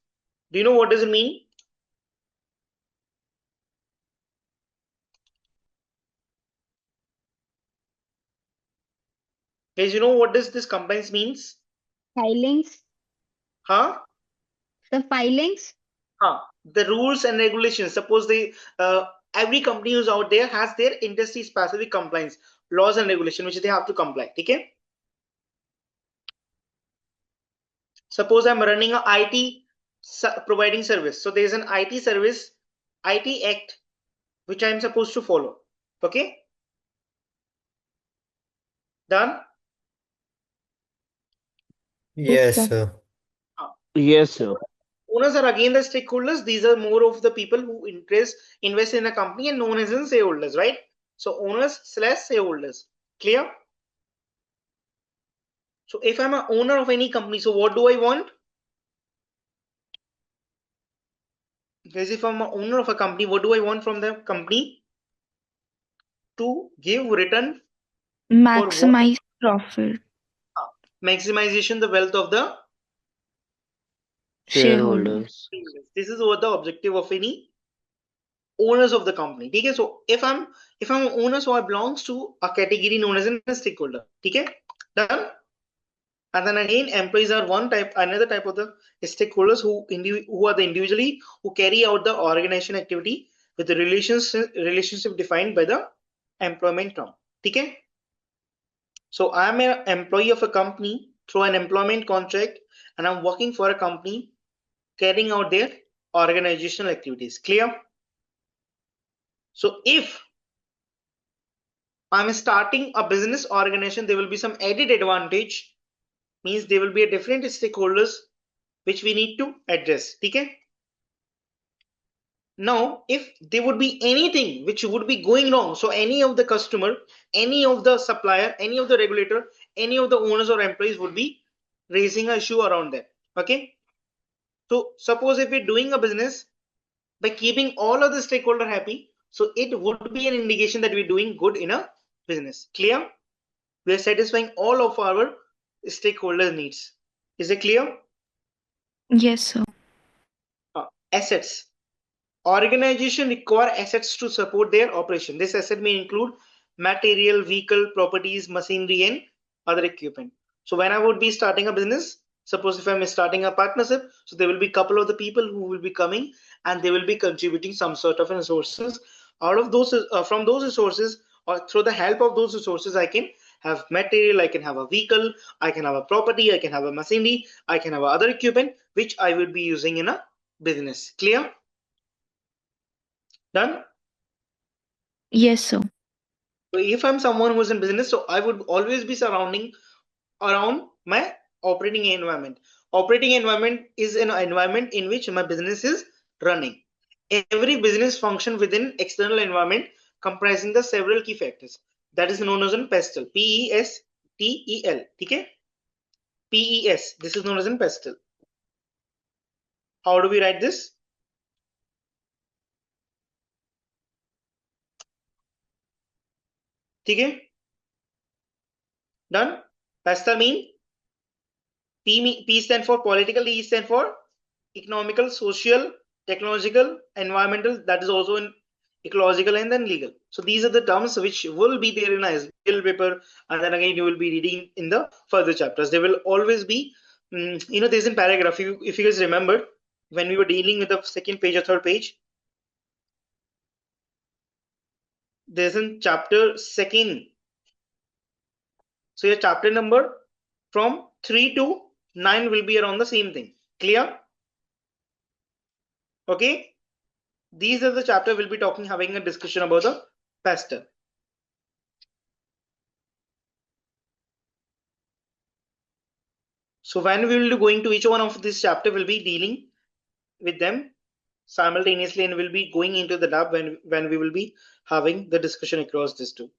Do you know what does it mean? Guys, you know what does this compliance means? Filings. Huh? The filings. The rules and regulations. Suppose every company who's out there has their industry specific compliance laws and regulation which they have to comply. Okay? Suppose I'm running a IT providing service. So there's an IT service, IT Act, which I'm supposed to follow. Okay? Done? Yes, sir. sir. Yes, sir. Owners are again the stakeholders. These are more of the people who invest in a company and known as in shareholders, right? So owners / shareholders. Clear? So if I'm an owner of any company, so what do I want? Guys, if I'm an owner of a company, what do I want from the company? To give return for what? Maximize profit. Maximization the wealth of the Shareholder. Shareholders. this is what the objective of any owners of the company. Okay, so if I'm an owner, so I belongs to a category known as a stakeholder. Okay, done. And then again, employees are another type of the stakeholders who are the individually who carry out the organization activity with the relationship defined by the employment term. Okay, so I'm an employee of a company through an employment contract, and I'm working for a company carrying out their organizational activities. Clear? So if I'm starting a business organization, there will be some added advantage, means there will be a different stakeholders which we need to address. Okay? Now, if there would be anything which would be going wrong, so any of the customer, any of the supplier, any of the regulator, any of the owners or employees would be raising an issue around that. Okay? So suppose if we're doing a business by keeping all of the stakeholder happy, so it would be an indication that we're doing good in a business. Clear? We are satisfying all of our stakeholder needs. Is it clear? Yes, sir. Assets. Organization require assets to support their operation. This asset may include material, vehicle, properties, machinery, and other equipment. So when I would be starting a business, suppose if I'm starting a partnership, so there will be a couple of the people who will be coming and they will be contributing some sort of resources. Out of those, from those resources or through the help of those resources, I can have material, I can have a vehicle, I can have a property, I can have a machinery, I can have other equipment which I will be using in a business. Clear? Done? Yes, sir. So if I'm someone who's in business, so I would always be surrounding around my operating environment. Operating environment is an environment in which my business is running. Every business function within external environment comprising the several key factors. That is known as a PESTEL. PESTEL. Okay? PES. This is known as a PESTEL. How do we write this? Okay? Done? PESTEL mean P stand for political, E stand for economical, social, technological, environmental, that is also in ecological, and then legal. So these are the terms which will be there in a SBL paper, and then again you will be reading in the further chapters. There will always be, there's in paragraph. If you guys remember, when we were dealing with the second page or third page, there's in chapter second. So your chapter number from 3 to 9 will be around the same thing. Clear? Okay. These are the chapter we'll be having a discussion about the pastel. So when we will be going to each one of this chapter, we'll be dealing with them simultaneously, and we'll be going into the lab when we will be having the discussion across these two.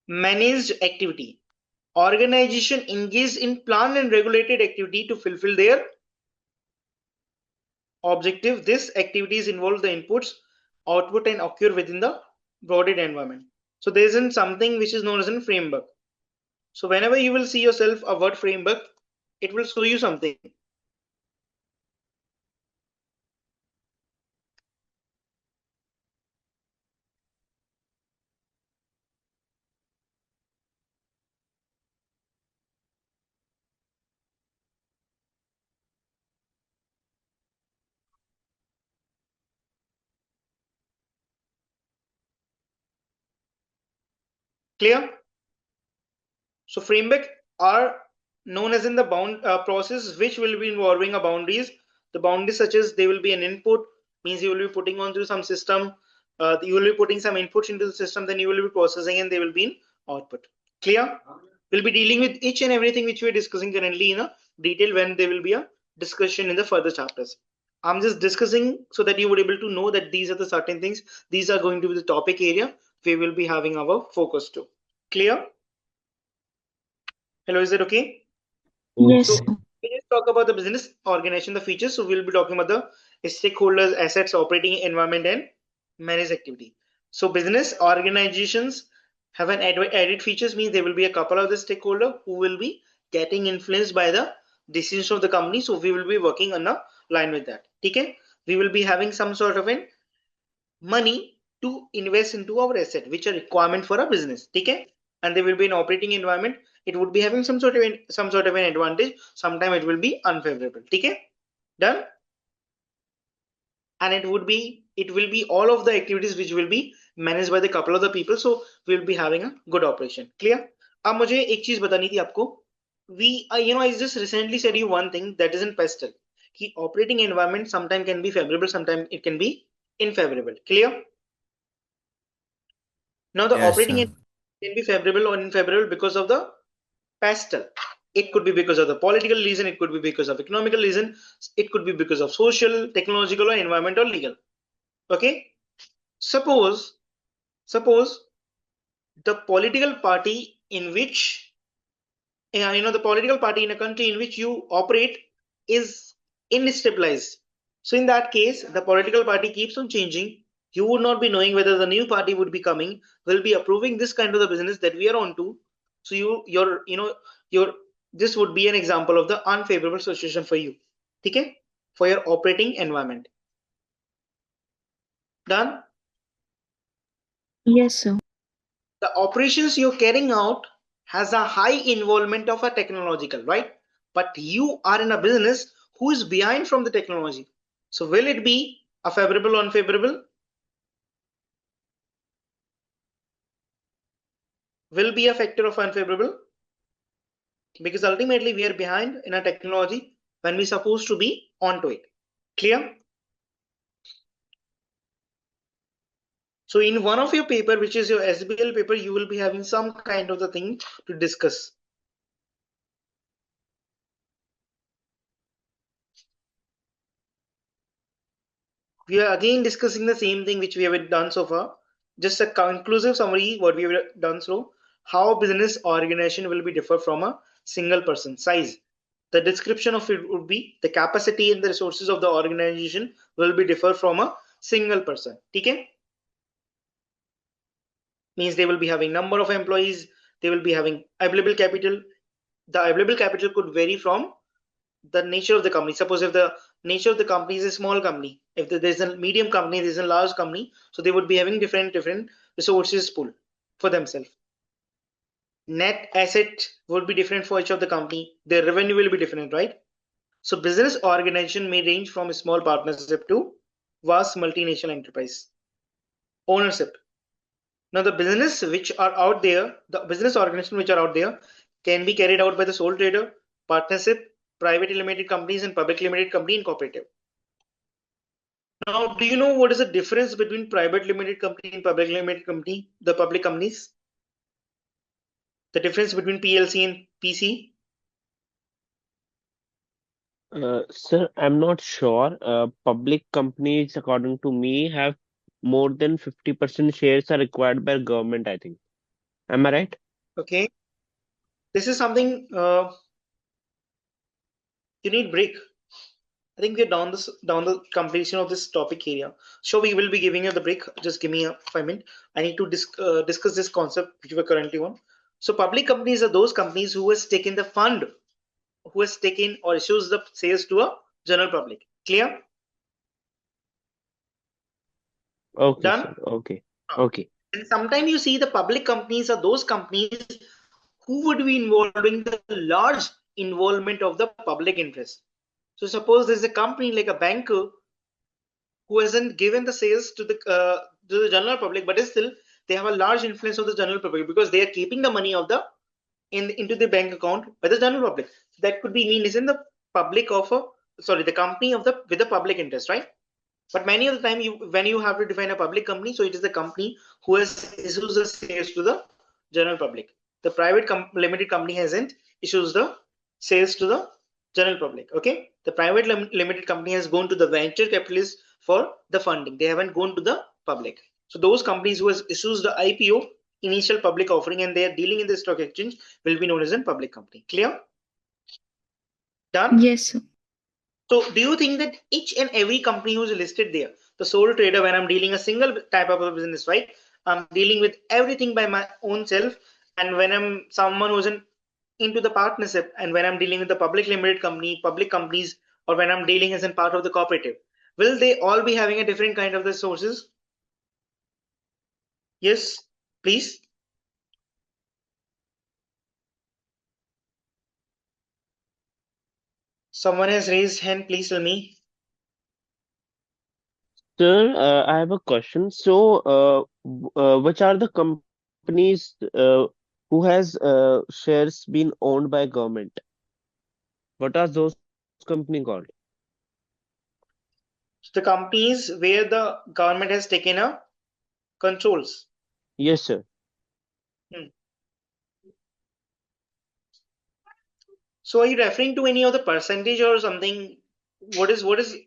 Managed activity. Organization engaged in planned and regulated activity to fulfill their objective. This activities involve the inputs, output, and occur within the broader environment. So there isn't something which is known as a framework. So whenever you will see yourself a word framework, it will show you something. Clear? So framework are known as in the bound process which will be involving a boundaries. The boundaries such as they will be an input, means you will be putting on through some system. You will be putting some inputs into the system, then you will be processing, and they will be in output. Clear? We'll be dealing with each and everything which we are discussing currently in a detail when there will be a discussion in the further chapters. I'm just discussing so that you would able to know that these are the certain things. These are going to be the topic area we will be having our focus to. Clear? Hello, is it okay? Yes. So we just talk about the business organization, the features. So we'll be talking about the stakeholders, assets, operating environment, and managed activity. So business organizations have an added features, means there will be a couple of the stakeholder who will be getting influenced by the decisions of the company. So we will be working on a line with that. Okay, we will be having some sort of an money to invest into our asset, which are requirement for a business. Okay, and there will be an operating environment. It would be having some sort of an advantage. Sometime it will be unfavorable. Okay, done. And it will be all of the activities which will be managed by the couple of the people. So we'll be having a good operation. Clear? अब मुझे एक चीज बतानी थी आपको. I just recently said you one thing that is in pastel. कि operating environment sometimes can be favorable, sometimes it can be unfavorable. Clear? Now the Yes, operating sir. environment can be favorable or unfavorable because of the pastel. It could be because of the political reason, it could be because of economical reason, it could be because of social, technological, or environmental, legal. Okay, suppose the political party in which the political party in a country in which you operate is instabilized. So in that case, the political party keeps on changing. You would not be knowing whether the new party would be coming, will be approving this kind of the business that we are on to. So your this would be an example of the unfavorable situation for you. Okay, for your operating environment. Done. Yes, sir. The operations you're carrying out has a high involvement of a technological, right? But you are in a business who is behind from the technology. So will it be a favorable or unfavorable? Will be a factor of unfavorable, because ultimately we are behind in a technology when we're supposed to be onto it. Clear? So in one of your paper, which is your SBL paper, you will be having some kind of the thing to discuss. We are again discussing the same thing which we have done so far. Just a conclusive summary what we have done through. How business organization will be differ from a single person size. The description of it would be the capacity and the resources of the organization will be differ from a single person. Okay? Means they will be having number of employees, they will be having available capital. The available capital could vary from the nature of the company. Suppose if the nature of the company is a small company, if there's a medium company, there's a large company, so they would be having different resources pool for themselves. Net asset would be different for each of the company. Their revenue will be different, right? So business organization may range from a small partnership to vast multinational enterprise. Ownership. Now the business which are out there, the business organization which are out there can be carried out by the sole trader, partnership, private limited companies, and public limited company and cooperative. Now, do you know what is the difference between private limited company and public limited company, the public companies? The difference between PLC and PC? Sir, I'm not sure. Public companies, according to me, have more than 50% shares are required by government, I think. Am I right? Okay, this is something you need break. I think we're down the completion of this topic area. So we will be giving you the break. Just give me a 5 minutes. I need to discuss this concept which we're currently on. So public companies are those companies who has taken the fund, who has taken or issues the shares to a general public. Clear? Okay, Done? sir. Okay. Okay. And sometimes you see the public companies are those companies who would be involving the large involvement of the public interest. So suppose there's a company like a banker who hasn't given the sales to the general public, but still they have a large influence of the general public because they are keeping the money of the into the bank account by the general public. That could be mean is in the public of a sorry the company of the with the public interest, right? But many of the time, when you have to define a public company, so it is the company who has issues the sales to the general public. The private limited company hasn't issues the sales to the general public. Okay, the private limited company has gone to the venture capitalists for the funding. They haven't gone to the public. So those companies who has issues the IPO, initial public offering, and they are dealing in the stock exchange will be known as a public company. Clear? Done? Yes, sir. So do you think that each and every company who's listed there, the sole trader, when I'm dealing a single type of a business, right? I'm dealing with everything by my own self. And when I'm someone who's into the partnership, and when I'm dealing with the public limited company, public companies, or when I'm dealing as a part of the cooperative, will they all be having a different kind of the sources? Yes, please. Someone has raised hand. Please tell me. Sir, I have a question. So, which are the companies who has shares been owned by government? What are those company called? The companies where the government has taken a controls. Yes, sir. Hmm. So are you referring to any of the percentage or something? What is the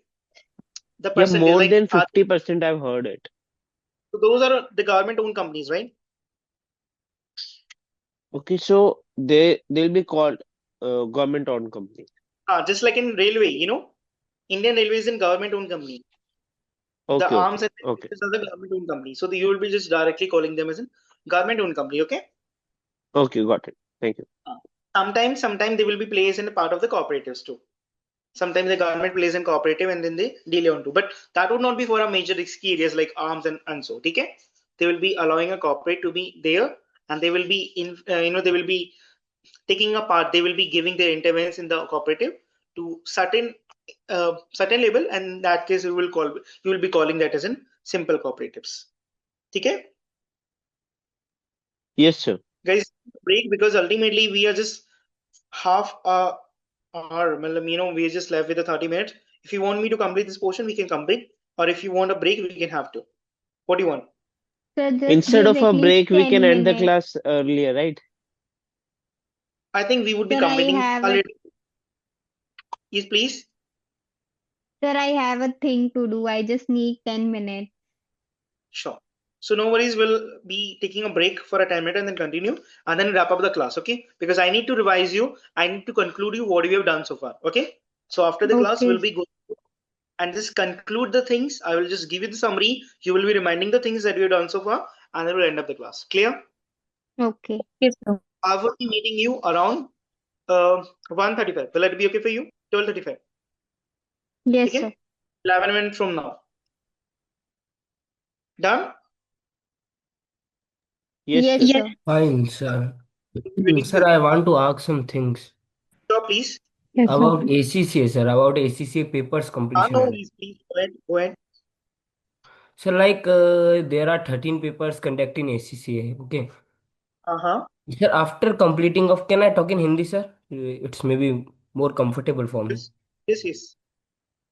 Yeah, percentage more like? than 50% I've heard it. So those are the government owned companies, right? Okay, so they'll be called government owned company. Just like in railway, Indian Railway is in government owned company. The Okay, arms okay, and okay, railways are the government owned company. So you will be just directly calling them as a government owned company, okay? okay, got it. Thank you. Uh, Sometimes they will be placed in a part of the cooperatives too. Sometimes the government plays in cooperative and then they delay on to. But that would not be for a major risky areas like arms and so. Okay, they will be allowing a corporate to be there, and they will be they will be taking a part. They will be giving their interventions in the cooperative to certain level, and in that case you will be calling that as in simple cooperatives. Okay, Yes, sir. guys, break because ultimately we are just half a hour. We are just left with the 30 minutes. If you want me to complete this portion, we can complete. Or if you want a break, we can have to. What do you want? So just Instead give of at a least break, we can 10 end the minutes. class earlier, right? I think we would be Sir, I completing have a already. Yes, please. sir, I have a thing to do. I just need 10 minutes. Sure. So no worries. We'll be taking a break for a 10 minute and then continue and then wrap up the class. Okay. Because I need to revise you. I need to conclude you what we have done so far. Okay. So after the class, we'll Okay. be going and just conclude the things. I will just give you the summary. You will be reminding the things that we have done so far and then we'll end up the class. Clear? Okay. Yes, sir. I will be meeting you around 1:35. Will that be okay for you? 12:35. Yes, sir. Okay? 11 minutes from now. Done? Yes, Yes, sir. Yes. sir. Fine, sir. Waiting for Sir, I want to ask some things sure, please. Yes, sir. about ACCA, sir, about ACCA papers completion. No, please go ahead. Go ahead. So, there are 13 papers conducted in ACCA, okay? Uh-huh. Sir, after completing of, can I talk in Hindi, sir? It's maybe more comfortable for me. Yes. Yes, yes.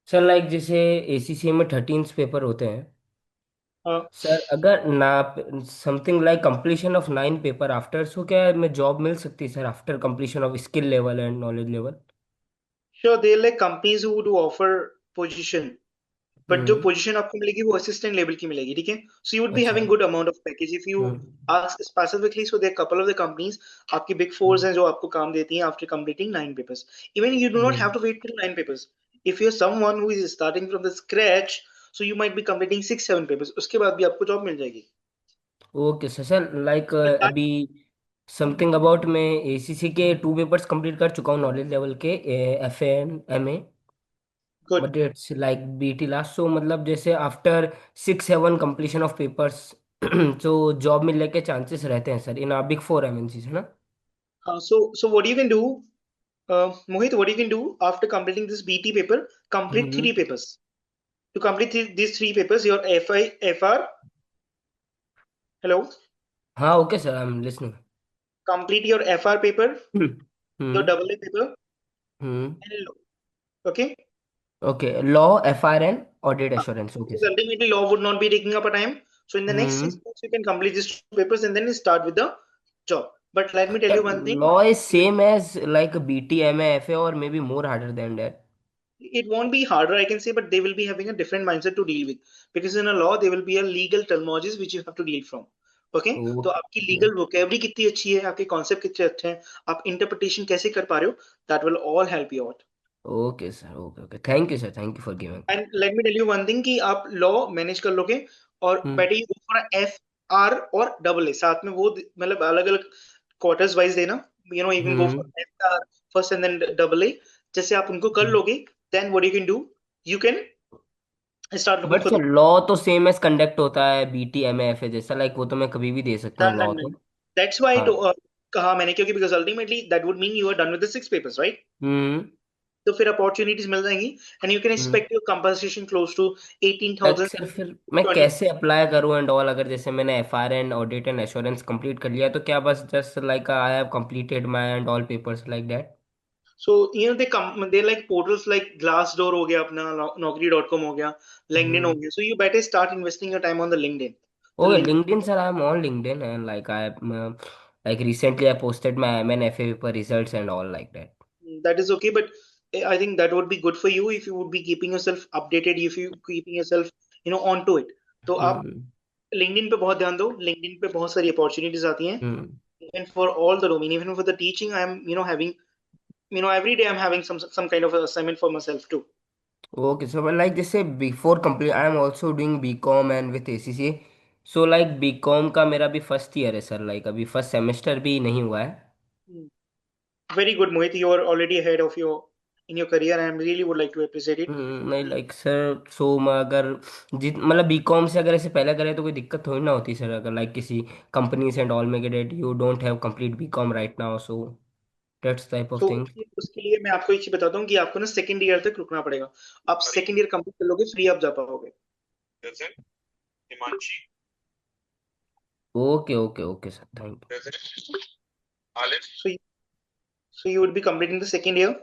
Sir like जैसे ACC में 13 paper होते हैं Uh, sir, अगर ना something like completion of 9 paper after, so क्या मैं job मिल सकती है sir after completion of skill level and knowledge level? sure, there are like companies who do offer position. But जो हम्म। पोजीशन आपको मिलेगी वो असिस्टेंट लेवल की मिलेगी, ठीक है? सो यू वुड बी अच्छा। Having good amount of package if you hmm. Ask specifically. So there couple of the companies आपकी बिग फोर्स हम्म। हैं जो आपको काम देती हैं after completing 9 papers. Even you do not have hmm. To wait till 9 papers. If you are someone who is starting from the scratch, so you might be completing 6-7 papers, उसके बाद भी आपको जॉब मिल जाएगी। Okay sir, sir like but that अभी something about, मैं ACC के 2 papers complete कर चुका हूँ नॉलेज लेवल के, F N M A, good. But it's like BT last, so मतलब जैसे आफ्टर 6-7 कंप्लीशन ऑफ पेपर्स तो जॉब मिलने के चांसेस रहते हैं sir in big four MNC, है ना? So what you can do, Mohit, what you can do after completing this BT paper, complete hmm. 3 papers. To complete these 3 papers, your FI, FR, hello, हाँ, okay sir, I am listening. complete your FR paper, hmm. your hmm. double A paper, hmm. and law. Okay? Okay, law, F R N, audit assurance, okay Because sir. ultimately law would not be taking up a time. So in the next hmm. 6 months, you can complete these 2 papers and then start with the job. But let me tell you one thing. Law is same as like BT M F A और maybe more harder than that? It won't be harder, I can say, but they will be having a different mindset to deal with. Because in a law, there will be a legal terminologies which you have to deal from. Okay? तो आपकी okay. legal vocabulary कितनी अच्छी है, आपके concept कितने अच्छे हैं, आप interpretation कैसे कर पा रहे हो, that will all help you out. Okay sir, okay okay, thank you sir, thank you for giving. And let me tell you one thing कि आप लॉ मैनेज कर लोगे और हम्म। बेटे you go for F R और double A साथ में, वो मतलब अलग अलग क्वार्टर्स वाइज देना। You know, you can go hmm. For F R first and then double A. जैसे आप उनको कर लोगे, then what you can do, you can start looking but for sir the law तो सेम एज कंडक्ट होता है BT M F ए जैसा, like वो तो मैं कभी भी दे सकता हूँ डन लॉ डन तो। डन। दैट्स व्हाई हाँ। तो कहा मैंने, क्योंकि because ultimately that would mean you are done with the 6 papers, right? Hmm. तो फिर अपॉर्चुनिटीज मिल जाएंगी and you can hmm. Expect your compensation close to like 18,000 sir फिर मैं 20। कैसे अप्लाई करूँ एंड ऑल, अगर जैसे मैंने F R and audit and assurance complete कर लिया तो क्या बस just like I have completed my and all papers like that? So you know, they like portals like Glassdoor हो गया अपना, Naukri.com हो गया, LinkedIn हो हम्म। गया. So you better start investing your time on the LinkedIn. The okay, LinkedIn, LinkedIn sir, I am on LinkedIn and like I like recently I posted my M N F A paper results and all like that. that is okay, but I think that would be good for you if you would be keeping yourself updated, if you keeping yourself, you know, onto it. तो आप हम्म। LinkedIn पे बहुत ध्यान दो, LinkedIn पे बहुत सारी opportunities आती हैं. हम्म। Even for all the domain, even for the teaching, I'm, you know, having, you know, every day I'm having some kind of a assignment for myself too. Okay, so well, like जैसे before complete I am also doing BCom and with ACCA, so like BCom का मेरा भी first year है sir, like अभी first semester भी नहीं हुआ है। Very good, Mohit. You are already ahead of your in your career, and I really would like to appreciate it. नहीं लाइक सर, सो मैं अगर जित मतलब बीकॉम से अगर ऐसे पहले करें तो कोई दिक्कत थोड़ी ना होती सर, अगर लाइक किसी कंपनीज एंड ऑल में get it you don't have complete BCom right now, so that's type of तो थिंग। उसके लिए मैं आपको एक चीज बताता हूँ कि आपको ना सेकंड ईयर तक रुकना पड़ेगा। आप सेकंड ईयर कंप्लीट कर लोगे, फ्री आप जा पाओगे। Okay okay okay sir, thank So you would be completing the second year.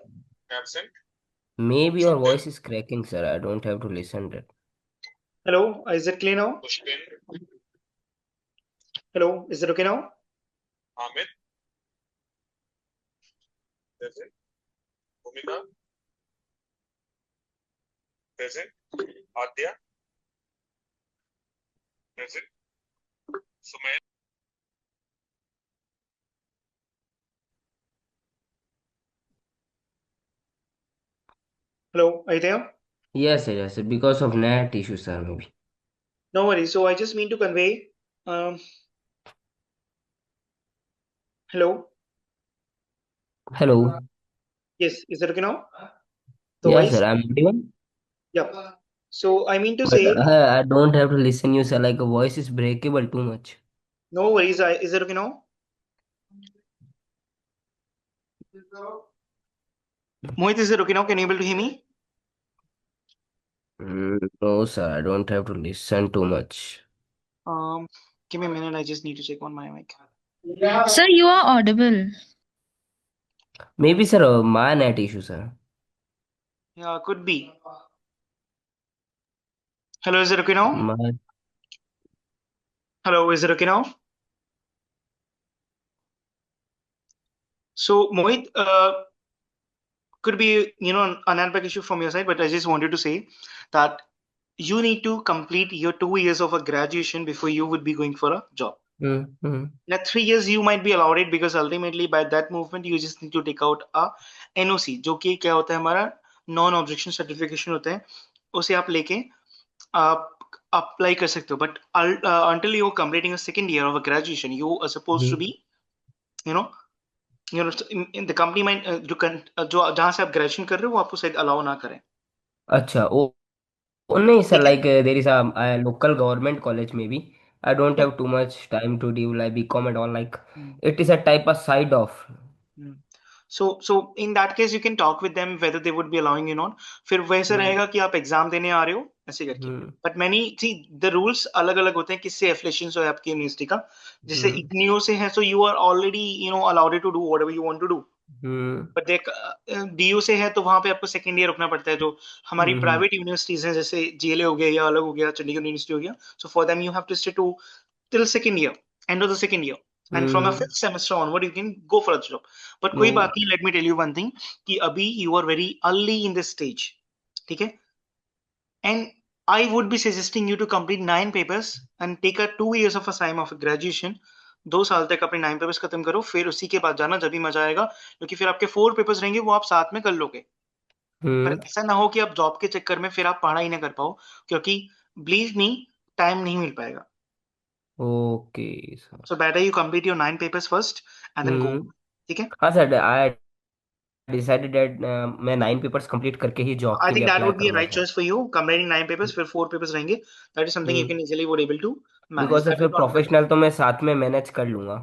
You. May be your voice is cracking sir, I don't have to listen that. Hello, is it clear now? Hello, is it okay now? Hello, are you there? Yes, because of net issue sir, maybe. No worries. So I just mean to convey. Um, hello. Hello. Yes, is it okay now? The Yes, sir, voice. I'm audible. Yeah. So I mean to But say, I don't have to listen you, sir. Like a voice is breakable too much. no worries. Is it okay now? Mohit, is it okay now? Can you able to hear me? No, sir, I don't have to listen too much. Um, Give me a minute. I just need to check on my mic. Sir, you are audible. Maybe sir, my net issue, sir. Yeah, could be. Hello, is it okay now? My, Hello, is it okay now? So, Mohit, could be, an unpack issue from your side, but I just wanted to say that you need to complete your 2 years of a graduation before you would be going for a job. mm. In 3 years, you might be allowed it because ultimately by that movement, you just need to take out a NOC, जो कि क्या होता है हमारा non objection certification होता है, उसे आप लेके आप अप्लाई कर सकते हो. But until you are completing a second year of a graduation, you are supposed to Hmm. be, you know, in the company में जो जहाँ से आप ग्रेजुएशन कर रहे हो वो आपको शायद अलाउ ना करें. अच्छा, oh, नहीं sir, ठीक है. like there is a local government college maybe. I don't have too much time to do like BCom and all. Like it is a type of side of. Hmm. So in that case you can talk with them whether they would be allowing you not. फिर वैसे Hmm. रहेगा कि आप exam देने आ रहे हो ऐसे करके. Hmm. But many see the rules अलग अलग होते हैं किससे एफिलिएशन हो आपकी यूनिवर्सिटी का. जैसे Hmm. इग्नियो से है so you are already allowed to do whatever you want to do. Hmm. But देख डीयू से है तो वहां पे आपको सेकंड ईयर रुकना पड़ता है. जो हमारी Hmm. प्राइवेट यूनिवर्सिटीज हैं जैसे जीएलए हो गया या अलग हो गया चंडीगढ़ यूनिवर्सिटी हो गया, so for them you have to stay to till second year, end of the second year, and from a Hmm. fifth semester onward you can go for a job. But कोई बात No. नहीं, let me tell you one thing कि अभी you are very early in this stage. ठीक है. And I would be suggesting you to complete 9 papers and take a 2 years of a time of graduation. 2 साल तक अपने 9 papers खत्म करो, फिर उसी के बाद जाना जब भी मजा आएगा, क्योंकि फिर आपके 4 पेपर्स रहेंगे वो आप साथ में कर लोगे. पर Hmm. ऐसा ना हो कि आप जॉब के चक्कर में फिर आप पढ़ाई ना कर पाओ, क्योंकि बिलीव मी टाइम नहीं मिल पाएगा. Okay, sir. So better you complete your 9 papers first and then go. Hmm. ठीक है. हाँ सर, I decided that मैं 9 पेपर्स कंप्लीट करके ही जॉब I के लिए think that apply would be a करूंगा right sir. choice for you. Completing 9 papers, फिर 4 papers रहेंगे. That is something you hmm. can easily would able to manage. Because sir That फिर would not be. Professional तो मैं साथ में manage कर लूंगा.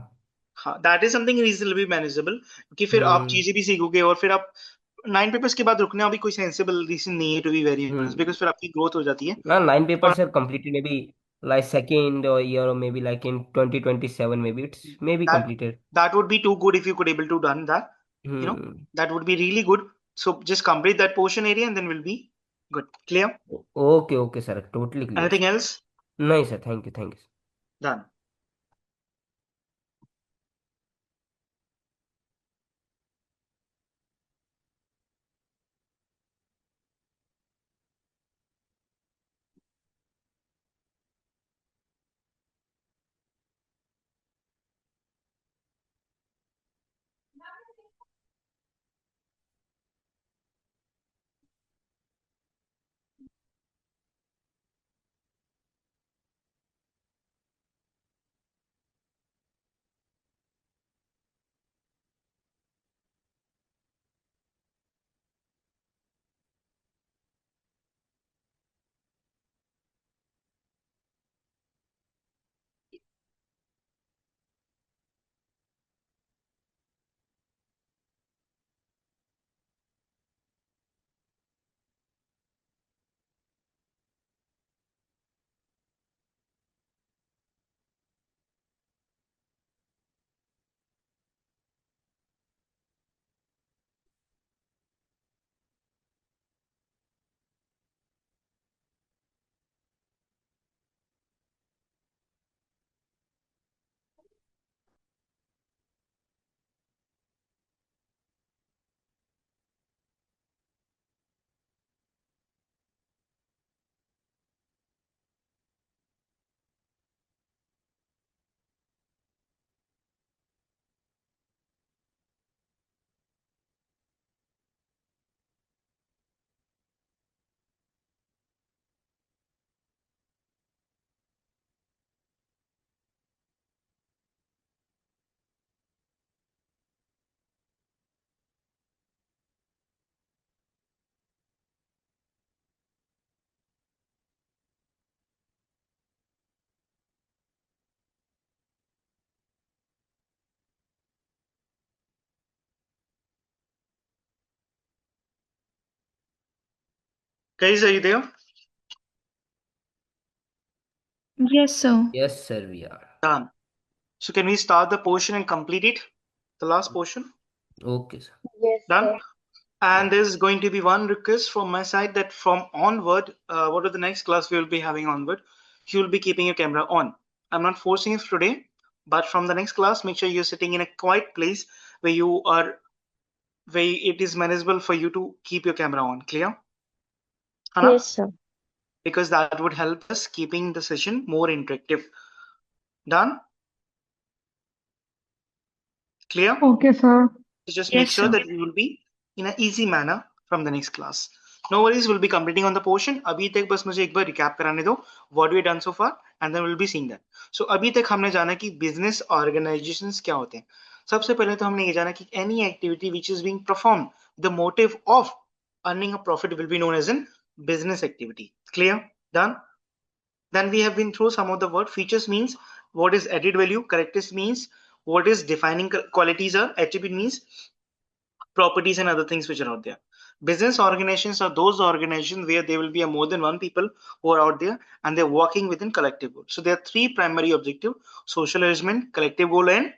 हाँ, that is something reasonably manageable. क्योंकि फिर आप हम्म. चीजें भी सीखोगे और फिर आप 9 पेपर्स के बाद रुकना भी कोई सेंसिबल रीजन नहीं है to be very honest, hmm. Because फिर आपकी ग्रोथ हो जाती है. ना 9 पेपर और sir completed maybe like second year और maybe like in 2027 maybe it's maybe that completed. that would be too good if you could able to done that. You know, hmm. that would be really good. So just complete that portion area and then we'll be good. Clear? Okay okay sir, totally clear Anything sir. else? नहीं sir, thank you thank you. Done. Guys, are you there? Yes, sir. Yes sir we are. Done. So can we start the portion and complete it? The last portion? Okay, sir. Yes, Done? sir. And Yeah. there's going to be one request from my side that from onward, what are the next class we will be having onward? You will be keeping your camera on. I'm not forcing it today, but from the next class, make sure you're sitting in a quiet place where you are, where it is manageable for you to keep your camera on. Clear? Hana? Yes, sir. Because that would help us keeping the session more interactive. Done? Clear? Okay, sir. So just make Yes, sure sir. that you will be in an easy manner from the next class. No worries, we'll be completing on the portion. अभी तक बस मुझे एक बार recap कराने दो what we done so far and then we'll be seeing that. So अभी तक हमने जाना कि business organizations क्या होते हैं. सबसे पहले तो हमने ये जाना कि any activity which is being performed, the motive of earning a profit will be known as a business activity. Clear? Done? Then we have been through some of the word. Features means what is added value. Characteristics means what is defining qualities are. Attribute means properties and other things which are out there. Business organizations are those organizations where there will be a more than one people who are out there and they're working within collective goal. So there are three primary objective: social arrangement, collective goal, and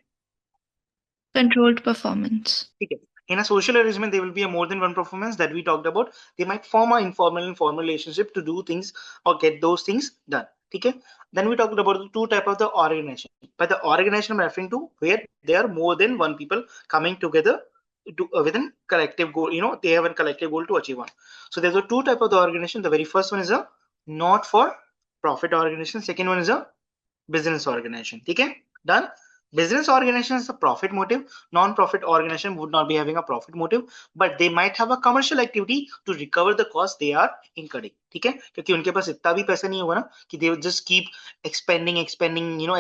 Controlled performance. okay. In a social arrangement, there will be a more than one performance that we talked about. They might form an informal and formal relationship to do things or get those things done. Okay. Then we talked about the two type of the organization. By the organization, I'm referring to where there are more than one people coming together to within collective goal. You know, they have a collective goal to achieve one. So there's a two type of the organization. The very first one is a not for profit organization. Second one is a business organization. Okay, done. Business organization is a profit motive. Non-profit organization would not be having a profit motive, but they might have a commercial activity to recover the cost they are incurring. ठीक है, क्योंकि उनके पास इतना भी पैसा नहीं होगा ना कि they will just keep expanding, you know,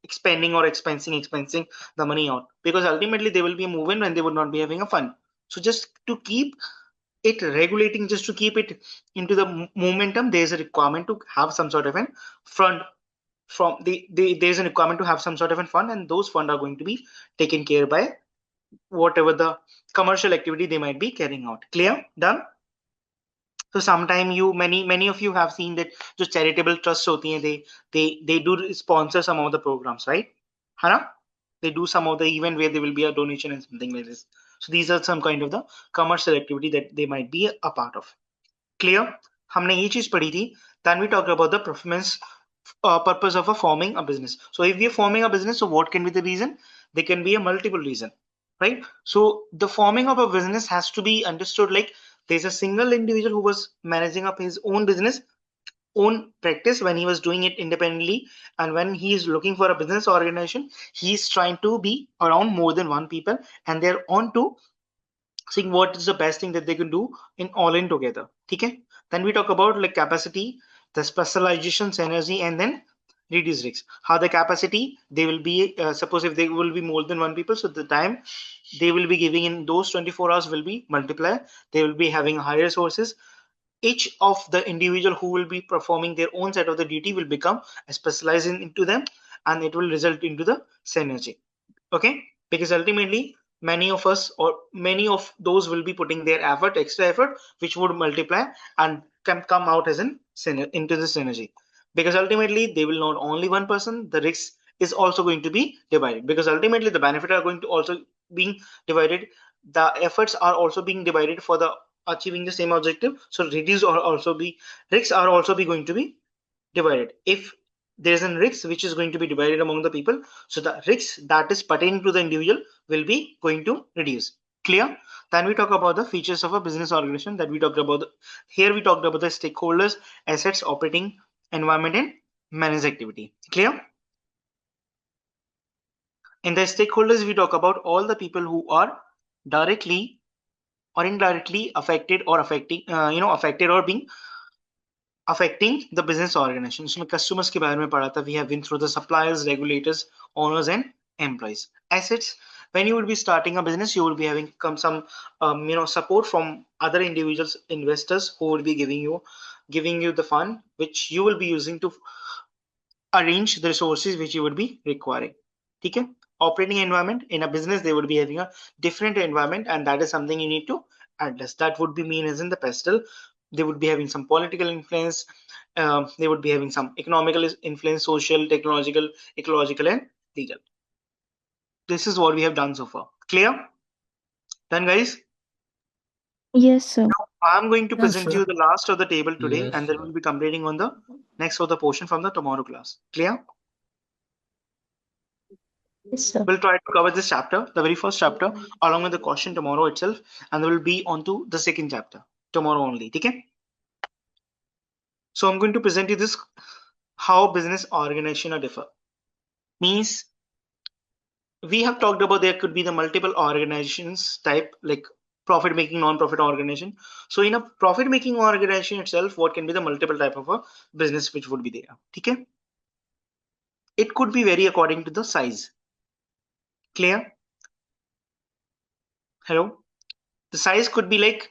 expanding or expensing the money out, because ultimately they will be a movement when they would not be having a fund. So just to keep it regulating, just to keep it into the momentum, there is a requirement to have some sort of an fund from there's a requirement to have some sort of a fund, and those funds are going to be taken care by whatever the commercial activity they might be carrying out. Clear? Done? So sometime you many of you have seen that just charitable trusts hoti hain, they do sponsor some of the programs, right? Hana? They do some of the event where there will be a donation and something like this. So these are some kind of the commercial activity that they might be a part of. Clear? हमने ये चीज पढ़ी थी. Then we talked about the performance purpose of a forming a business. So if we are forming a business, so what can be the reason? There can be a multiple reason, right? So the forming of a business has to be understood like there's a single individual who was managing up his own business, own practice when he was doing it independently, and when he is looking for a business organization, he's trying to be around more than one people, and they're on to seeing what is the best thing that they can do in all in together. Okay. Then we talk about like capacity, the specialization, synergy, and then reduce risks. How the capacity they will be, suppose if they will be more than one people, so the time they will be giving in those 24 hours will be multiplier. They will be having higher resources. Each of the individual who will be performing their own set of the duty will become specialized into them, and it will result into the synergy. Okay, because ultimately many of us or many of those will be putting their effort, extra effort, which would multiply and can come out as an into the synergy, because ultimately they will not only one person, the risk is also going to be divided, because ultimately the benefit are going to also being divided, the efforts are also being divided for the achieving the same objective. So reduce or also be risks are also be going to be divided. If there's a risk which is going to be divided among the people, so the risk that is pertaining to the individual will be going to reduce. Clear? Then we talk about the features of a business organization that we talked about. Here we talked about the stakeholders, assets, operating environment, and managed activity. Clear? In the stakeholders, we talk about all the people who are directly or indirectly affected or affected or being affecting the business organization. So customers के बारे में पढ़ा था. We have been through the suppliers, regulators, owners, and employees. Assets. When you will be starting a business, you will be having some support from other individuals, investors who will be giving you the fund which you will be using to arrange the resources which you would be requiring. Okay. Operating environment. In a business they would be having a different environment, and that is something you need to address. That would be mean as in the pestle. They would be having some political influence, they would be having some economical influence, social, technological, ecological, and legal. This is what we have done so far. Clear? Done, guys? Yes, sir. Now I'm going to Yeah, present you sure. the last of the table today, Yes, and then sir. we'll be completing on the next of the portion from the tomorrow class. Clear? Yes, sir. We'll try to cover this chapter, the very first chapter, along with the question tomorrow itself, and we'll be on to the second chapter tomorrow only. Okay? So I'm going to present you this how business organization are differ. Means we have talked about there could be the multiple organizations type like profit making, non-profit organization. So in a profit making organization itself, what can be the multiple type of a business which would be there? Okay? It could be vary according to the size. Clear? Hello? The size could be like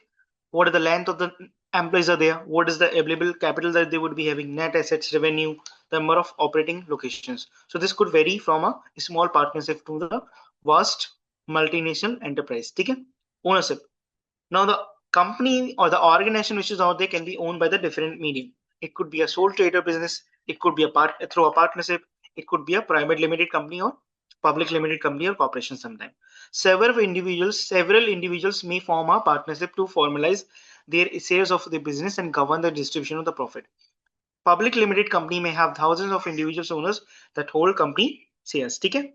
what are the length of the employees are there, what is the available capital that they would be having, net assets, revenue, the number of operating locations. So this could vary from a small partnership to the vast multinational enterprise. Okay? Ownership. Now the company or the organization which is out there can be owned by the different medium. It could be a sole trader business, it could be a part through a partnership, it could be a private limited company or public limited company or corporation sometime. Several individuals may form a partnership to formalize their shares of the business and govern the distribution of the profit. Public limited company may have thousands of individual owners that hold company shares. ठीक है,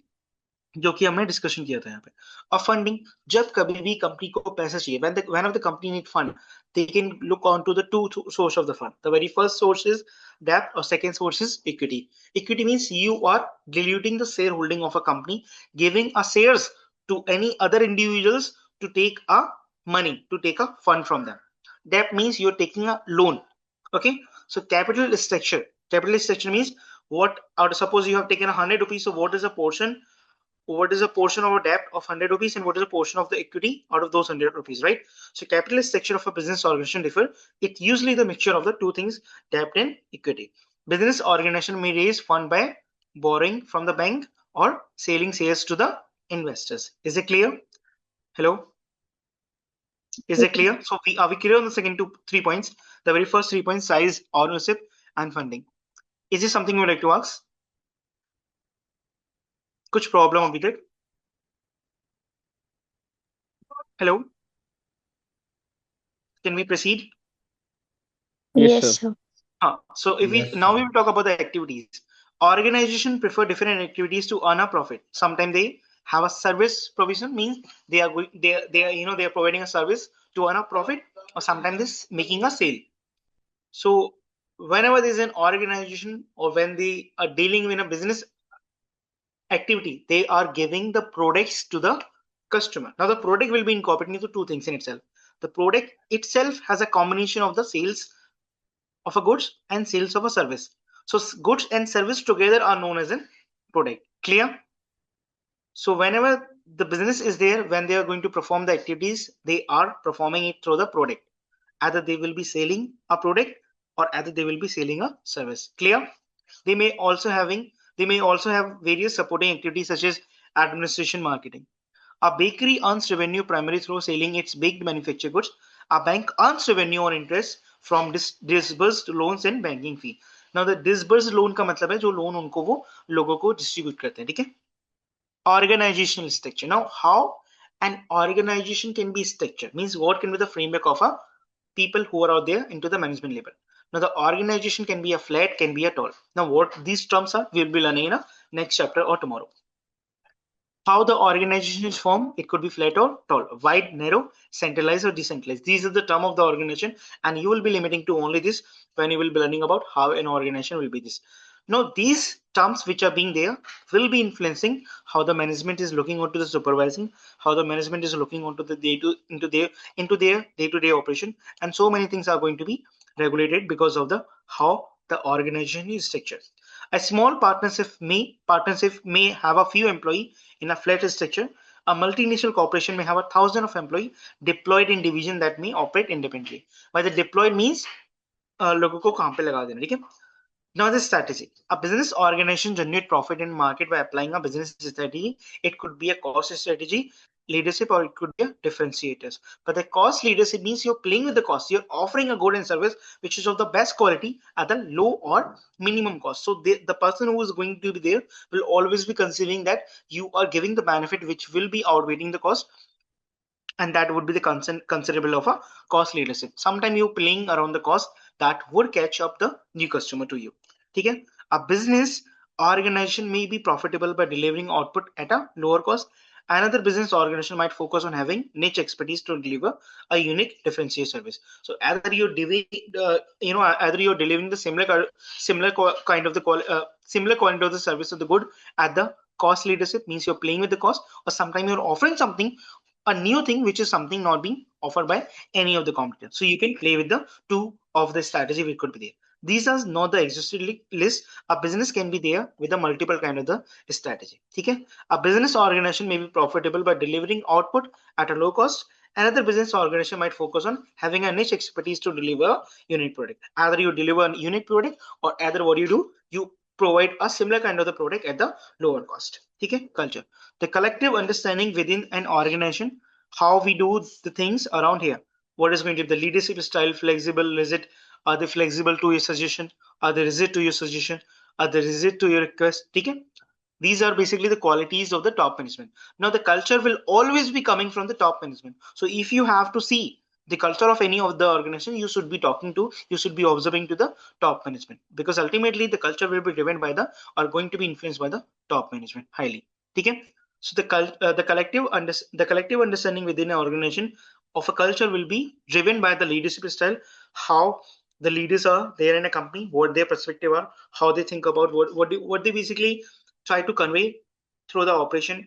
जो कि हमने discussion किया था यहाँ पे. और फंडिंग, जब कभी भी कंपनी को पैसा चाहिए, when of the company need fund, they can look on to the two source of the fund. The very first source is debt, or second source is equity. Equity means you are diluting the shareholding of a company, giving a shares to any other individuals to take a money, to take a fund from them. Debt means you're taking a loan. Okay, so capital structure means what, or suppose you have taken 100 rupees, so what is a portion of a debt of 100 rupees and what is a portion of the equity out of those 100 rupees, right? So capital structure of a business organization differ. It usually the mixture of the two things, debt and equity. Business organization may raise fund by borrowing from the bank or selling shares to the investors. Is it clear? Hello? Is it clear? So are we clear on the second 3 points? The very first 3 points, size, ownership and funding. Is this something you would like to ask? कुछ problem अभी तक? Hello, can we proceed? Yes, Yes, sir. sir. So if we Yes, now we sir. will talk about the activities. Organization prefer different activities to earn a profit. Sometimes they have a service provision, means they are they are they are providing a service to earn a profit, or sometimes this making a sale. So whenever there is an organization or when they are dealing with a business activity, they are giving the products to the customer. Now the product will be incorporated into two things in itself. The product itself has a combination of the sales of a goods and sales of a service. So goods and service together are known as a product. Clear? So whenever the business is there, when they are going to perform the activities, they are performing it through the product. Either they will be selling a product or either they will be selling a service. Clear? They may also have various supporting activities such as administration, marketing. A bakery earns revenue primarily through selling its baked manufactured goods. A bank earns revenue or interest from disbursed loans and banking fee. Now the disbursed loan का मतलब है जो loan उनको वो लोगों को distribute करते हैं, ठीक है? Organizational structure. Now how an organization can be structured means what can be the framework of a people who are out there into the management level. Now the organization can be a flat, can be a tall. Now what these terms are, we'll be learning in a next chapter or tomorrow. How the organization is formed, it could be flat or tall, wide, narrow, centralized or decentralized. These are the term of the organization, and you will be limiting to only this when you will be learning about how an organization will be this. Now these terms which are being there will be influencing how the management is looking onto the supervising, how the management is looking onto the into their day-to-day operation, and so many things are going to be regulated because of the how the organization is structured. A small partnership may have a few employees in a flat structure. A multinational corporation may have 1,000 of employees deployed in division that may operate independently. By the deployed means लोगों को काम पे लगा देना, ठीक है? Now the strategy. A business organization generate profit in market by applying a business strategy. It could be a cost strategy, leadership or it could be a differentiators. But the cost leadership means you're playing with the cost. You're offering a good and service which is of the best quality at the low or minimum cost. So the person who is going to be there will always be considering that you are giving the benefit which will be outweighing the cost, and that would be the considerable of a cost leadership. Sometimes you're playing around the cost that would catch up the new customer to you. Okay, a business organization may be profitable by delivering output at a lower cost. Another business organization might focus on having niche expertise to deliver a unique differentiated service. So either you're either you're delivering the kind of the similar quality of the service of the good at the cost leadership, means you're playing with the cost, or sometimes you're offering something, a new thing which is something not being offered by any of the competitors. So you can play with the two of the strategy which could be there. These are not the existing list. A business can be there with a multiple kind of the strategy. Okay, a business organization may be profitable by delivering output at a low cost. Another business organization might focus on having a niche expertise to deliver a unique product. Either you deliver a unique product, or either what you do, you provide a similar kind of the product at the lower cost. Okay, culture, the collective understanding within an organization, how we do the things around here. What is going to be the leadership style? Flexible? Is it, are they flexible to your suggestion? Are they rigid to your suggestion? Are they rigid to your request? Okay, these are basically the qualities of the top management. Now the culture will always be coming from the top management. So if you have to see the culture of any of the organization, you should be talking to, you should be observing to the top management, because ultimately the culture will be driven by the, or going to be influenced by the top management highly. Okay, so the collective understanding within an organization of a culture will be driven by the leadership style, how the leaders are there in a company, what their perspective are, how they think about what they basically try to convey through the operation,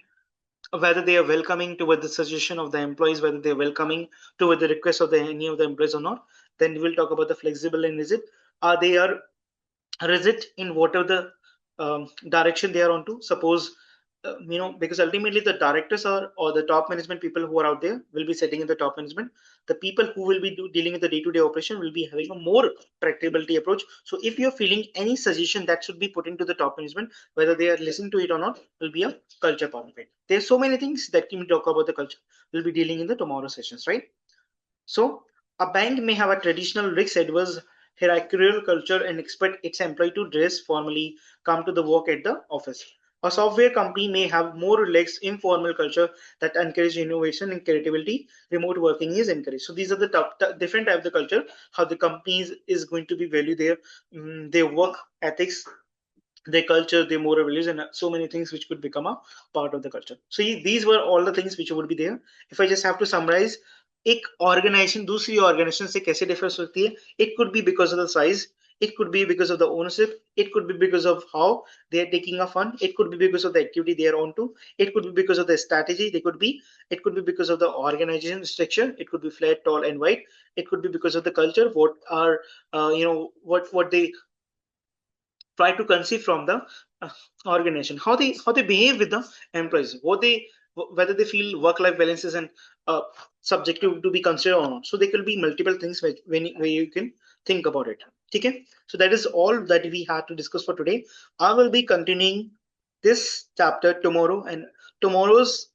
whether they are welcoming toward the suggestion of the employees, whether they are welcoming toward the request of the any of the employees or not. Then we will talk about the flexible and rigid. Are they are rigid in whatever the direction they are onto? Suppose because ultimately the directors are, or the top management people who are out there will be sitting in the top management. The people who will be dealing with the day-to-day operation will be having a more practicability approach. So if you're feeling any suggestion that should be put into the top management, whether they are listening to it or not, will be a culture part of it. There's so many things that can talk about the culture. We'll be dealing in the tomorrow sessions, right? So a bank may have a traditional risk-averse hierarchical culture and expect its employee to dress formally, come to the work at the office. A software company may have more relaxed, informal culture that encourage innovation and creativity. Remote working is encouraged. So these are the different types of culture, how the companies is going to be value their work ethics, their culture, their moral values, and so many things which could become a part of the culture. So these were all the things which would be there. If I just have to summarize, एक organization दूसरी organization से कैसे differ होती है? It could be because of the size, it could be because of the ownership, it could be because of how they are taking a fund, it could be because of the activity they are on to, it could be because of the strategy, it could be because of the organization structure, it could be flat, tall, and wide, it could be because of the culture, what are what they try to conceive from the organization, how they behave with the employees, what they, whether they feel work-life balances and subjective to be considered or not. So there will be multiple things where you can think about it. Okay, so that is all that we had to discuss for today. I will be continuing this chapter tomorrow, and tomorrow's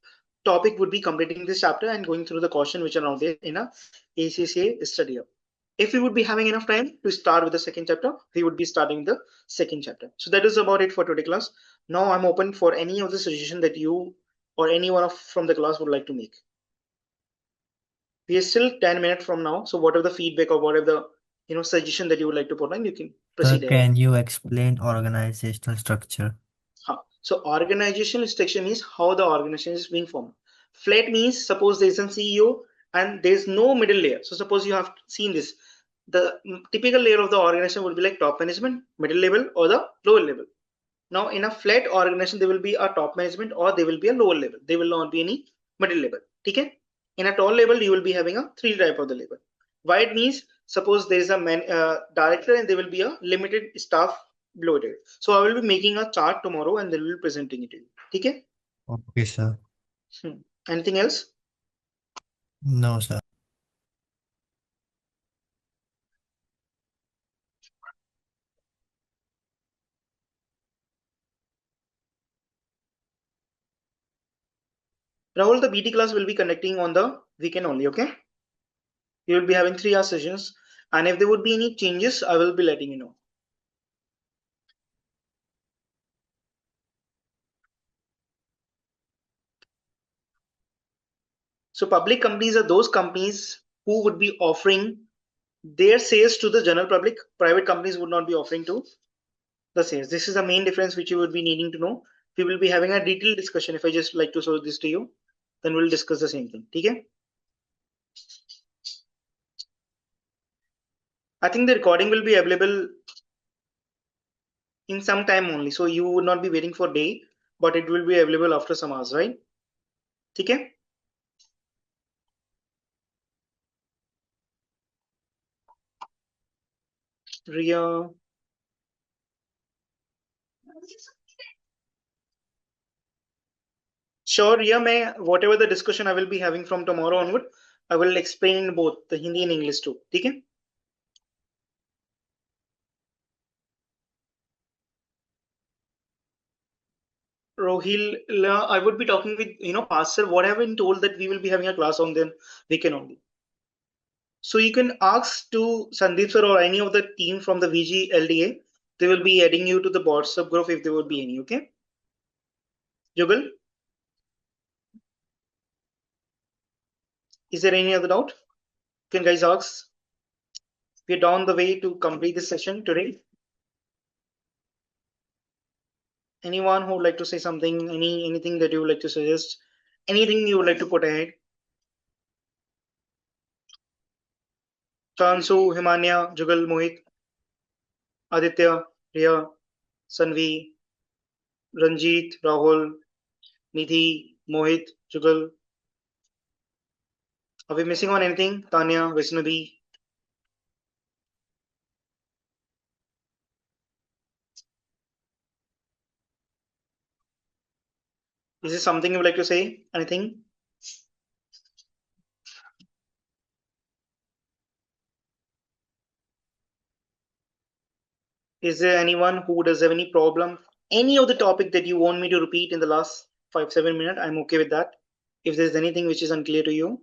topic would be completing this chapter and going through the question which are out there in a ACCA study. If we would be having enough time to start with the second chapter, we would be starting the second chapter. So that is about it for today class. Now I'm open for any of the suggestion that you or anyone from the class would like to make. We are still 10 minutes from now, so whatever the feedback or whatever the suggestion that you would like to put on, you can Sir, proceed ahead. can you explain organizational structure? So organizational structure means how the organization is being formed. Flat means suppose there is a CEO and there is no middle layer. So suppose you have seen this. The typical layer of the organization would be like top management, middle level, or the lower level. Now in a flat organization, there will be a top management or there will be a lower level. There will not be any middle level. Okay? In a tall level, you will be having a three type of the level. Wide means suppose there is a director and there will be a limited staff below it. So I will be making a chart tomorrow and then we will be presenting it to you. Okay? Okay, sir. Anything else? No, sir. Rahul, the BT class will be conducting on the weekend only, okay? You will be having 3 hour sessions, and if there would be any changes, I will be letting you know. So public companies are those companies who would be offering their sales to the general public. Private companies would not be offering to the sales. This is the main difference which you would be needing to know. We will be having a detailed discussion. If I just like to show this to you, then we'll discuss the same thing. Okay? I think the recording will be available in some time only. So you would not be waiting for day, but it will be available after some hours, right? Okay? Ria. Sure, Ria, whatever the discussion I will be having from tomorrow onward, I will explain in both the Hindi and English too. Okay? Rohil, I would be talking with Pastor. What have been told that we will be having a class on the weekend only. So you can ask to Sandeep sir or any of the team from the VGLDA. They will be adding you to the WhatsApp group if there would be any. Okay, Jugal, is there any other doubt? Can guys ask? We're down the way to complete this session today. Anyone who would like to say something? Anything that you would like to suggest? Anything you would like to put ahead? Chansu, Himanya, Jugal, Mohit, Aditya, Riya, Sanvi, Ranjit, Rahul, Nidhi, Mohit, Jugal. Are we missing on anything? Tanya, Vaishnavi. Is there something you would like to say? Anything? Is there anyone who does have any problem? Any of the topic that you want me to repeat in the last 5-7 minutes? I'm okay with that. If there's anything which is unclear to you.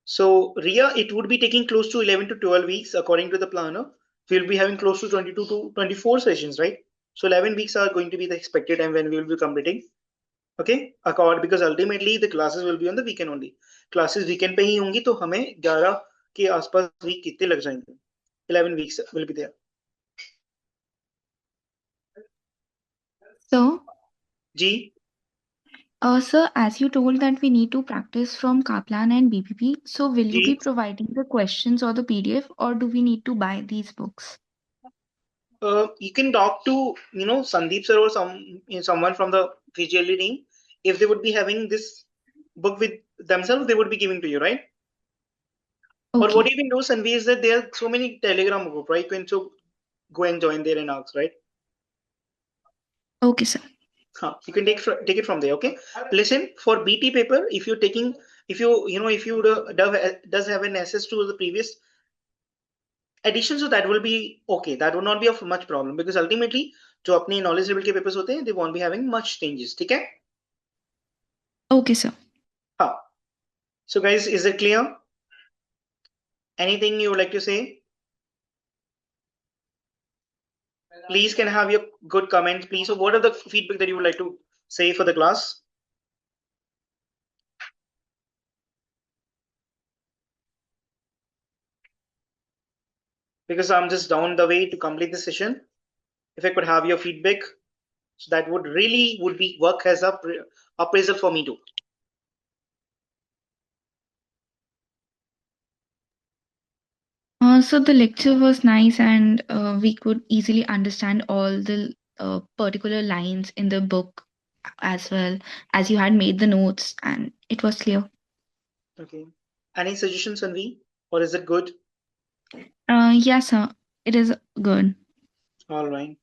So Ria, it would be taking close to 11 to 12 weeks according to the planner. We'll be having close to 22 to 24 sessions, right? So 11 weeks are going to be the expected time when we will be completing. Okay, because ultimately the classes will be on the weekend only. Classes weekend पे ही होंगी तो हमें 11 के आसपास week कितने लग जाएंगे? 11 weeks will be there. So, G. sir, as you told that we need to practice from Kaplan and BPP, so will you be G. providing the questions or the PDF, or do we need to buy these books? You can talk to Sandeep sir or someone from the VGLD team. If they would be having this book with themselves, they would be giving to you, right? Or what Okay. you can do, Sanvi, is that there are so many Telegram group, right? You can so go and join there and ask, right? Okay, sir. You can take it from there. Okay. Listen, for BT paper, if you're taking, if you does have an access to the previous edition, so that will be okay. That would not be of much problem because ultimately जो अपने knowledge level के papers होते हैं, they won't be having much changes. ठीक है? Okay, sir. हाँ. So guys, is it clear? Anything you would like to say? Please can I have your good comments, please. So what are the feedback that you would like to say for the class? Because I'm just down the way to complete the session. If I could have your feedback, so that would really would be work as a appraisal for me too. So the lecture was nice, and we could easily understand all the particular lines in the book as well, as you had made the notes, and it was clear. Okay. Any suggestions, Anvi? Or is it good? Yes, sir. It is good. All right.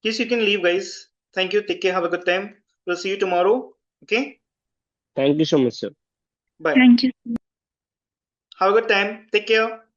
Yes, you can leave, guys. Thank you. Take care. Have a good time. We'll see you tomorrow. Okay. Thank you so much, sir. Bye. Thank you. Have a good time. Take care.